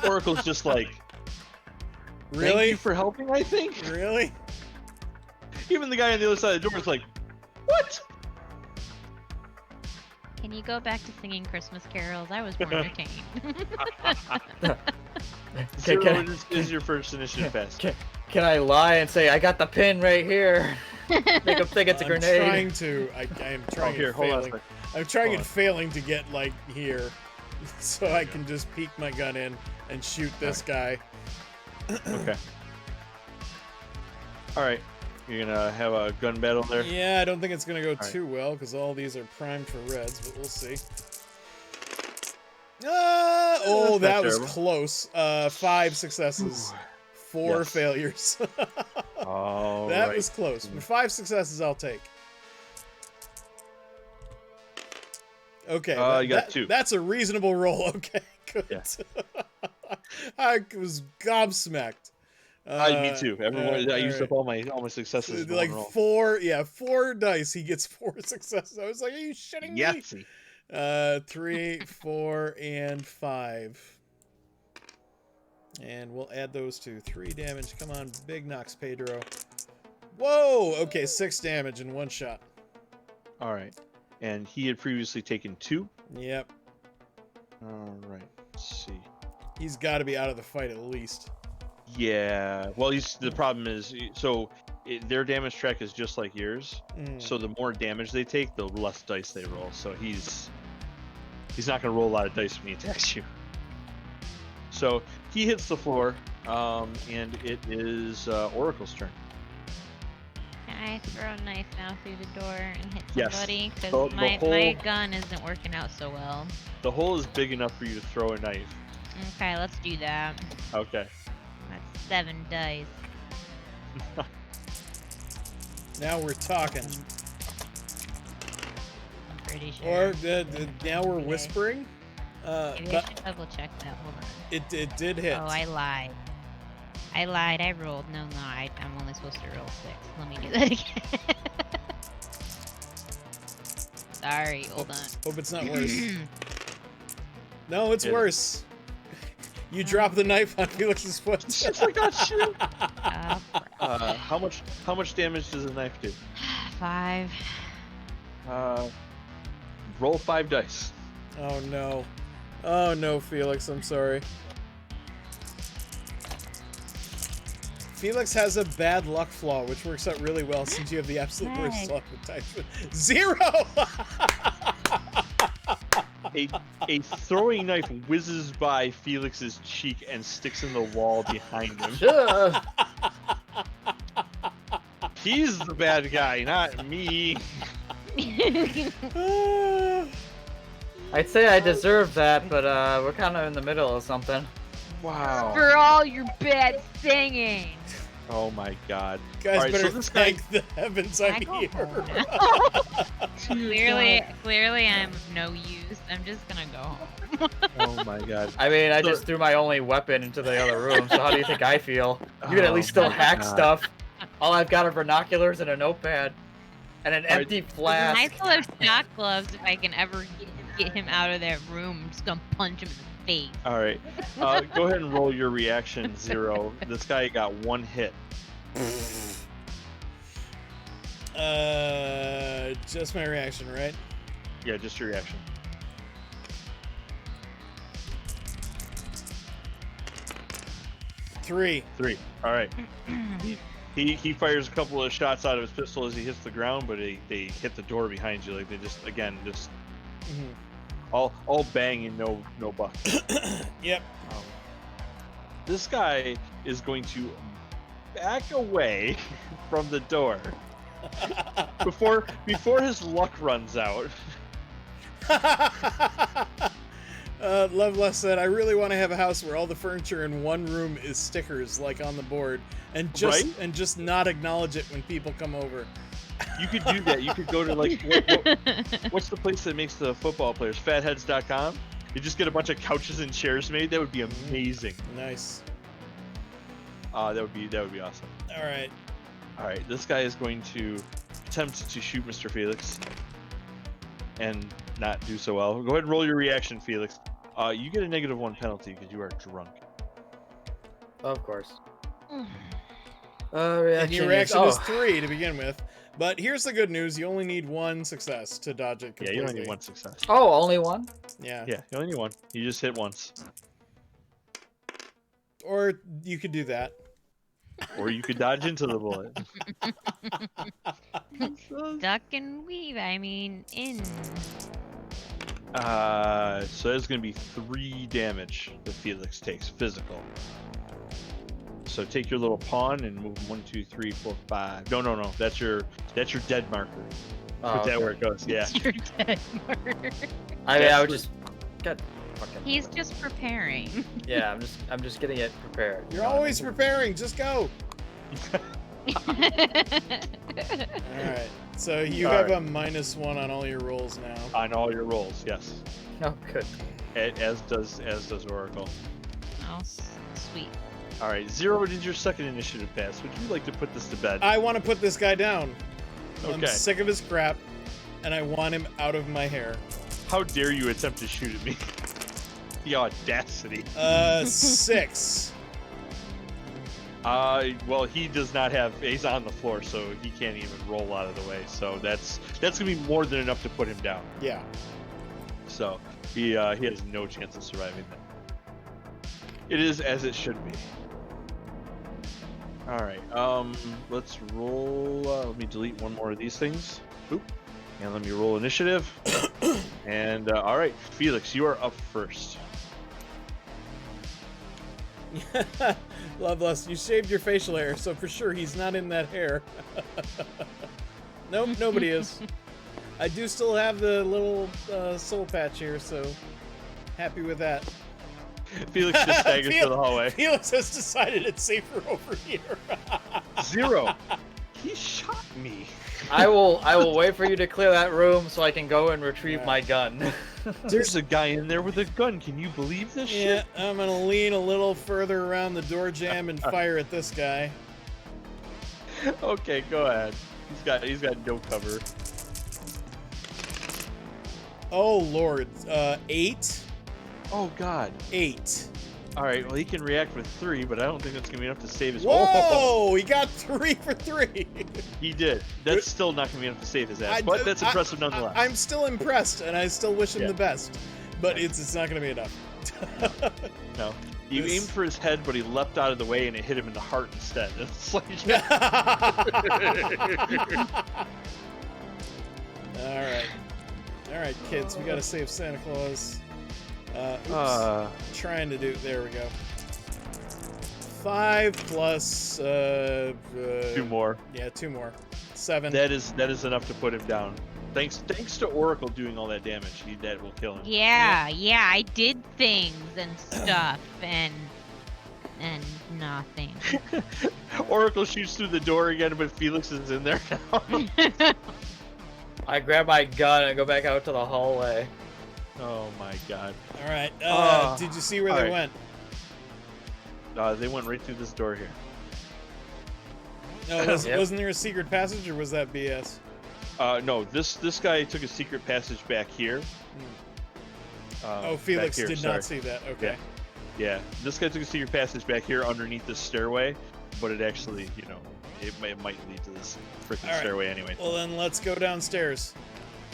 Oracle's just like, really? Thank you for helping, I think? Really? Even the guy on the other side of the door is like, what? Can you go back to singing Christmas carols? I was more entertained. Zero is your first initiative pass. Can I lie and say I got the pin right here? Make him think it's a grenade. I'm trying to. I am trying and failing. I'm trying and failing to get like here, so I can just peek my gun in and shoot this guy. Okay. All right. You're gonna have a gun battle there. Yeah, I don't think it's gonna go too well because all these are primed for reds, but we'll see. Oh, that was close. 5 successes, 4 failures. That was close. But 5 successes, I'll take. Okay, you got 2. That's a reasonable roll. Okay, good. Yeah. I was gobsmacked. Me too. Everyone, I used up all my successes. Like 4 dice. He gets 4 successes. I was like, are you shitting me? Yahtzee. 3, 4, and 5. And we'll add those to 3 damage. Come on, big knocks, Pedro. Whoa! Okay, 6 damage in 1 shot. All right. And he had previously taken 2. Yep. All right. Let's see. He's got to be out of the fight at least. Yeah. Well, the problem is, so their damage track is just like yours. So the more damage they take, the less dice they roll. So he's not going to roll a lot of dice when he attacks you. So he hits the floor, and it is Oracle's turn. Can I throw a knife now through the door and hit somebody? Yes. Because my gun isn't working out so well. The hole is big enough for you to throw a knife. Okay, let's do that. Okay. That's 7 dice. Now we're talking. I'm pretty sure. Or now we're whispering. Maybe I should double check that. Hold on. It did hit. Oh, I lied. I rolled. No, I'm only supposed to roll 6. Let me do that again. Sorry, hold on. Hope it's not worse. No, it's worse. You drop the knife on Felix's foot. It's like that shit. How much damage does the knife do? 5. Roll 5 dice. Oh no. Oh no, Felix, I'm sorry. Felix has a bad luck flaw, which works out really well since you have the absolute worst luck with types. 0! A throwing knife whizzes by Felix's cheek and sticks in the wall behind him. He's the bad guy, not me. I'd say I deserve that, but we're kind of in the middle of something. Wow. For all your bad singing. Oh my god. Guys, better thank the heavens I'm here. Clearly I'm of no use. I'm just gonna go home. Oh my god. I mean, I just threw my only weapon into the other room, so how do you think I feel? You can at least still hack stuff. All I've got are binoculars and a notepad. And an empty flask. I still have shot gloves if I can ever get him out of that room. I'm just gonna punch him in the face. Alright. Go ahead and roll your reaction, 0. This guy got 1 hit. Just my reaction, right? Yeah, just your reaction. 3. Alright. He fires a couple of shots out of his pistol as he hits the ground, but they hit the door behind you. Like they just all bang and no buck. Yep. This guy is going to back away from the door before his luck runs out. Love Less said, I really want to have a house where all the furniture in one room is stickers, like on the board, and just not acknowledge it when people come over. You could do that. You could go to like what's the place that makes the football players? Fatheads.com. You just get a bunch of couches and chairs made. That would be amazing. Nice. That would be awesome. All right. This guy is going to attempt to shoot Mr. Felix and not do so well. Go ahead and roll your reaction, Felix. You get a -1 penalty because you are drunk. Of course. And your reaction is 3 to begin with. But here's the good news: you only need 1 success to dodge it completely. Yeah, you only need 1 success. Oh, only 1? Yeah. Yeah, you only need 1. You just hit once. Or you could do that. Or you could dodge into the bullet. Duck and weave, I mean, in. So that's going to be 3 damage that Felix takes, physical. So take your little pawn and move 1, 2, 3, 4, 5. No. That's your dead marker. Put that where it goes. Yeah. It's your dead marker. I would just get fucking. He's just preparing. Yeah, I'm just getting it prepared. You're always preparing. Just go. All right. So you have a -1 on all your rolls now. On all your rolls, yes. Oh, good. As does Oracle. Oh, sweet. All right, Zero did your second initiative pass. Would you like to put this to bed? I want to put this guy down. Okay. I'm sick of his crap, and I want him out of my hair. How dare you attempt to shoot at me? The audacity. 6. Well, he does not have. He's on the floor, so he can't even roll out of the way. So that's gonna be more than enough to put him down. Yeah. So he has no chance of surviving that. It is as it should be. All right. Let's roll. Let me delete one more of these things. Oop. And let me roll initiative. And all right, Felix, you are up first. Loveless, you shaved your facial hair, so for sure he's not in that hair. Nope, nobody is. I do still have the little soul patch here, so happy with that. Felix just staggers to the hallway. Felix has decided it's safer over here. Zero. He shot me. I will wait for you to clear that room so I can go and retrieve my gun. There's a guy in there with a gun. Can you believe this shit? Yeah, I'm gonna lean a little further around the door jamb and fire at this guy. Okay, go ahead. He's got no cover. Oh Lord, 8. Oh God. 8. All right. Well, he can react with 3, but I don't think that's gonna be enough to save his. Whoa! He got 3 for 3. He did. That's still not gonna be enough to save his ass, but that's impressive nonetheless. I'm still impressed, and I still wish him the best, but it's not gonna be enough. No. You aimed for his head, but he leapt out of the way, and it hit him in the heart instead. It's like. All right, kids, we gotta save Santa Claus. Trying to do. There we go. 5 plus 2 more. Yeah, 2 more. 7. That is enough to put him down. Thanks to Oracle doing all that damage. That will kill him. Yeah, I did things and stuff and nothing. Oracle shoots through the door again, but Felix is in there now. I grab my gun and go back out to the hallway. Oh my God. All right. Did you see where they went? They went right through this door here. No, wasn't there a secret passage, or was that BS? No. This guy took a secret passage back here. Felix did not see that. Okay. Yeah. This guy took a secret passage back here underneath this stairway, but it actually, it might lead to this freaking stairway anyway. Well, then let's go downstairs.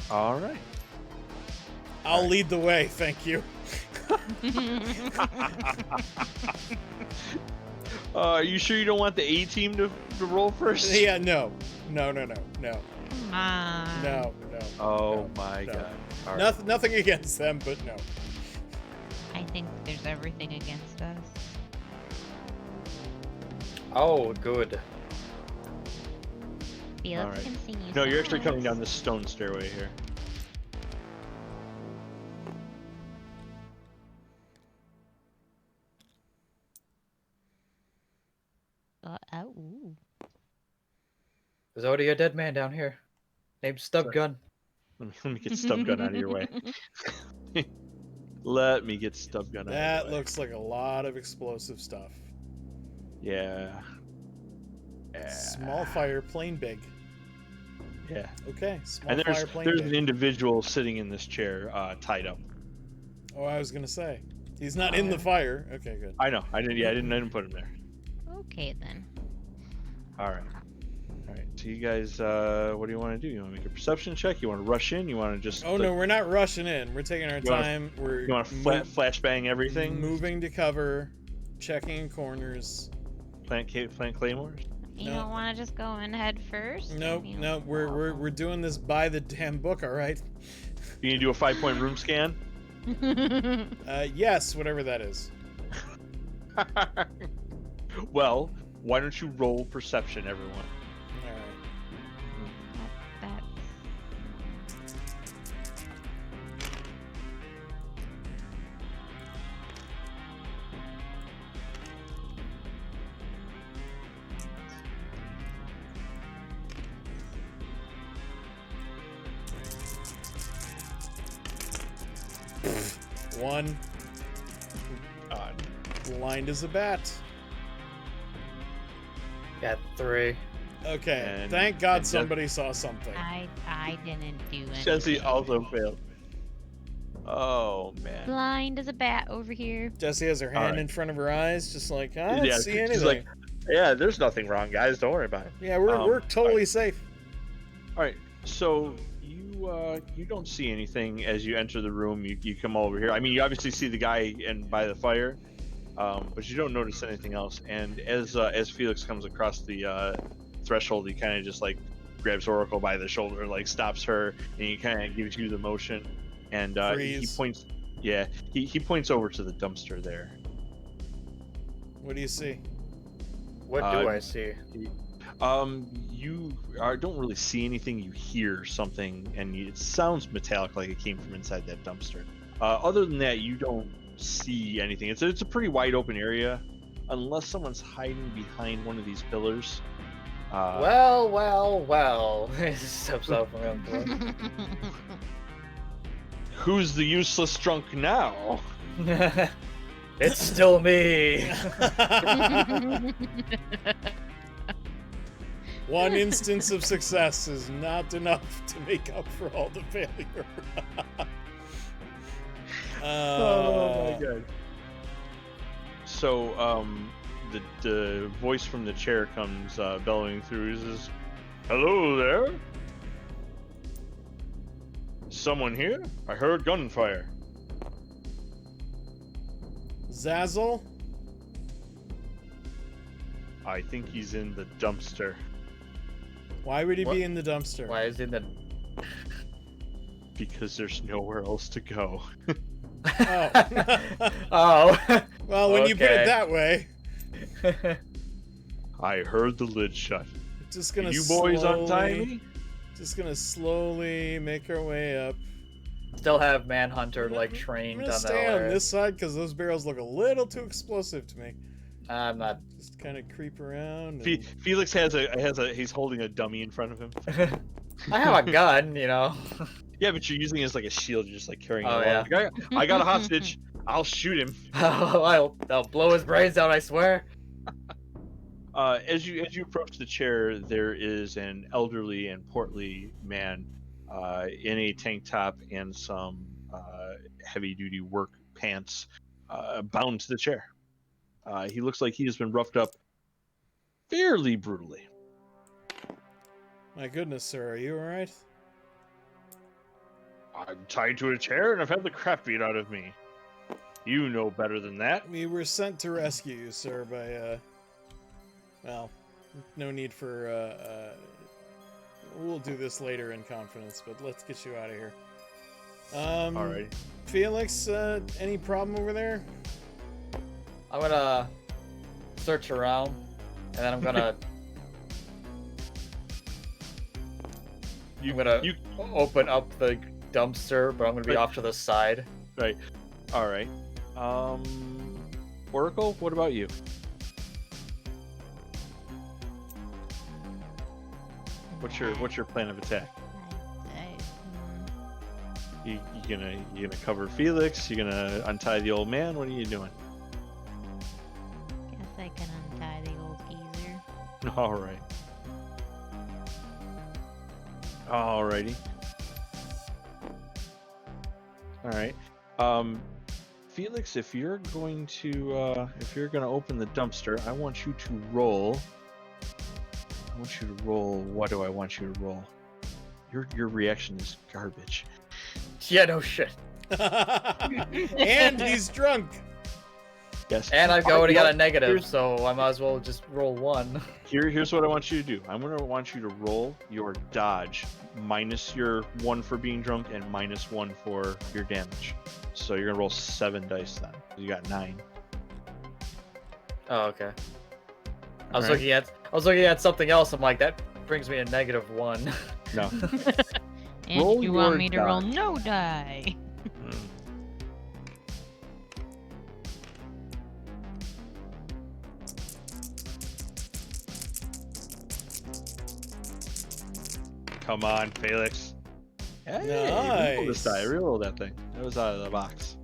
All right. I'll lead the way, thank you. Are you sure you don't want the A team to roll first? Yeah, no. No. Come on. No. Oh my God. All right. Nothing against them, but no. I think there's everything against us. Oh, good. Felix can sing you No, you're actually songs. coming down this stone stairway here. Ooh. There's already a dead man down here. Named Stub Gun. Let me get Stub Gun out of your way. Let me get Stub Gun out of your way. That looks like a lot of explosive stuff. Yeah. Small fire, plane big. Yeah. Okay, small And fire, plane there's big. an individual sitting in this chair, tied up. Oh, I was gonna say. He's not in the fire. Okay, good. I know. I didn't put him there. Okay then. All right. So you guys, what do you want to do? You want to make a perception check? You want to rush in? You want to just? Oh no, we're not rushing in. We're taking our time. You want to flashbang everything? Moving to cover, checking corners. Plant claymores? You don't want to just go in head first? Nope, no. We're doing this by the damn book, all right? You need to do a 5-point room scan? Yes, whatever that is. Well, why don't you roll perception, everyone? All right. That. One. Blind as a bat. Got 3. Okay, And- thank God and somebody saw something. I didn't do anything. Jesse also failed. Oh, man. Blind as a bat over here. Jesse has her hand right. in front of her eyes, just like, I don't see she's anything. like, yeah, there's nothing wrong, guys. Don't worry about it. Yeah, we're totally safe. All right, so you don't see anything as you enter the room. You come over here. I mean, you obviously see the guy by the fire, but you don't notice anything else. And as Felix comes across the threshold, he kind of just like grabs Oracle by the shoulder, like stops her, and he kind of gives you the motion. And he points. Yeah, he points over to the dumpster there. What do you see? What do I see? You don't really see anything. You hear something, and it sounds metallic, like it came from inside that dumpster. Other than that, you don't see anything. It's a pretty wide open area, unless someone's hiding behind one of these pillars. Well. He steps out from him. Who's the useless drunk now? It's still me. One instance of success is not enough to make up for all the failure. Oh my god. So, the voice from the chair comes bellowing through. He says, "Hello there? Someone here? I heard gunfire." Zazzle? I think he's in the dumpster. Why would he What? be in the dumpster? Why is he in the... Because there's nowhere else to go. Oh. Oh. Well, when you put it Okay. that way, I heard the lid shut. just gonna You boys untie me? Just gonna slowly make our way up. Still have Manhunter like I'm trained gonna on stay on that. this side because those barrels look a little too explosive to me. I'm not. Just kind of creep around. And... Felix he's holding a dummy in front of him. I have a gun, you know. Yeah, but you're using it as like a shield. You're just like carrying it Oh, along. Like, I got a hostage. I'll shoot him. I'll blow his brains out, I swear. As you approach the chair, there is an elderly and portly man in a tank top and some heavy-duty work pants, bound to the chair. He looks like he has been roughed up fairly brutally. My goodness, sir, are you alright? I'm tied to a chair and I've had the crap beat out of me. You know better than that. We were sent to rescue you, sir, by, well, no need for, we'll do this later in confidence, but let's get you out of here. Alright. Felix, any problem over there? I'm gonna search around, and then I'm gonna You open up the dumpster, but I'm gonna be Right. off to the side. right. Alright. Oracle, what about you? What's your plan of attack? You gonna cover Felix? You gonna untie the old man? What are you doing? Guess I can untie the old geezer. All right. Alrighty. All right. Felix, if you're going to open the dumpster, I want you to roll. What do I want you to roll? Your reaction is garbage. Yeah, no shit. And he's drunk. Yes. And I've already got a negative, so I might as well just roll 1. Here's what I want you to do. I'm gonna want you to roll your dodge minus your 1 for being drunk and minus 1 for your damage. So you're gonna roll 7 dice then. You got 9. Oh, okay. I was looking at something else. I'm like, that brings me a -1. No. And Roll you want your me to roll die. no die? Come on, Felix. Hey, reroll this die. Reroll that thing. It was out of the box.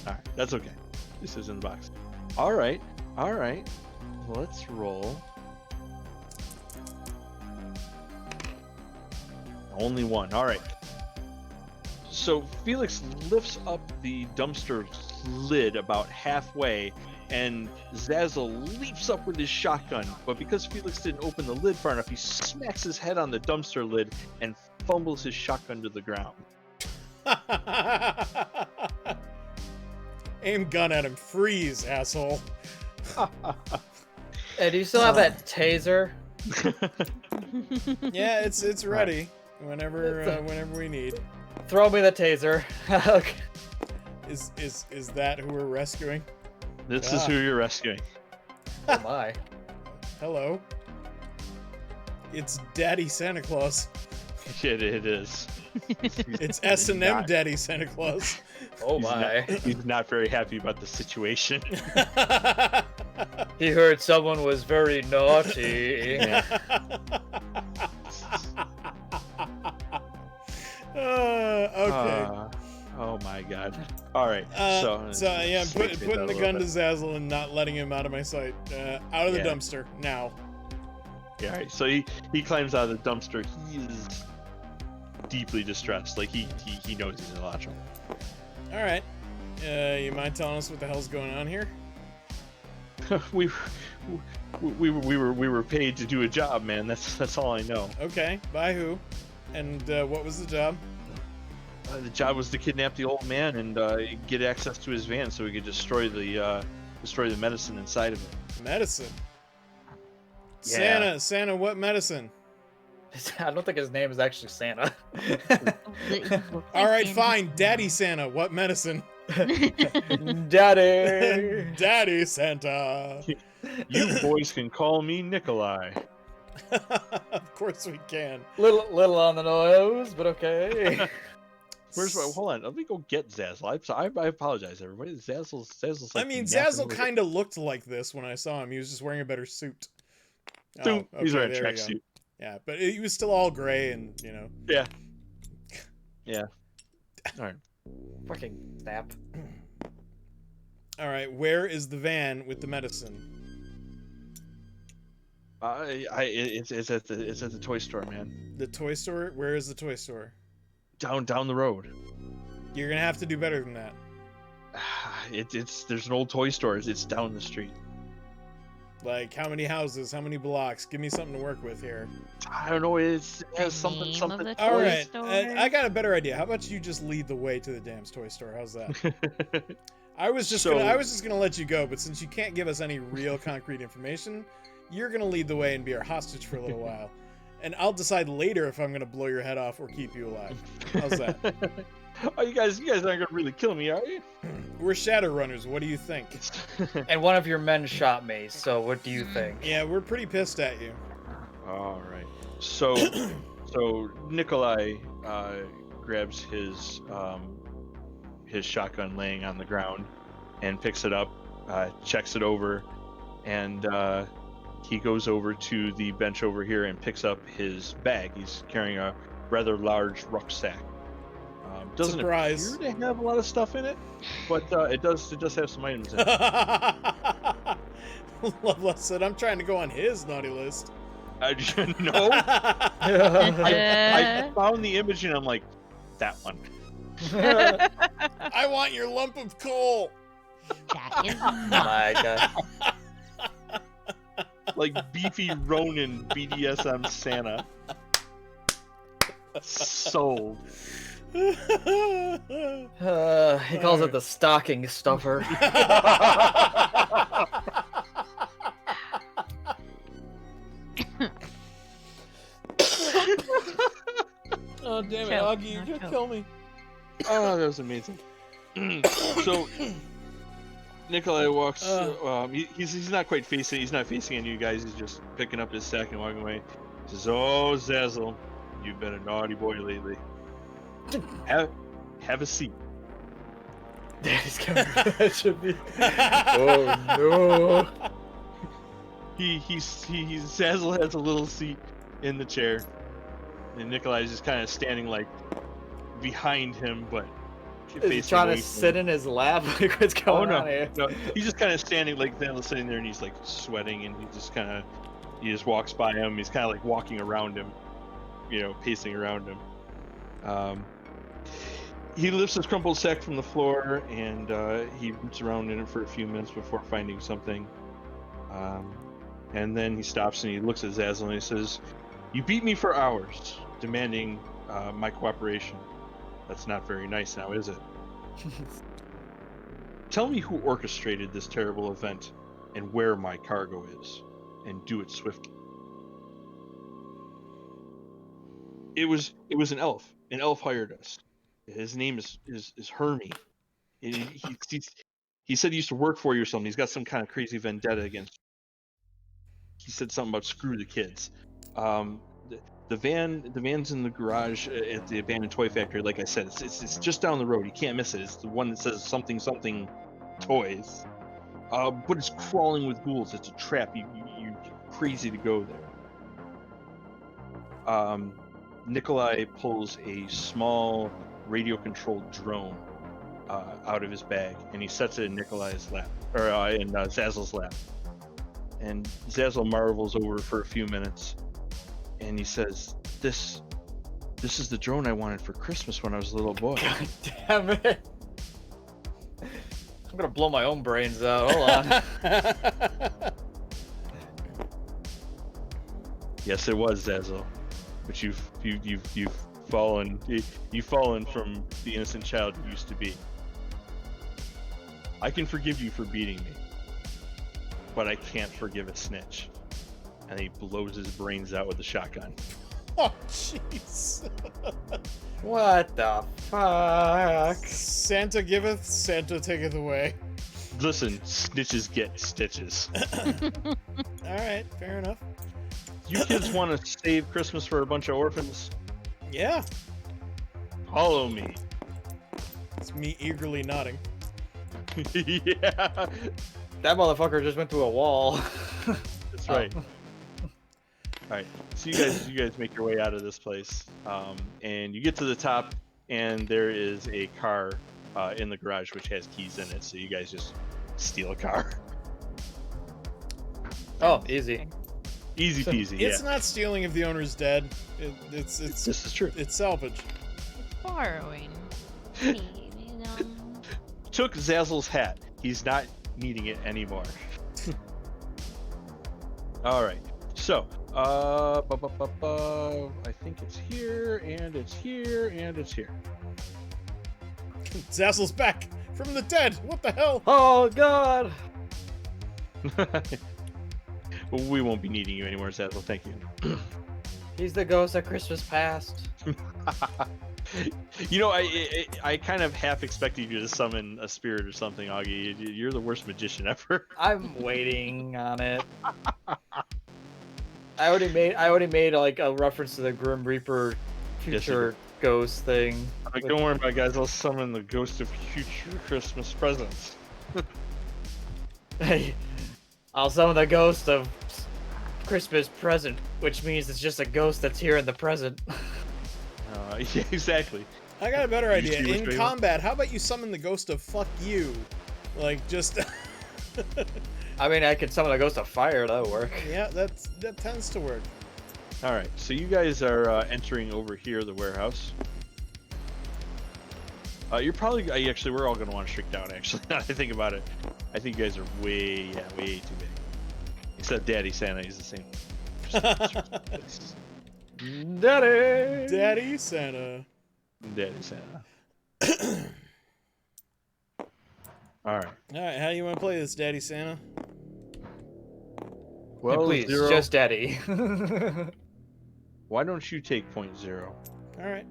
Alright, that's okay. This is in the box. Alright. Let's roll. Only 1. Alright. So Felix lifts up the dumpster lid about halfway, and Zazzle leaps up with his shotgun, but because Felix didn't open the lid far enough, he smacks his head on the dumpster lid and fumbles his shotgun to the ground. Aim gun at him. Freeze, asshole. Hey, do you still have that taser? Yeah, it's ready. Whenever we need. Throw me the taser. Okay. Is that who we're rescuing? This is who you're rescuing. Oh my. Hello. It's Daddy Santa Claus. It is. It's S&M Daddy Santa Claus. Oh my. He's not very happy about the situation. He heard someone was very naughty. Yeah. Okay. Oh my god. All right. So yeah, putting the gun to Zazzle and not letting him out of my sight. Out of the dumpster now. Yeah. All right. So he climbs out of the dumpster. He is deeply distressed. Like he knows he's in a lot of trouble. All right. You mind telling us what the hell's going on here? we were paid to do a job, man. That's all I know. Okay. By who? And what was the job? The job was to kidnap the old man and get access to his van so we could destroy the medicine inside of it. Medicine. Yeah. Santa, what medicine? I don't think his name is actually Santa. All right, fine. Daddy Santa, what medicine? Daddy. Daddy Santa. You boys can call me Nikolai. Of course we can. Little on the nose, but okay. Hold on, let me go get Zazzle. I apologize, everybody. Zazzle's like, I mean, Zazzle kind of looked like this when I saw him. He was just wearing a better suit. Oh, he's wearing a there we tracksuit. Yeah, but he was still all gray and, you know. Yeah. Yeah. All right. Fucking snap. All right, where is the van with the medicine? It's at the toy store, man. The toy store? Where is the toy store? Down the road. You're gonna have to do better than that. There's an old toy store. It's down the street. Like, how many houses? How many blocks? Give me something to work with here. I don't know. It has something. All right, I got a better idea. How about you just lead the way to the damn toy store? How's that? I was just gonna let you go, but since you can't give us any real concrete information, you're gonna lead the way and be our hostage for a little while, and I'll decide later if I'm gonna blow your head off or keep you alive. How's that? Oh, you guys aren't gonna really kill me, are you? We're Shadowrunners. What do you think? And one of your men shot me, so what do you think? Yeah, we're pretty pissed at you. All right. So Nikolai grabs his shotgun laying on the ground and picks it up, checks it over, and he goes over to the bench over here and picks up his bag. He's carrying a rather large rucksack. Doesn't appear to have a lot of stuff in it, but it does have some items in it. Loveless said, "I'm trying to go on his naughty list." No. I found the image and I'm like, that one. I want your lump of coal. That is My God. Like beefy Ronin BDSM Santa. Sold. He calls it the stocking stuffer. Oh, damn it, Augie, you're gonna kill me. Oh, that was amazing. So, Nikolai walks. He's not quite facing. He's not facing any of you guys. He's just picking up his sack and walking away. He says, "Oh, Zazzle, you've been a naughty boy lately. Have a seat." Daddy's coming to me. Oh no! Zazzle has a little seat in the chair, and Nikolai's just kind of standing like behind him, but. Is he trying to sit in his lap? Like, what's going on here? No, he's just kind of standing, like sitting there, and he's like sweating, and he just walks by him. He's kind of like walking around him, pacing around him. He lifts his crumpled sack from the floor, and he roots around in it for a few minutes before finding something. And then he stops and he looks at Zazzle and he says, "You beat me for hours, demanding my cooperation. That's not very nice now, is it? Tell me who orchestrated this terrible event and where my cargo is, and do it swiftly." It was an elf. An elf hired us. His name is Hermie. He said he used to work for you or something. He's got some kind of crazy vendetta against you. He said something about screw the kids. The van's in the garage at the abandoned toy factory. Like I said, it's just down the road. You can't miss it. It's the one that says something toys. But it's crawling with ghouls. It's a trap. You're crazy to go there. Nikolai pulls a small radio-controlled drone out of his bag, and he sets it in Nikolai's lap, or in Zazzle's lap. And Zazzle marvels over for a few minutes. And he says, this is the drone I wanted for Christmas when I was a little boy." God damn it. I'm gonna blow my own brains out. Hold on. Yes, it was, Zazzle. But you've fallen from the innocent child you used to be. I can forgive you for beating me, but I can't forgive a snitch. And he blows his brains out with a shotgun. Oh, jeez. What the fuck? Santa giveth, Santa taketh away. Listen, snitches get stitches. Alright, fair enough. You kids want to save Christmas for a bunch of orphans? Yeah. Follow me. It's me eagerly nodding. Yeah. That motherfucker just went through a wall. That's right. Alright, so you guys make your way out of this place, and you get to the top, and there is a car in the garage which has keys in it, so you guys just steal a car. Oh, easy. Easy peasy, yeah. It's not stealing if the owner's dead. It's This is true. It's salvage. Borrowing. Took Zazzle's hat. He's not needing it anymore. Alright, so, I think it's here, and it's here, and it's here. Zazzle's back from the dead. What the hell? Oh god. Well, we won't be needing you anymore, Zazzle. Thank you. He's the ghost of Christmas past. You know, I kind of half expected you to summon a spirit or something, Augie. You're the worst magician ever. I'm waiting on it. I already made like a reference to the Grim Reaper future ghost thing. Like, don't worry about it, guys. I'll summon the ghost of future Christmas presents. Hey, I'll summon the ghost of Christmas present, which means it's just a ghost that's here in the present. Yeah, exactly. I got a better idea. In combat, how about you summon the ghost of fuck you? Like, just... I mean, I could summon a ghost of fire, that'll work. Yeah, that tends to work. Alright, so you guys are entering over here, the warehouse. You're probably... Actually, we're all going to want to shrink down, actually, now that I think about it. I think you guys are way too big. Except Daddy Santa, he's the same. Daddy! Daddy Santa. Daddy Santa. All right. All right, how do you want to play this, Daddy Santa? Well, please, Zero, just Daddy. why don't you take point 0? All right.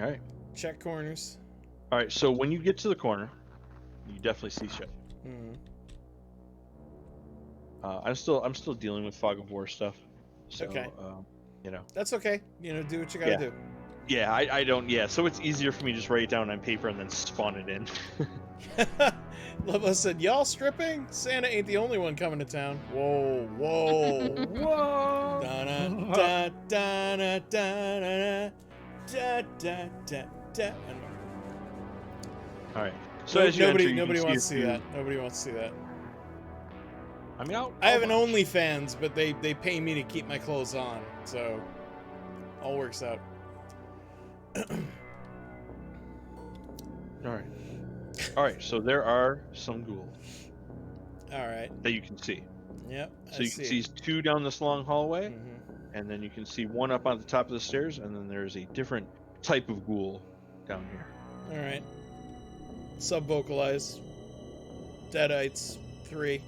All right. Check corners. All right. So when you get to the corner, you definitely see shit. Hmm. I'm still dealing with fog of war stuff. So, Okay. you know. That's okay. You know, do what you gotta do. Yeah, I don't. Yeah, so it's easier for me to just write it down on paper and then spawn it in. Lobo said, "Y'all stripping? Santa ain't the only one coming to town." Whoa, whoa, Whoa! da da da da da da da da da. All right. So as you nobody enter, you wants to see a few- that. Nobody wants to see that. I mean, I have an watch. OnlyFans, but they pay me to keep my clothes on, so all works out. All right. So there are some ghouls All right. that you can see. Yep. So you can see 2 down this long hallway, Mm-hmm. and then you can see 1 up on the top of the stairs, and then there's a different type of ghoul down here. All right. Sub-vocalize. Deadites. 3.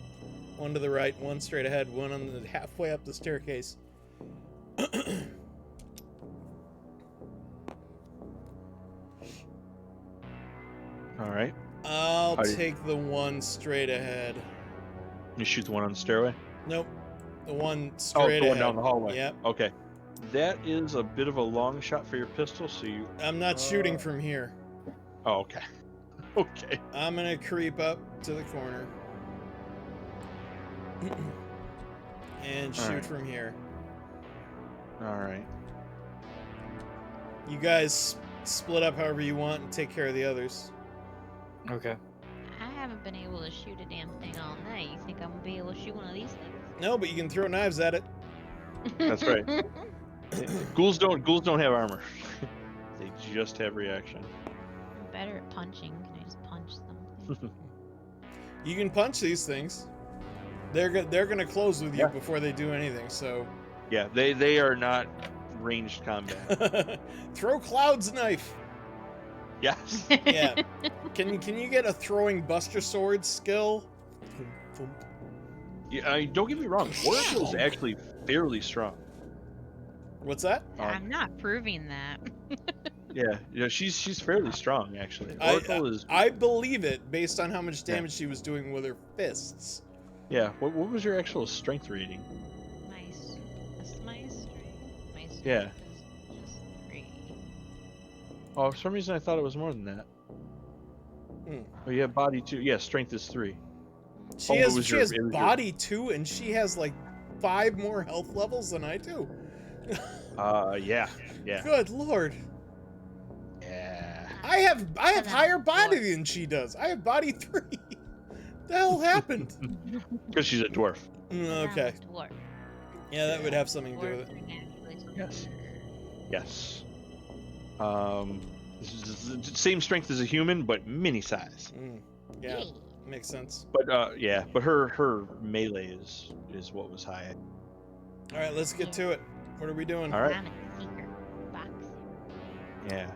1 to the right, 1 straight ahead, 1 on the halfway up the staircase. All right. I'll take the 1 straight ahead. You shoot the 1 on the stairway. Nope. The 1 straight going ahead. down the hallway. Yep. Okay. That is a bit of a long shot for your pistol, so you. I'm not shooting from here. Oh, okay. Okay. I'm gonna creep up to the corner. And shoot right. from here. All right. You guys split up however you want and take care of the others. Okay. I haven't been able to shoot a damn thing all night. You think I'm gonna be able to shoot one of these things? No, but you can throw knives at it. That's right. Ghouls don't have armor. They just have reaction. I'm better at punching. Can I just punch something? You can punch these things. They're gonna close with you Yeah. before they do anything. So Yeah, they are not ranged combat. throw Cloud's knife. Yes. Yeah. Can you get a throwing Buster Sword skill? Yeah, don't get me wrong. Oracle is actually fairly strong. What's that? I'm not proving that. Yeah, she's fairly strong actually. Oracle is. I believe it based on how much damage she was doing with her fists. Yeah. What was your actual strength rating? That's my strength. My strength Yeah. is just 3. Oh, for some reason I thought it was more than that. Hmm. Oh, you have body 2. Yeah, strength is 3. She Oh, it has was your- body 2, and she has like 5 more health levels than I do. Yeah. Good lord. Yeah. I have I'm higher body dwarf. than she does. I have body 3. The hell happened? Because she's a dwarf. Okay. I'm a dwarf. Yeah, that would have something to do with Dwarves it. are naturally Yes. stronger. Yes. This is the same strength as a human, but mini size. Yeah, Yay. makes sense. But yeah, but her melee is what was high. All right, let's get to it. What are we doing? All right. I'm a secret box. Yeah.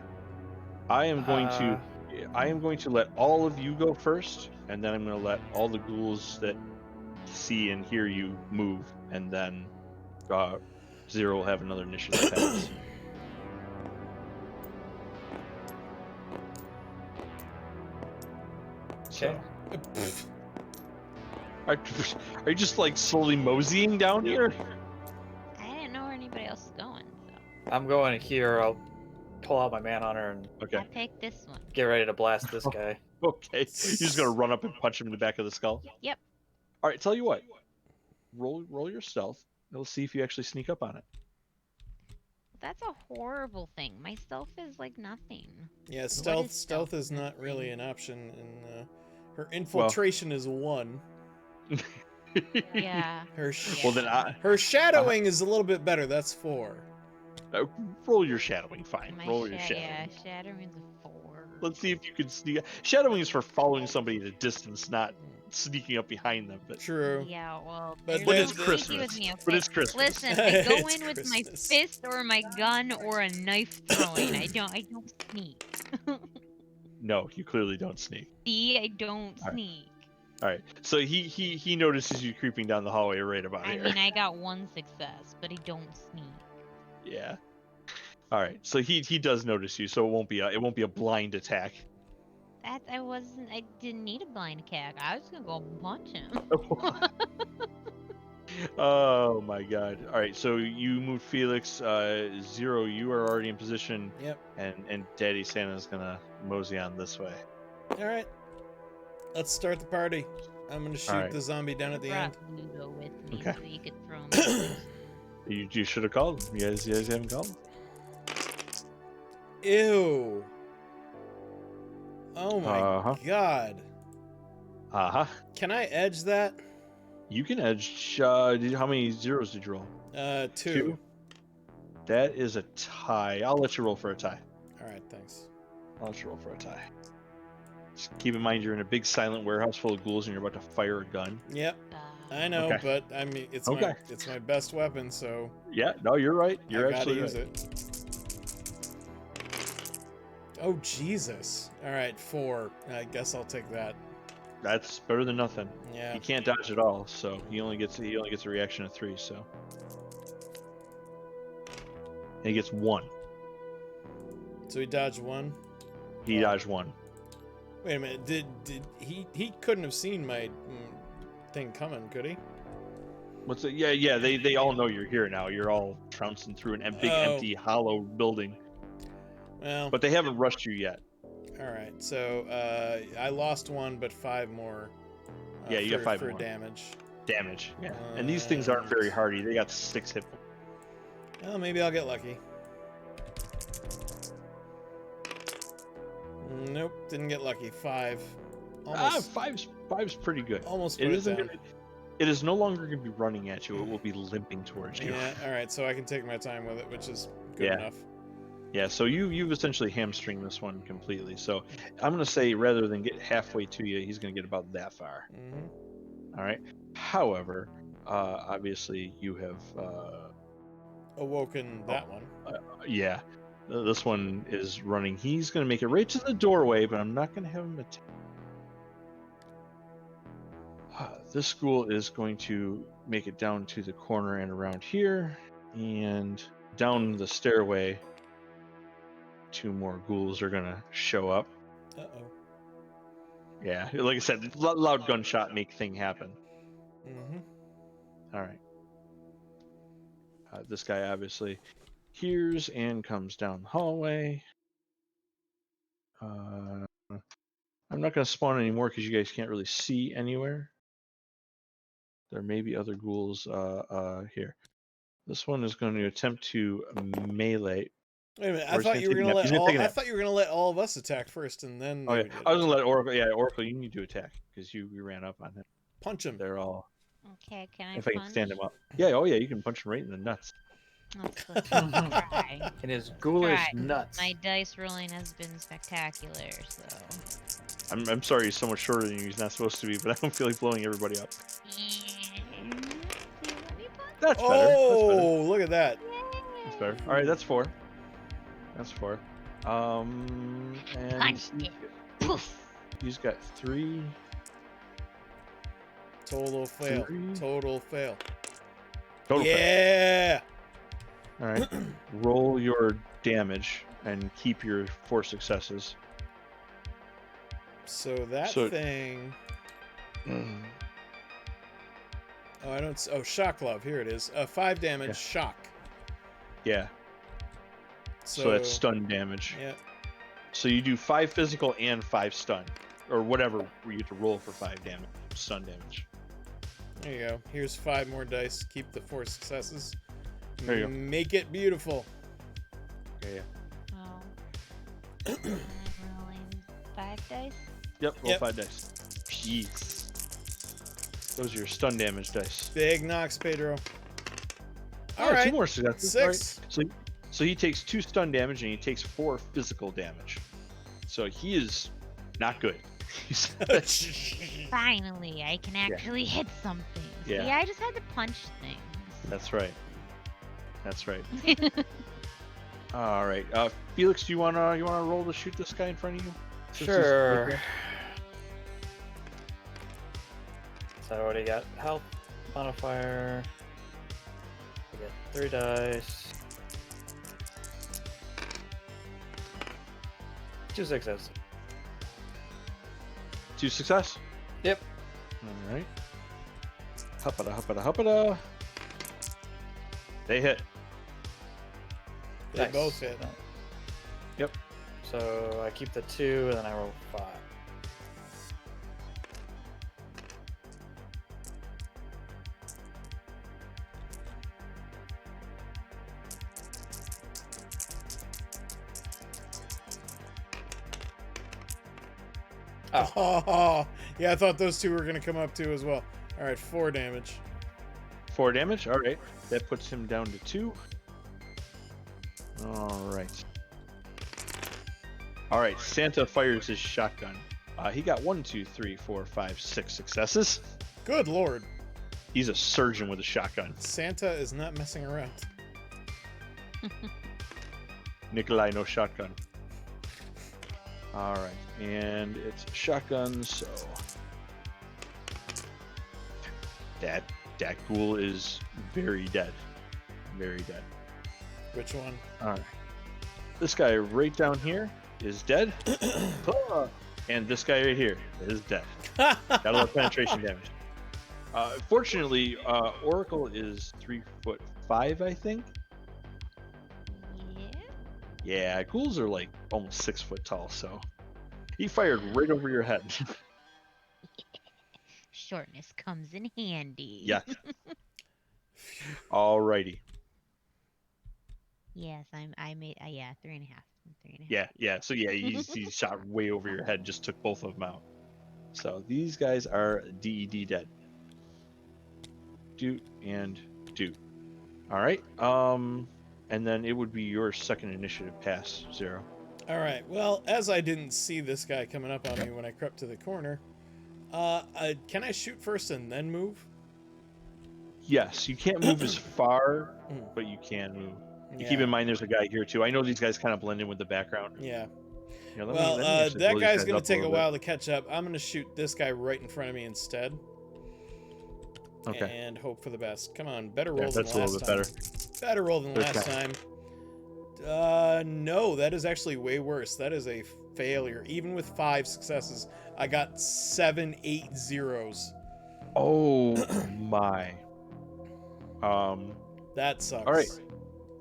I am going to let all of you go first, and then I'm going to let all the ghouls that see and hear you move, and then Zero will have another initiative pass. Okay. Are you just like slowly moseying down here? I didn't know where anybody else is going, so I'm going here. I'll pull out my manhunter and Okay. I picked this one. get ready to blast this guy. Okay. You're just gonna run up and punch him in the back of the skull. Yep. All right. Tell you what. Roll your stealth. And we'll see if you actually sneak up on it. That's a horrible thing. My stealth is like nothing. Yeah, What stealth is stealth is in not this really game? an option, and her infiltration is 1. Yeah. Well then, Her shadowing is a little bit better. That's 4. roll your shadowing. Fine. My Roll your shadowing. Yeah, Shadowrun's a 4. Let's see if you can sneak. Shadowing is for following somebody at a distance, not sneaking up behind them. But True. Yeah, well, But there's it's no Christmas. sneaky with me, okay? But it's Christmas. Listen, I go It's in with my Christmas. fist or my gun or a knife throwing. I don't sneak. No, you clearly don't sneak. See, I don't All right. sneak. All right. So he notices you creeping down the hallway right about I here. mean, I got one success, but I don't sneak. Yeah. All right. So he does notice you, so it won't be a blind attack. I didn't need a blind attack. I was gonna go punch him. Oh my god. All right. So you move Felix. Zero, you are already in position. Yep. And Daddy Santa's gonna mosey on this way. All right. Let's start the party. I'm gonna shoot the zombie down at the end. Ludo with me Okay. so he could throw me. You should have called him. You guys haven't called him. Ew. Oh my god. Can I edge that? You can edge. How many zeros did you roll? 2. That is a tie. I'll let you roll for a tie. All right, thanks. I'll let you roll for a tie. Just keep in mind you're in a big silent warehouse full of ghouls and you're about to fire a gun. Yep. I know, Okay. but I mean, it's my best weapon, so Yeah, no, you're right. You're I gotta absolutely use right. it. Oh Jesus! All right, 4. I guess I'll take that. That's better than nothing. Yeah. He can't dodge at all, so he only gets a reaction of 3. So and he gets 1. So he dodged 1. He dodged 1. Wait a minute. Did he couldn't have seen my thing coming, could he? What's it? Yeah. They all know you're here now. You're all trouncing through an big empty hollow building. Well. But they haven't rushed you yet. All right. So I lost 1, but 5 more. Yeah, you got 5 for more damage. Damage. Yeah. And these things aren't very hardy. They got 6 hit points. Well, maybe I'll get lucky. Nope, didn't get lucky. 5. Almost. Five's pretty good. Almost. It is no longer going to be running at you. It will be limping towards you. Yeah. All right. So I can take my time with it, which is good enough. Yeah. So you've essentially hamstringed this one completely. So I'm going to say rather than get halfway to you, he's going to get about that far. Mm-hmm. All right. However, obviously you have awoken that one. Yeah. This one is running. He's going to make it right to the doorway, but I'm not going to have him attack. This school is going to make it down to the corner and around here, and down the stairway. 2 more ghouls are going to show up. Uh-oh. Yeah, like I said, loud gunshot make thing happen. Mm-hmm. All right. This guy obviously hears and comes down the hallway. I'm not going to spawn anymore because you guys can't really see anywhere. There may be other ghouls here. This one is going to attempt to melee. Wait a minute! I thought you were gonna let all of us attack first, and then. Oh yeah, I was gonna let Oracle. Yeah, Oracle, you need to attack because you ran up on him. Punch him. They're all. Okay, can I? If I can stand him up. Yeah. Oh yeah, you can punch him right in the nuts. Let's try. In his ghoulish nuts. My dice rolling has been spectacular, so. I'm sorry he's so much shorter than you. He's not supposed to be, but I don't feel like blowing everybody up. That's better. Oh, look at that. That's better. All right, that's 4. That's 4. And he's got 3. Total fail. 3. Total fail. Total yeah. Fail. All right. Roll your damage and keep your 4 successes. So that thing. Oh, I don't. Oh, shock glove. Here it is. 5 damage. Shock. Yeah. So that's stun damage. Yeah. So you do 5 physical and 5 stun, or whatever you get to roll for 5 damage, stun damage. There you go. Here's 5 more dice. Keep the 4 successes. There you go. Make it beautiful. Yeah. Oh. Rolling 5 dice. Yep. Roll 5 dice. Jeez. Those are your stun damage dice. Big knocks, Pedro. All right. 2 more successes. 6. Right. So he takes 2 stun damage and he takes 4 physical damage. So he is not good. Finally, I can actually hit something. Yeah. See, I just had to punch things. That's right. That's right. All right. Felix, do you wanna roll to shoot this guy in front of you? Sure. So I already got health modifier. I get 3 dice. 2 successes. 2 success? Yep. All right. Huppada. They hit. They Nice. both hit. Yep. So I keep the 2 and then I roll 5. Oh, yeah, I thought those 2 were going to come up too as well. All right, 4 damage. 4 damage. All right. That puts him down to 2. All right. All right. Santa fires his shotgun. He got 1, 2, 3, 4, 5, 6 successes. Good lord. He's a surgeon with a shotgun. Santa is not messing around. Nikolai, no shotgun. All right, and it's shotgun. So that ghoul is very dead. Very dead. Which one? All right. This guy right down here is dead. And this guy right here is dead. Got a little penetration damage. Fortunately, Oracle is 3'5", I think. Yeah. Yeah, ghouls are like almost 6 foot tall, so he fired right over your head. Shortness comes in handy. Yeah. Alrighty. Yes, I made 3.5. 3.5. Yeah. So yeah, he shot way over your head, just took both of them out. So these guys are DED dead. Doot and doot. All right. And then it would be your second initiative pass, Zero. All right. Well, as I didn't see this guy coming up on me when I crept to the corner, can I shoot first and then move? Yes, you can't move as far, but you can move. You keep in mind there's a guy here too. I know these guys kind of blend in with the background. Yeah. Here, Well, let me actually that blow these guy's guys going up to take a little while to catch up. I'm going to shoot this guy right in front of me instead. Okay. And hope for the best. Come on, better roll Yeah, than that's a last little time. bit better. Better roll than Okay. last time. No, that is actually way worse. That is a failure. Even with 5 successes, I got 7 8 zeros. Oh my. That sucks. All right.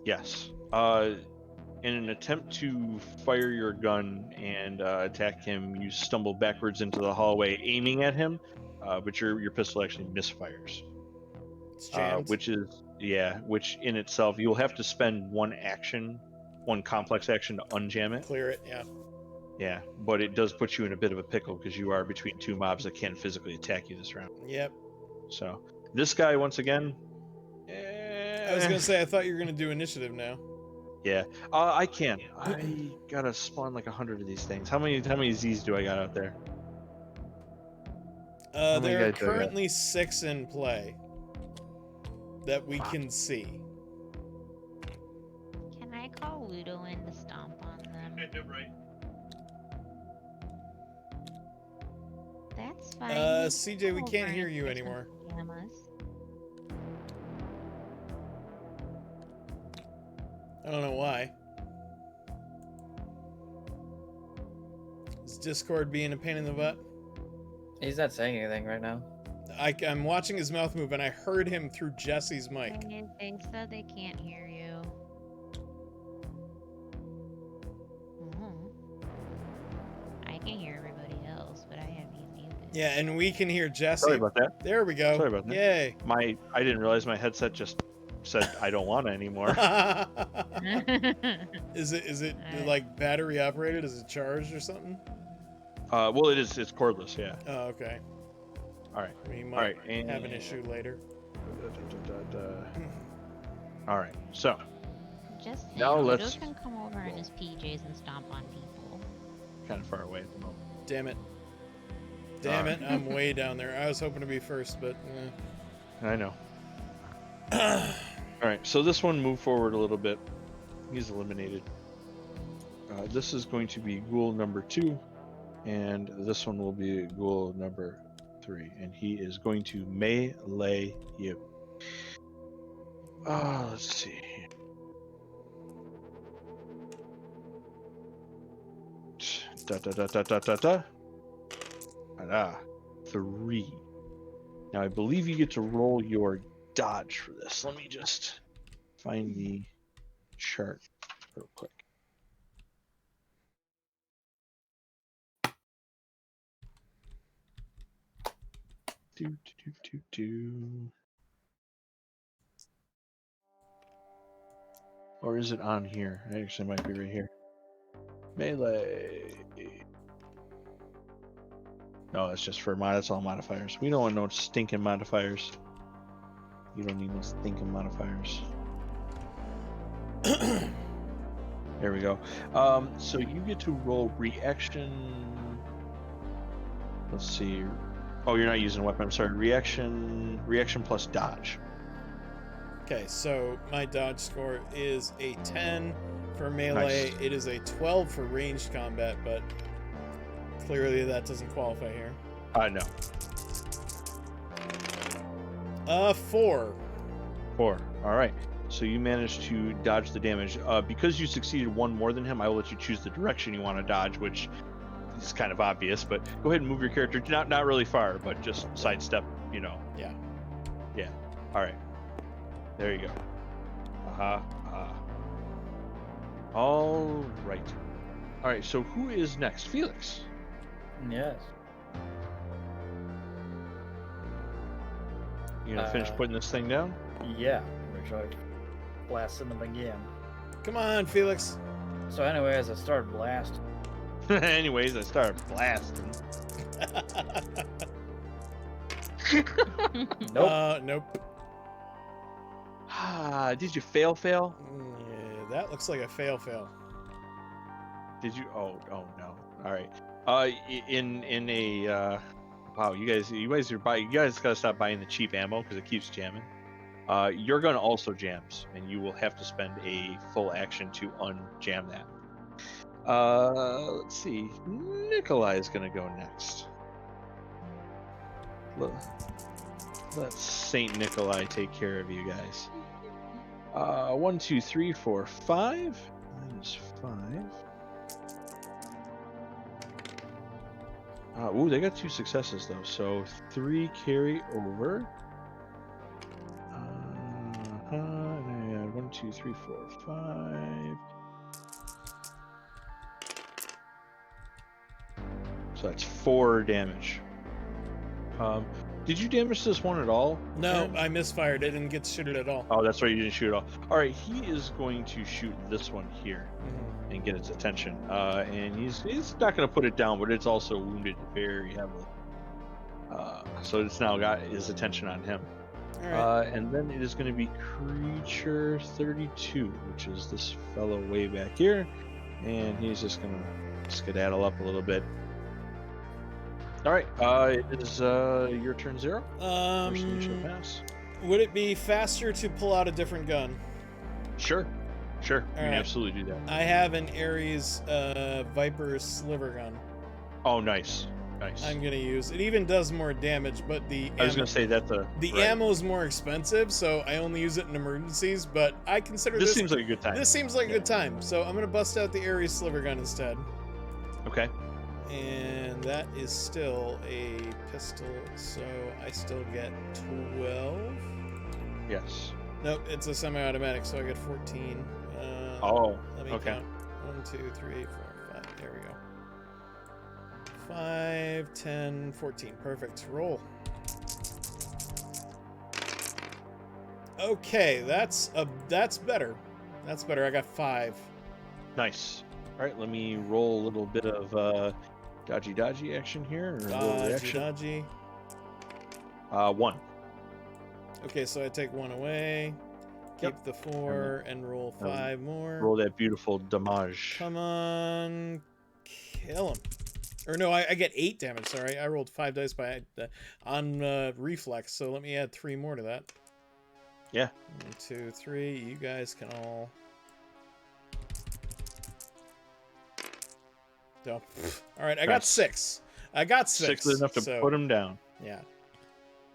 Yes. In an attempt to fire your gun and attack him, you stumble backwards into the hallway, aiming at him, but your pistol actually misfires. It's jammed. Which in itself, you'll have to spend one complex action to unjam it. Clear it, yeah. Yeah, but it does put you in a bit of a pickle because you are between 2 mobs that can physically attack you this round. Yep. So this guy, once again. I was going to say, I thought you were going to do initiative now. Yeah, I can. I gotta spawn like 100 of these things. How many Z's do I got out there? many There are guys do I got? currently 6 in play that we can see. Can I call Ludo in to stomp on them? Right. That's fine. CJ, we Over can't hear and you fix some anymore. pajamas. I don't know why. Is Discord being a pain in the butt? He's not saying anything right now. I'm watching his mouth move, and I heard him through Jesse's mic. They said they can't hear you. I can hear everybody else, but I have you muted. Yeah, and we can hear Jesse. Sorry about that. There we go. Sorry about that. Yay. I didn't realize my headset just said I don't want it anymore. Is it like battery operated? Is it charged or something? Well, it's cordless, yeah. Oh, okay. All right. We might All right, and have an issue later. All right. So Just saying, Now Ludo let's- can come over in his PJs and stomp on people. kind of far away at the moment. Damn it. Damn it, I'm way down there. I was hoping to be first, but... I know. Alright, so this one moved forward a little bit. He's eliminated. This is going to be ghoul number 2, and this one will be ghoul number 3, and he is going to melee you. Let's see. Da da da da da da da. Ah, 3. Now I believe you get to roll your dodge for this. Let me just find the chart real quick. Or is it on here? It actually might be right here. Melee. No, it's just for mod. It's all modifiers. We don't want no stinking modifiers. You don't need no stinking modifiers. There we go. So you get to roll reaction. Let's see. Oh, you're not using a weapon. I'm sorry. Reaction plus dodge. Okay, so my dodge score is a 10 for melee. Nice. It is a 12 for ranged combat, but clearly that doesn't qualify here. No. 4. 4. All right. So you managed to dodge the damage. Because you succeeded one more than him, I will let you choose the direction you want to dodge, which is kind of obvious. But go ahead and move your character not really far, but just sidestep. You know. Yeah. Yeah. All right. There you go. All right. All right. So who is next? Felix. Yes. You gonna finish putting this thing down? Yeah. We're trying blasting them again. Come on, Felix. So anyway, as I started blasting. Anyways, I started blasting. Nope. Nope. Did you fail? Yeah, that looks like a fail. Did you? Oh no. All right. In a wow, you guys gotta stop buying the cheap ammo because it keeps jamming. You're gonna also jams, and you will have to spend a full action to unjam that. Let's see. Nikolai is gonna go next. Let Saint Nikolai take care of you guys. 1, 2, 3, 4, 5. Minus 5. Ooh, they got 2 successes though, so 3 carry over. And 1, 2, 3, 4, 5. So that's 4 damage. Did you damage this one at all? No, Aaron? I misfired. I didn't get to shoot it at all. Oh, that's right, you didn't shoot at all. All right, he is going to shoot this one here and get its attention. And he's not going to put it down, but it's also wounded very heavily. So it's now got his attention on him. All right. And then it is going to be creature 32, which is this fellow way back here. And he's just going to skedaddle up a little bit. All right, it is your turn, Zero. Person you shall pass. Would it be faster to pull out a different gun? Sure. You can right. absolutely do that. I have an Ares Viper sliver gun. Oh, nice. I'm gonna use it. Even does more damage, but I was gonna say that the ammo is more expensive, so I only use it in emergencies. But I consider this seems like a good time. This seems like a good time, so I'm gonna bust out the Ares sliver gun instead. Okay. And that is still a pistol, so I still get 12. Yes. Nope, it's a semi-automatic, so I get 14. Let me count. 1, 2, 3, 4, 5. There we go. 5, 10, 14. Perfect. Roll. Okay, that's better. That's better. I got 5. Nice. All right, let me roll a little bit of dodgy action here. Dodgy. 1. Okay, so I take 1 away. Keep the 4 and roll 5 more. Roll that beautiful damage. Come on, Kill him. Or no, I get 8 damage. Sorry, I rolled 5 dice on reflex, so let me add 3 more to that. Yeah. 1, 2, 3. You guys can all. No. All right, I got 6. I got 6. 6 is enough to put him down. Yeah.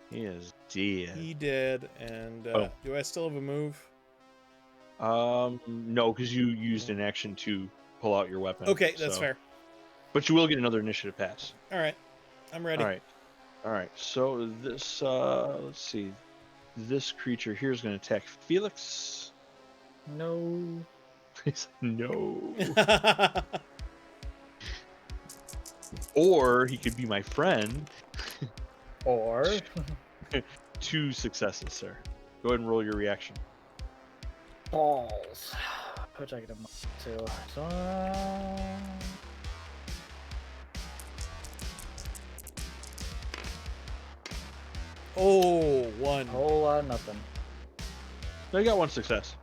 He is dead. He did, and do I still have a move? No, because you used an action to pull out your weapon. Okay, that's fair. But you will get another initiative pass. All right, I'm ready. All right. So this, let's see, this creature here is going to attack Felix. No. No. Or he could be my friend. Or 2 successes, sir. Go ahead and roll your reaction. balls. Which I get him too. So, oh, 1. whole lot of nothing. No, you got 1 success.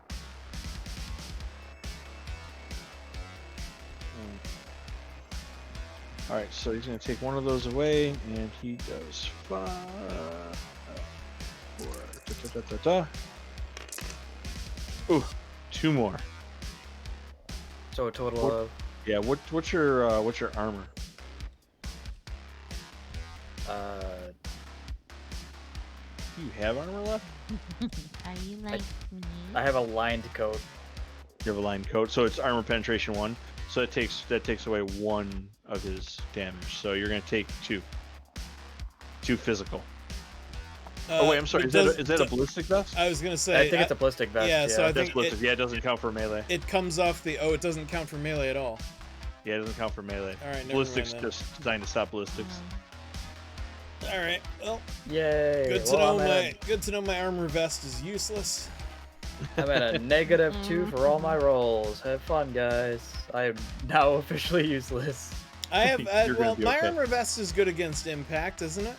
All right, so he's going to take 1 of those away, and he does 5. 4. Ooh, 2 more. So a total of Yeah. What's your armor? Do you have armor left? Are you like me? I have a lined coat. You have a line coat, so it's armor penetration 1. So that takes away 1 of his damage. So you're gonna take 2 physical. Oh wait, I'm sorry. Is that a ballistic vest? I was gonna say. I think it's a ballistic vest. Yeah, so I That's think ballistic. It doesn't count for melee. it comes off the. Oh, it doesn't count for melee at all. Yeah, it doesn't count for melee. All right, never ballistics mind then. just designed to stop ballistics. All right. Well, Yay. good to know my armor vest is useless. I'm at a -2 for all my rolls. Have fun, guys. I am now officially useless. I have. You're Well, gonna be my okay. armor vest is good against impact, isn't it?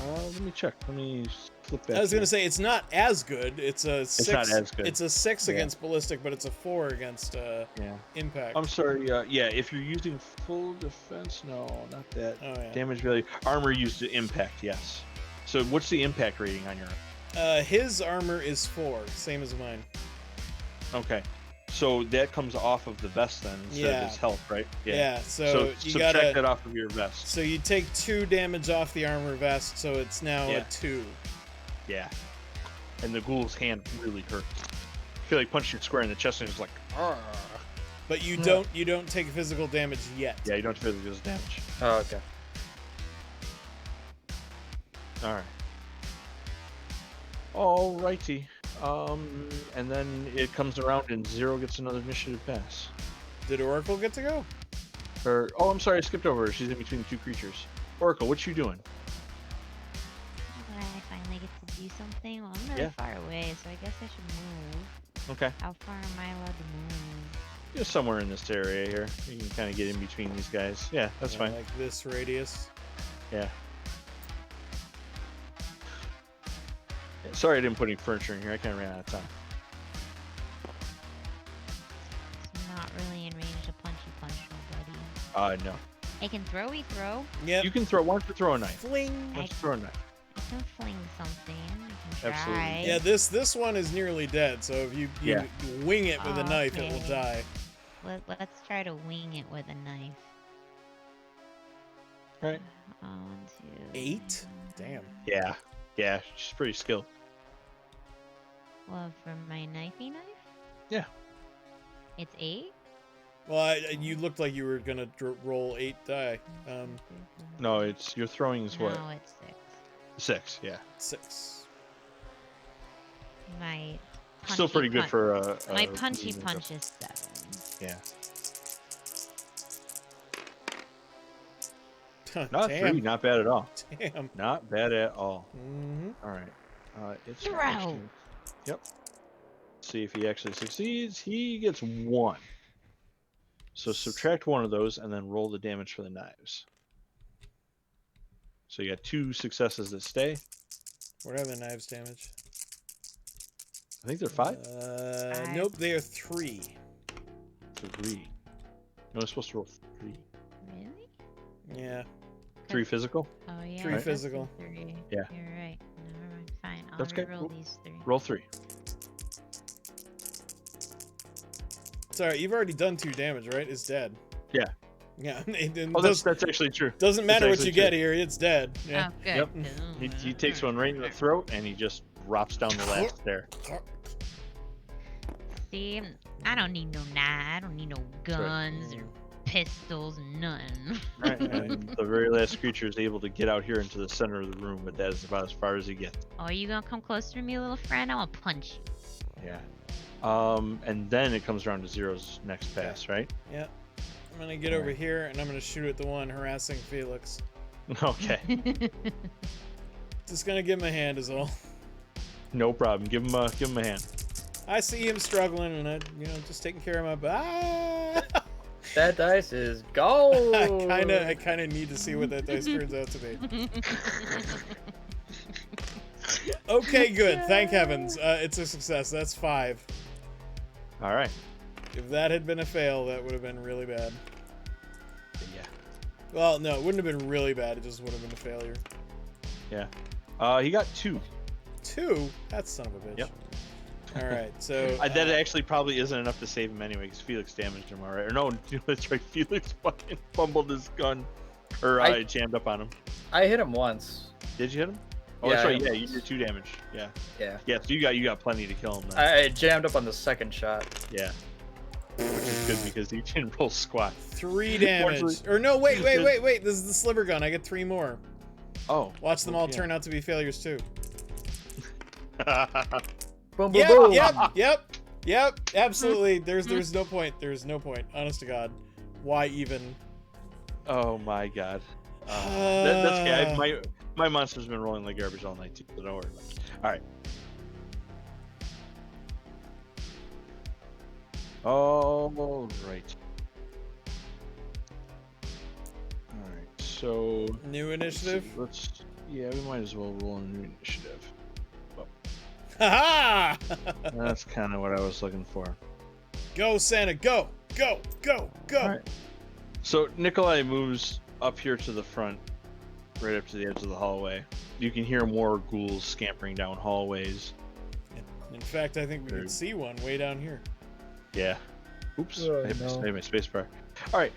Let me check. Let me flip back. I was here. gonna say it's not as good. It's a 6. It's not as good. It's a 6 Yeah. against ballistic, but it's a 4 against Yeah. impact. I'm sorry. Yeah, if you're using full defense, no, not that. Oh yeah. Damage value. Armor used to impact, yes. So what's the impact rating on your? His armor is 4, same as mine. Okay. So that comes off of the vest then instead of his health, right? Yeah. So you subtract gotta. that off of your vest. So you take 2 damage off the armor vest, so it's now a 2. Yeah. And the ghoul's hand really hurts. I feel like punching it square in the chest and it's like, "Argh." But you don't take physical damage yet. Yeah, you don't feel this damage. Oh, okay. All right. Alrighty. And then it comes around and 0 gets another initiative pass. Did Oracle get to go? Or, oh, I'm sorry, I skipped over her. She's in between the 2 creatures. Oracle, what you doing? Did I finally get to do something? Well, I'm really far away, so I guess I should move. Okay. How far am I allowed to move? Just somewhere in this area here. You can kind of get in between these guys. Yeah, that's fine. Like this radius. Yeah. Sorry I didn't put any furniture in here. I kind of ran out of time. It's not really in range to punch nobody. No. I can throwy throw. Yep. You can throw. Why don't you throw a knife? Fling. Why don't you throw a knife? I can fling something. I can Absolutely. try. Yeah, this one is nearly dead. So if you wing it with a knife, it will Okay. die. Let's try to wing it with a knife. Right. 1, 2. 8? Damn. Yeah. Yeah, she's pretty skilled. Well, for my knifey knife? Yeah. It's 8? Well, you looked like you were gonna roll 8 die. No, it's your throwing is what? No, it's 6. 6. Yeah. 6. My Still pretty good for a. My punchy punch is 7. Yeah. Not 3. Not bad at all. Damn. Not bad at all. Mm-hmm. All right. It's Throw. Yep. See if he actually succeeds. He gets 1. So subtract 1 of those and then roll the damage for the knives. So you got 2 successes that stay. What are the knives damage? I think they're 5. Nope, they are 3. 3. only supposed to roll 3. Really? Yeah. 3 physical? Oh yeah. 3 it does say physical. 3. Yeah. You're right. Never mind. Fine. I'll That's okay. reroll these 3. Roll 3. It's alright, you've already done 2 damage, right? It's dead. Yeah. Yeah. Oh, that's actually true. Doesn't matter what actually you get true. here, it's dead. Yeah. Oh, good. Yep. He takes one right in the throat, and he just drops down the last stair. See, I don't need no knife. I don't need no guns or pistols, nothing. Right, and the very last creature is able to get out here into the center of the room, but that is about as far as he gets. Oh, you gonna come closer to me, little friend? I wanna punch you. Yeah. And then it comes around to Zero's next pass, right? Yeah. I'm gonna get over here and I'm gonna shoot at the one harassing Felix. Okay. Just gonna give him a hand is all. No problem. Give him a hand. I see him struggling and I, just taking care of my That dice is gold. I kinda need to see what that dice turns out to be. Okay, good. Thank heavens. It's a success. That's 5. All right. If that had been a fail, that would have been really bad. Yeah. Well, no, it wouldn't have been really bad. It just would have been a failure. Yeah. He got 2. 2? That's son of a bitch. Yep. All right, so that actually probably isn't enough to save him anyway, because Felix damaged him, all right? Or no, that's right. Felix fucking fumbled his gun, or jammed up on him. I hit him once. Did you hit him? Oh, Yeah, that's right. I Yeah, hit you did 2 damage. Yeah. Yeah. Yeah. So you got plenty to kill him. Then. I jammed up on the second shot. Yeah. Which is good because he didn't roll squat. 3 damage. Or no, wait. This is the sliver gun. I get 3 more. Oh. Watch them all turn out to be failures too. Boom, boom, boom. Yep. Absolutely. There's no point. There's no point. Honest to God. Why even? Oh my God. That's okay. My monster's been rolling like garbage all night too, so don't worry about it. All right. All right. All right. So New initiative. Yeah, we might as well roll a new initiative. Ha ha! That's kind of what I was looking for. Go, Santa, go! Go! All right. So Nikolai moves up here to the front, right up to the edge of the hallway. You can hear more ghouls scampering down hallways. In fact, I think we can see one way down here. Yeah. Oops. Oh, I hit my spacebar. All right.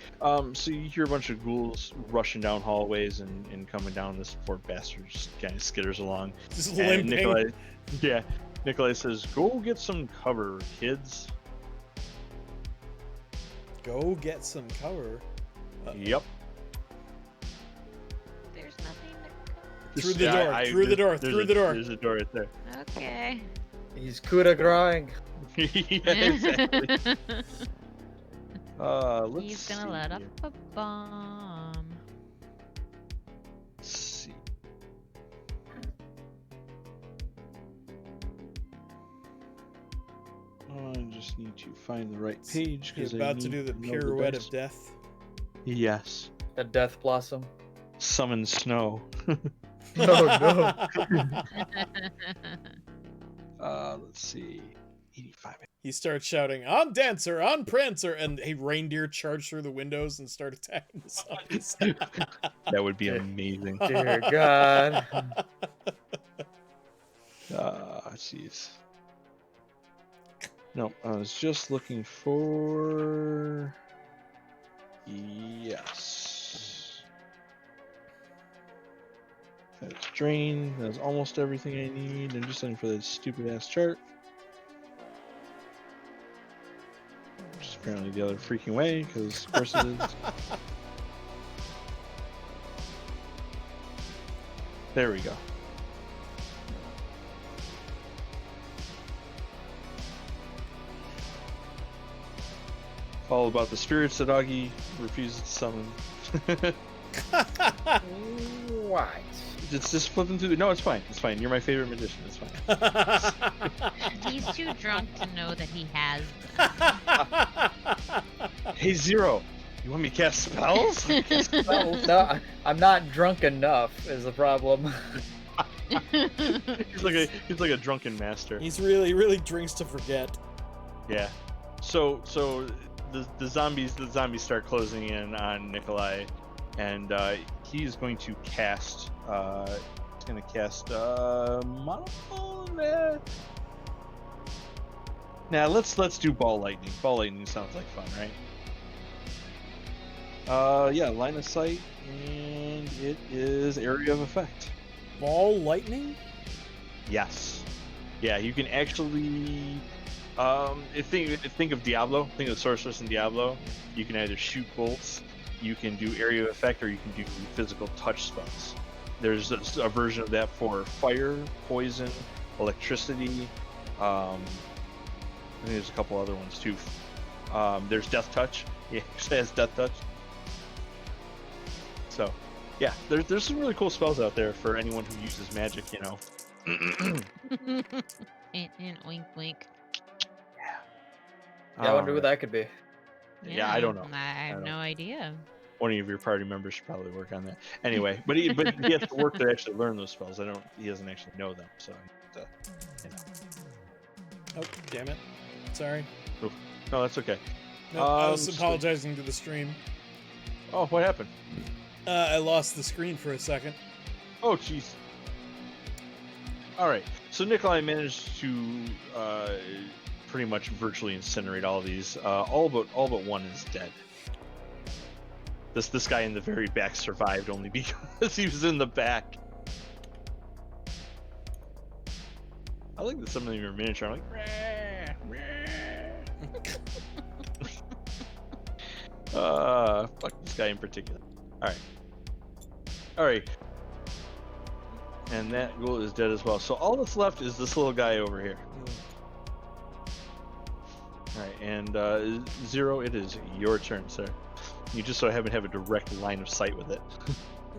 So you hear a bunch of ghouls rushing down hallways and coming down. This poor bastard just kind of skitters along. Just limping. Nikolai says, "Go get some cover, kids." Go get some cover. Yep. There's nothing Through the door. Through the door. There's a door right there. Okay. He's coup de grace. Yeah, exactly. He's gonna let up a bomb. Let's see. I just need to find the right page He's because about to do the pirouette of death. Yes. The death blossom. Summon snow. No. Let's see. 85. He starts shouting, "On Dancer! On Prancer!" And a reindeer charged through the windows and start attacking the zombies. That would be amazing. Dear God. Jeez. No, I was just looking for... Yes. That's drain. That's almost everything I need. I'm just looking for that stupid ass chart. Which is apparently the other freaking way, because of course it is. There we go. All about the spirits that Augie refuses to summon. Why? Just flipping through. No, it's fine. It's fine. You're my favorite magician. It's fine. He's too drunk to know that he has them. Hey, Zero. You want me to cast spells? No, I'm not drunk enough. Is the problem. He's like a drunken master. He's really drinks to forget. Yeah. So the zombies start closing in on Nikolai, and he's going to cast monocle. Now let's do ball lightning. Ball lightning sounds like fun, right? Yeah, line of sight, and it is area of effect. Ball lightning? Yes. Yeah, you can actually think of Diablo, think of Sorceress in Diablo. You can either shoot bolts, you can do area of effect, or you can do physical touch spells. There's a version of that for fire, poison, electricity. I think there's a couple other ones too. There's Death Touch. Yeah, it has Death Touch. So, yeah, there's some really cool spells out there for anyone who uses magic, you know. Wink, wink. Yeah, I wonder who that could be. Yeah, I don't know. I have no idea. One of your party members should probably work on that. Anyway, but he has to work to actually learn those spells. He doesn't actually know them, so you know. Oh, damn it. Sorry. Oof. No, that's okay. No, I was apologizing to the stream. Oh, what happened? I lost the screen for a second. Oh, jeez. All right. So Nikolai managed to pretty much virtually incinerate all of these. All but one is dead. This guy in the very back survived only because he was in the back. I like that some of them are miniature. I'm like, fuck this guy in particular. All right. And that ghoul is dead as well. So all that's left is this little guy over here. All right, and Zero, it is your turn, sir. You just so happen to have a direct line of sight with it.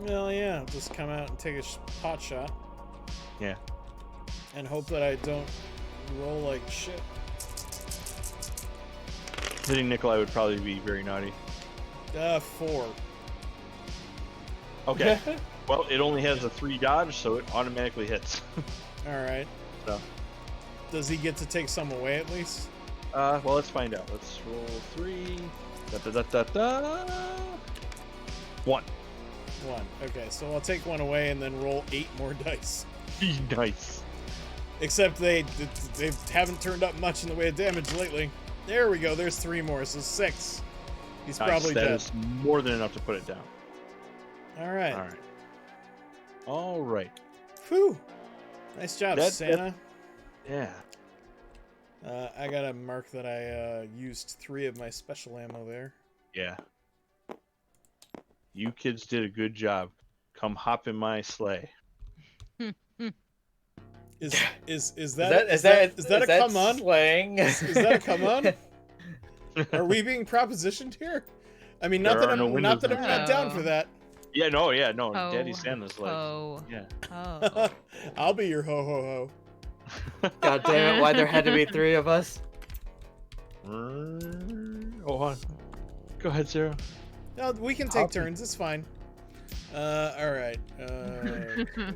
Well, yeah, just come out and take a pot shot. Yeah. And hope that I don't roll like shit. Hitting Nikolai would probably be very naughty. 4. Okay. Well, it only has a 3 dodge, so it automatically hits. Alright. So. Does he get to take some away at least? Well, let's find out. Let's roll 3. 1. 1. Okay, so I'll take 1 away and then roll 8 more dice. Nice. Except they haven't turned up much in the way of damage lately. There we go. There's 3 more, so 6. He's probably dead. That is more than enough to put it down. Alright. Alright. Whew. Nice job, Santa. Yeah. I gotta mark that I used 3 of my special ammo there. Yeah. You kids did a good job. Come hop in my sleigh. Is that a come on? Slang? Is that a come on? Are we being propositioned here? I mean, not that I'm not down for that. Yeah, no. Ho, Daddy Santa's like, yeah. Oh. I'll be your ho ho ho. God damn it! Why there had to be 3 of us? Oh, on. Go ahead, Sarah. No, we can take turns. It's fine. All right.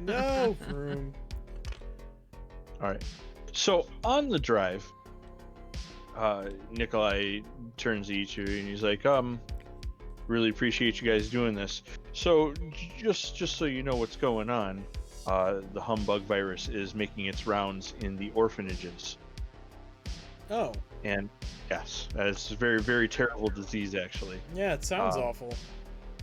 No room. All right. So on the drive, Nikolai turns to each of you and he's like, really appreciate you guys doing this. So just so you know what's going on, the humbug virus is making its rounds in the orphanages. Oh. And yes, it's a very, very terrible disease, actually. Yeah, it sounds awful.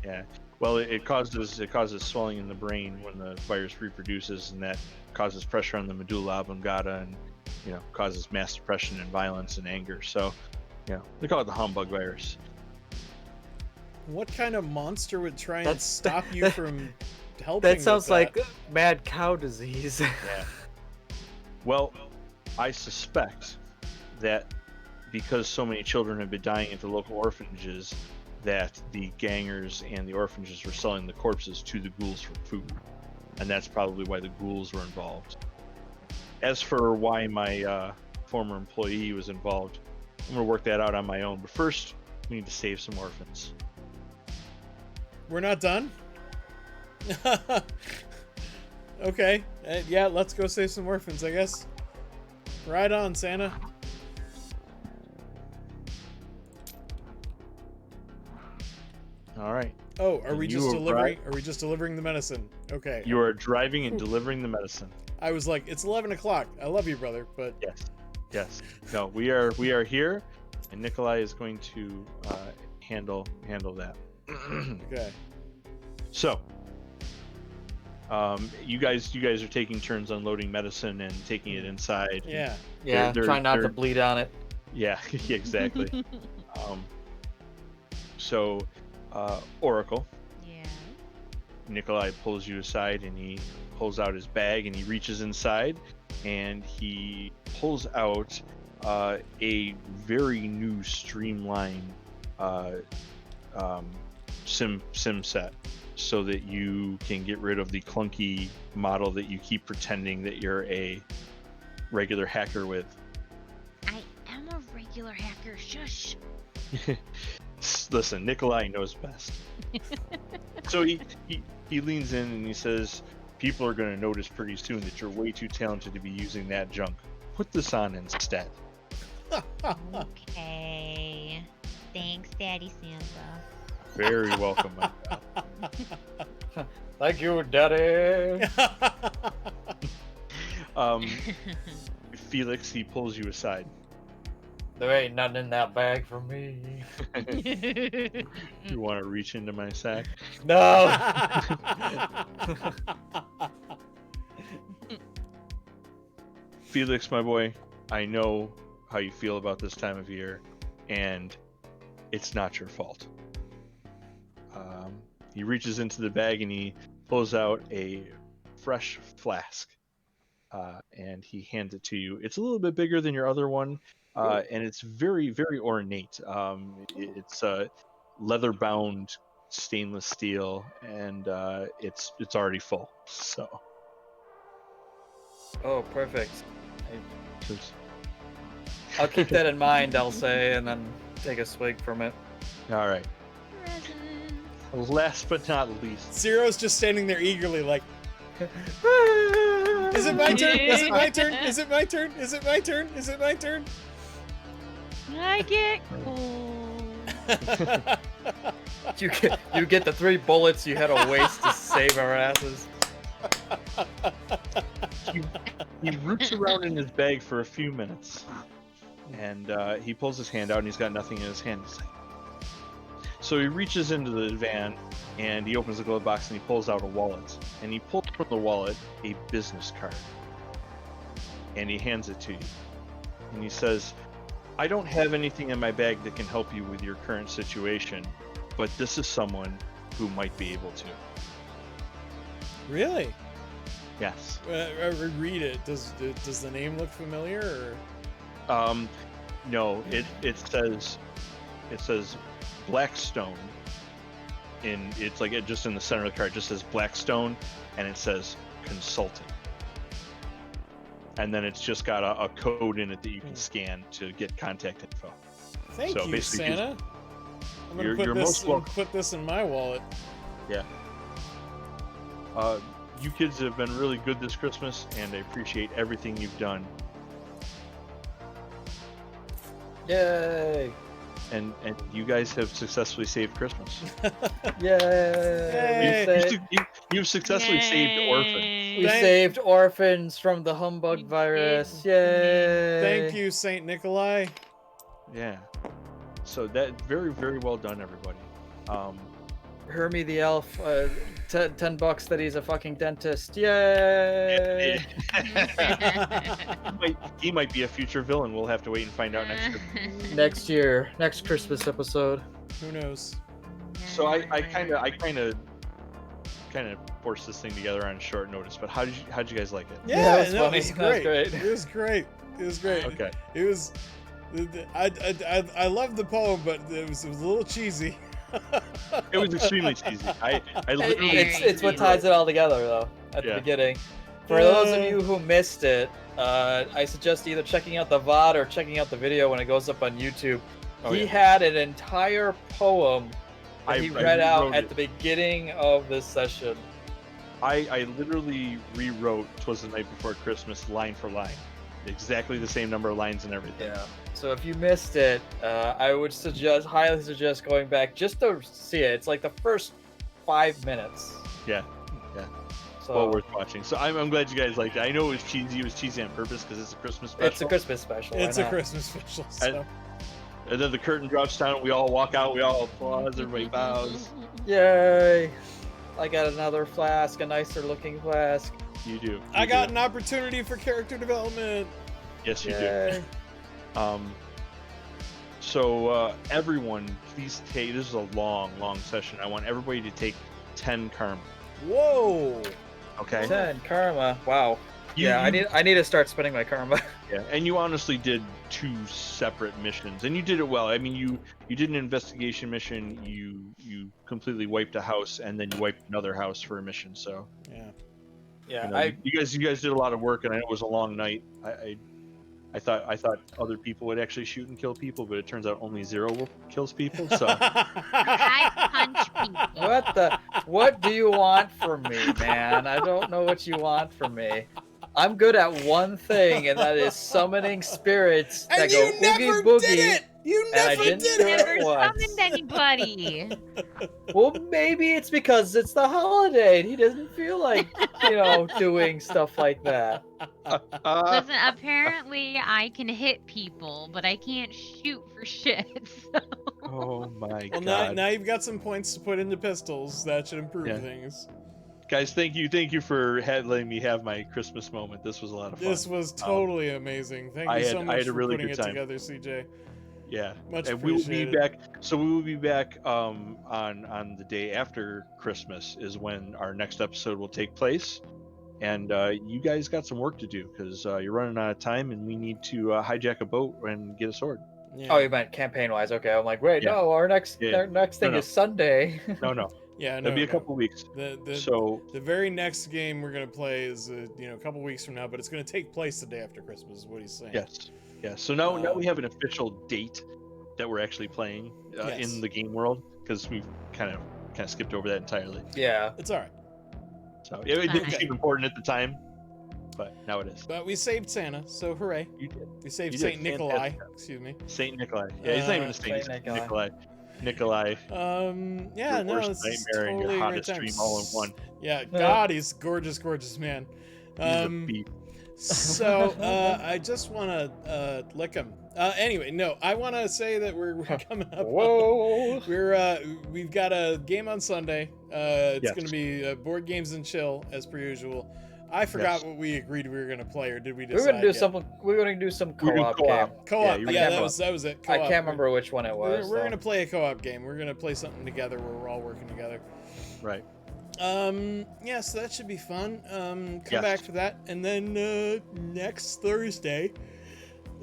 Yeah. Well, it causes swelling in the brain when the virus reproduces, and that causes pressure on the medulla oblongata, and causes mass depression and violence and anger. So, they call it the humbug virus. What kind of monster would try and stop you from helping? That sounds like mad cow disease. Yeah. Well, I suspect that because so many children have been dying at the local orphanages, that the gangers and the orphanages were selling the corpses to the ghouls for food. And that's probably why the ghouls were involved. As for why my former employee was involved, I'm going to work that out on my own. But first, we need to save some orphans. We're not done? Okay. Yeah, let's go save some orphans, I guess. Right on, Santa. All right. Oh, are we just delivering? Right. Are we just delivering the medicine? Okay. You are driving and delivering the medicine. I was like, it's 11 o'clock. I love you, brother, but Yes. No, we are here, and Nikolai is going to handle that. Okay. So, you guys are taking turns unloading medicine and taking it inside. Yeah. Yeah, try not to bleed on it. Yeah, exactly. So, Oracle. Yeah. Nikolai pulls you aside and he pulls out his bag and he reaches inside and he pulls out a very new streamlined sim set so that you can get rid of the clunky model that you keep pretending that you're a regular hacker with. I am a regular hacker. Shush. Listen, Nikolai knows best. So he leans in and he says, people are going to notice pretty soon that you're way too talented to be using that junk. Put this on instead. Okay. Thanks, Daddy Santa. Very welcome, my child. Thank you, Daddy. Felix, he pulls you aside. There ain't nothing in that bag for me. You want to reach into my sack? No. Felix, my boy, I know how you feel about this time of year, and it's not your fault. He reaches into the bag and he pulls out a fresh flask, and he hands it to you. It's a little bit bigger than your other one, and it's very, very ornate. It's leather-bound stainless steel, and it's already full. So. Oh, perfect. I'll keep that in mind, I'll say, and then take a swig from it. All right. Last but not least, Zero's just standing there eagerly, like, is it my turn? Is it my turn? Is it my turn? Is it my turn? Is it my turn? I get cold. You get the 3 bullets you had to waste to save our asses. he roots around in his bag for a few minutes, and he pulls his hand out, and he's got nothing in his hand. So he reaches into the van, and he opens the glove box, and he pulls out a wallet. And he pulls from the wallet a business card, and he hands it to you. And he says, I don't have anything in my bag that can help you with your current situation, but this is someone who might be able to. Really? Yes. Read it. Does the name look familiar? Or? No. It says Blackstone. It's like just in the center of the card. It just says Blackstone, and it says consulting. And then it's just got a code in it that you can scan to get contact info. Thank you, Santa. I'm gonna put this in my wallet. Yeah. You kids have been really good this Christmas, and I appreciate everything you've done. Yay! And you guys have successfully saved Christmas. Yay! You've successfully saved orphans. We saved orphans from the humbug virus. Yay! Thank you, Saint Nikolai. Yeah. So that very, very well done, everybody. Hermie the elf, $10 that he's a fucking dentist. Yay! He might be a future villain. We'll have to wait and find out next year. Next Christmas episode. Who knows? So I kind of forced this thing together on short notice. But how'd you guys like it? Yeah, it was great. Great. It was great. It was great. Okay. It was. I loved the poem, but it was a little cheesy. It was extremely cheesy. I literally. It's what ties it all together, though. At the beginning. For those of you who missed it, I suggest either checking out the VOD or checking out the video when it goes up on YouTube. He had an entire poem that he read out at the beginning of this session. I literally rewrote "'Twas the Night Before Christmas" line for line. exactly the same number of lines and everything. Yeah. So if you missed it, I would highly suggest going back just to see it. It's like the first 5 minutes. Yeah. So, well worth watching. So I'm glad you guys liked it. I know it was cheesy. It was cheesy on purpose because it's a Christmas special. It's a Christmas special. It's a Christmas special. So. And then the curtain drops down. We all walk out. We all applause. Everybody bows. Yay! I got another flask, a nicer looking flask. You do. I got an opportunity for character development. Yes, you Yay. do. So everyone, please take. This is a long session. I want everybody to take 10 karma. Whoa. Okay. 10 karma. Wow. I need to start spending my karma. Yeah, and you honestly did 2 separate missions, and you did it well. I mean, you did an investigation mission. You completely wiped a house, and then you wiped another house for a mission. So Yeah. you guys did a lot of work, and I know it was a long night. I thought other people would actually shoot and kill people, but it turns out only Zero kills people. So I punch people. What do you want from me, man? I don't know what you want from me. I'm good at one thing, and that is summoning spirits that and go you never oogie boogie. did it. You never did it. Never summoned anybody. Well, maybe it's because it's the holiday and he doesn't feel like, doing stuff like that. Listen, apparently I can hit people, but I can't shoot for shit. So. Oh my well, god! Now you've got some points to put into pistols. That should improve things. Guys, thank you for letting me have my Christmas moment. This was a lot of fun. This was totally amazing. Thank you so much for putting it together, CJ. Yeah, much and we will be appreciated. back. So we will be back on the day after Christmas is when our next episode will take place, and you guys got some work to do because you're running out of time, and we need to hijack a boat and get a sword. Yeah. Oh, you meant campaign-wise? Okay, I'm like, wait, no, our next thing is Sunday. No. Yeah, it'll be a couple weeks. The very next game we're gonna play is a couple weeks from now, but it's gonna take place the day after Christmas. Is what he's saying. Yes. Yeah. So now we have an official date that we're actually playing in the game world because we've kind of skipped over that entirely. Yeah, it's all right. So it didn't seem important at the time, but now it is. But we saved Santa, so hooray! You did. We saved Saint Nikolai. Excuse me. Saint Nikolai. Yeah, he's not even a saint. Nikolai. Yeah, no, it's nightmare totally and your hottest intense. dream all in one. Yeah, God, he's gorgeous man. So I just want to lick him. Anyway, no, I want to say that we're coming up. Whoa! We've got a game on Sunday. It's going to be board games and chill as per usual. I forgot what we agreed we were going to play, or did we decide? We're going to do some co-op game. Co-op. Yeah, that was it. Co-op. I can't remember which one it was. We're going to play a co-op game. We're going to play something together where we're all working together. Right. Yeah, so that should be fun. Come back for that. And then next Thursday,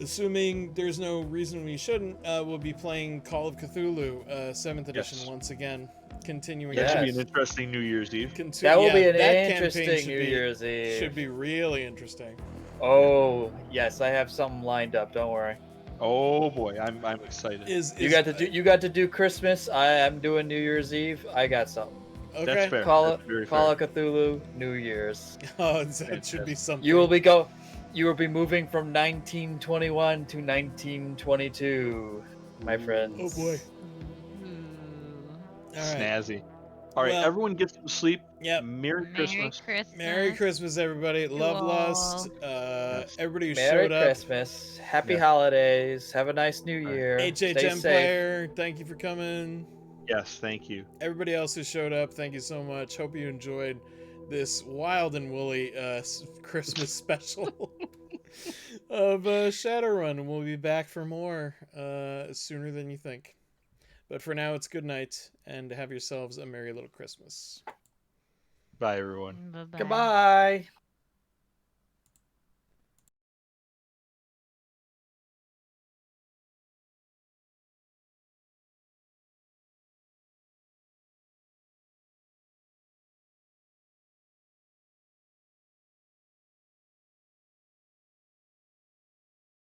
assuming there's no reason we shouldn't, we'll be playing Call of Cthulhu 7th edition once again. Continuing. That should be an interesting New Year's Eve. That will be an interesting New Year's Eve. Should be really interesting. Oh, yes, I have something lined up. Don't worry. Oh boy, I'm excited. You got to do Christmas. I am doing New Year's Eve. I got something. Okay. That's fair. Call of Cthulhu, New Year's. Oh, that should be something. You will be moving from 1921 to 1922, my friends. Oh boy. All right. Snazzy. All right, everyone gets to sleep. Yep. Merry Christmas. Merry Christmas, everybody. Love Lust. Everybody who Merry showed up. Christmas. Happy holidays. Have a nice New Year. HHM player, thank you for coming. Yes, thank you. Everybody else who showed up, thank you so much. Hope you enjoyed this wild and woolly Christmas special of Shadowrun. We'll be back for more sooner than you think. But for now, it's good night, and have yourselves a merry little Christmas. Bye, everyone. Bye-bye. Goodbye.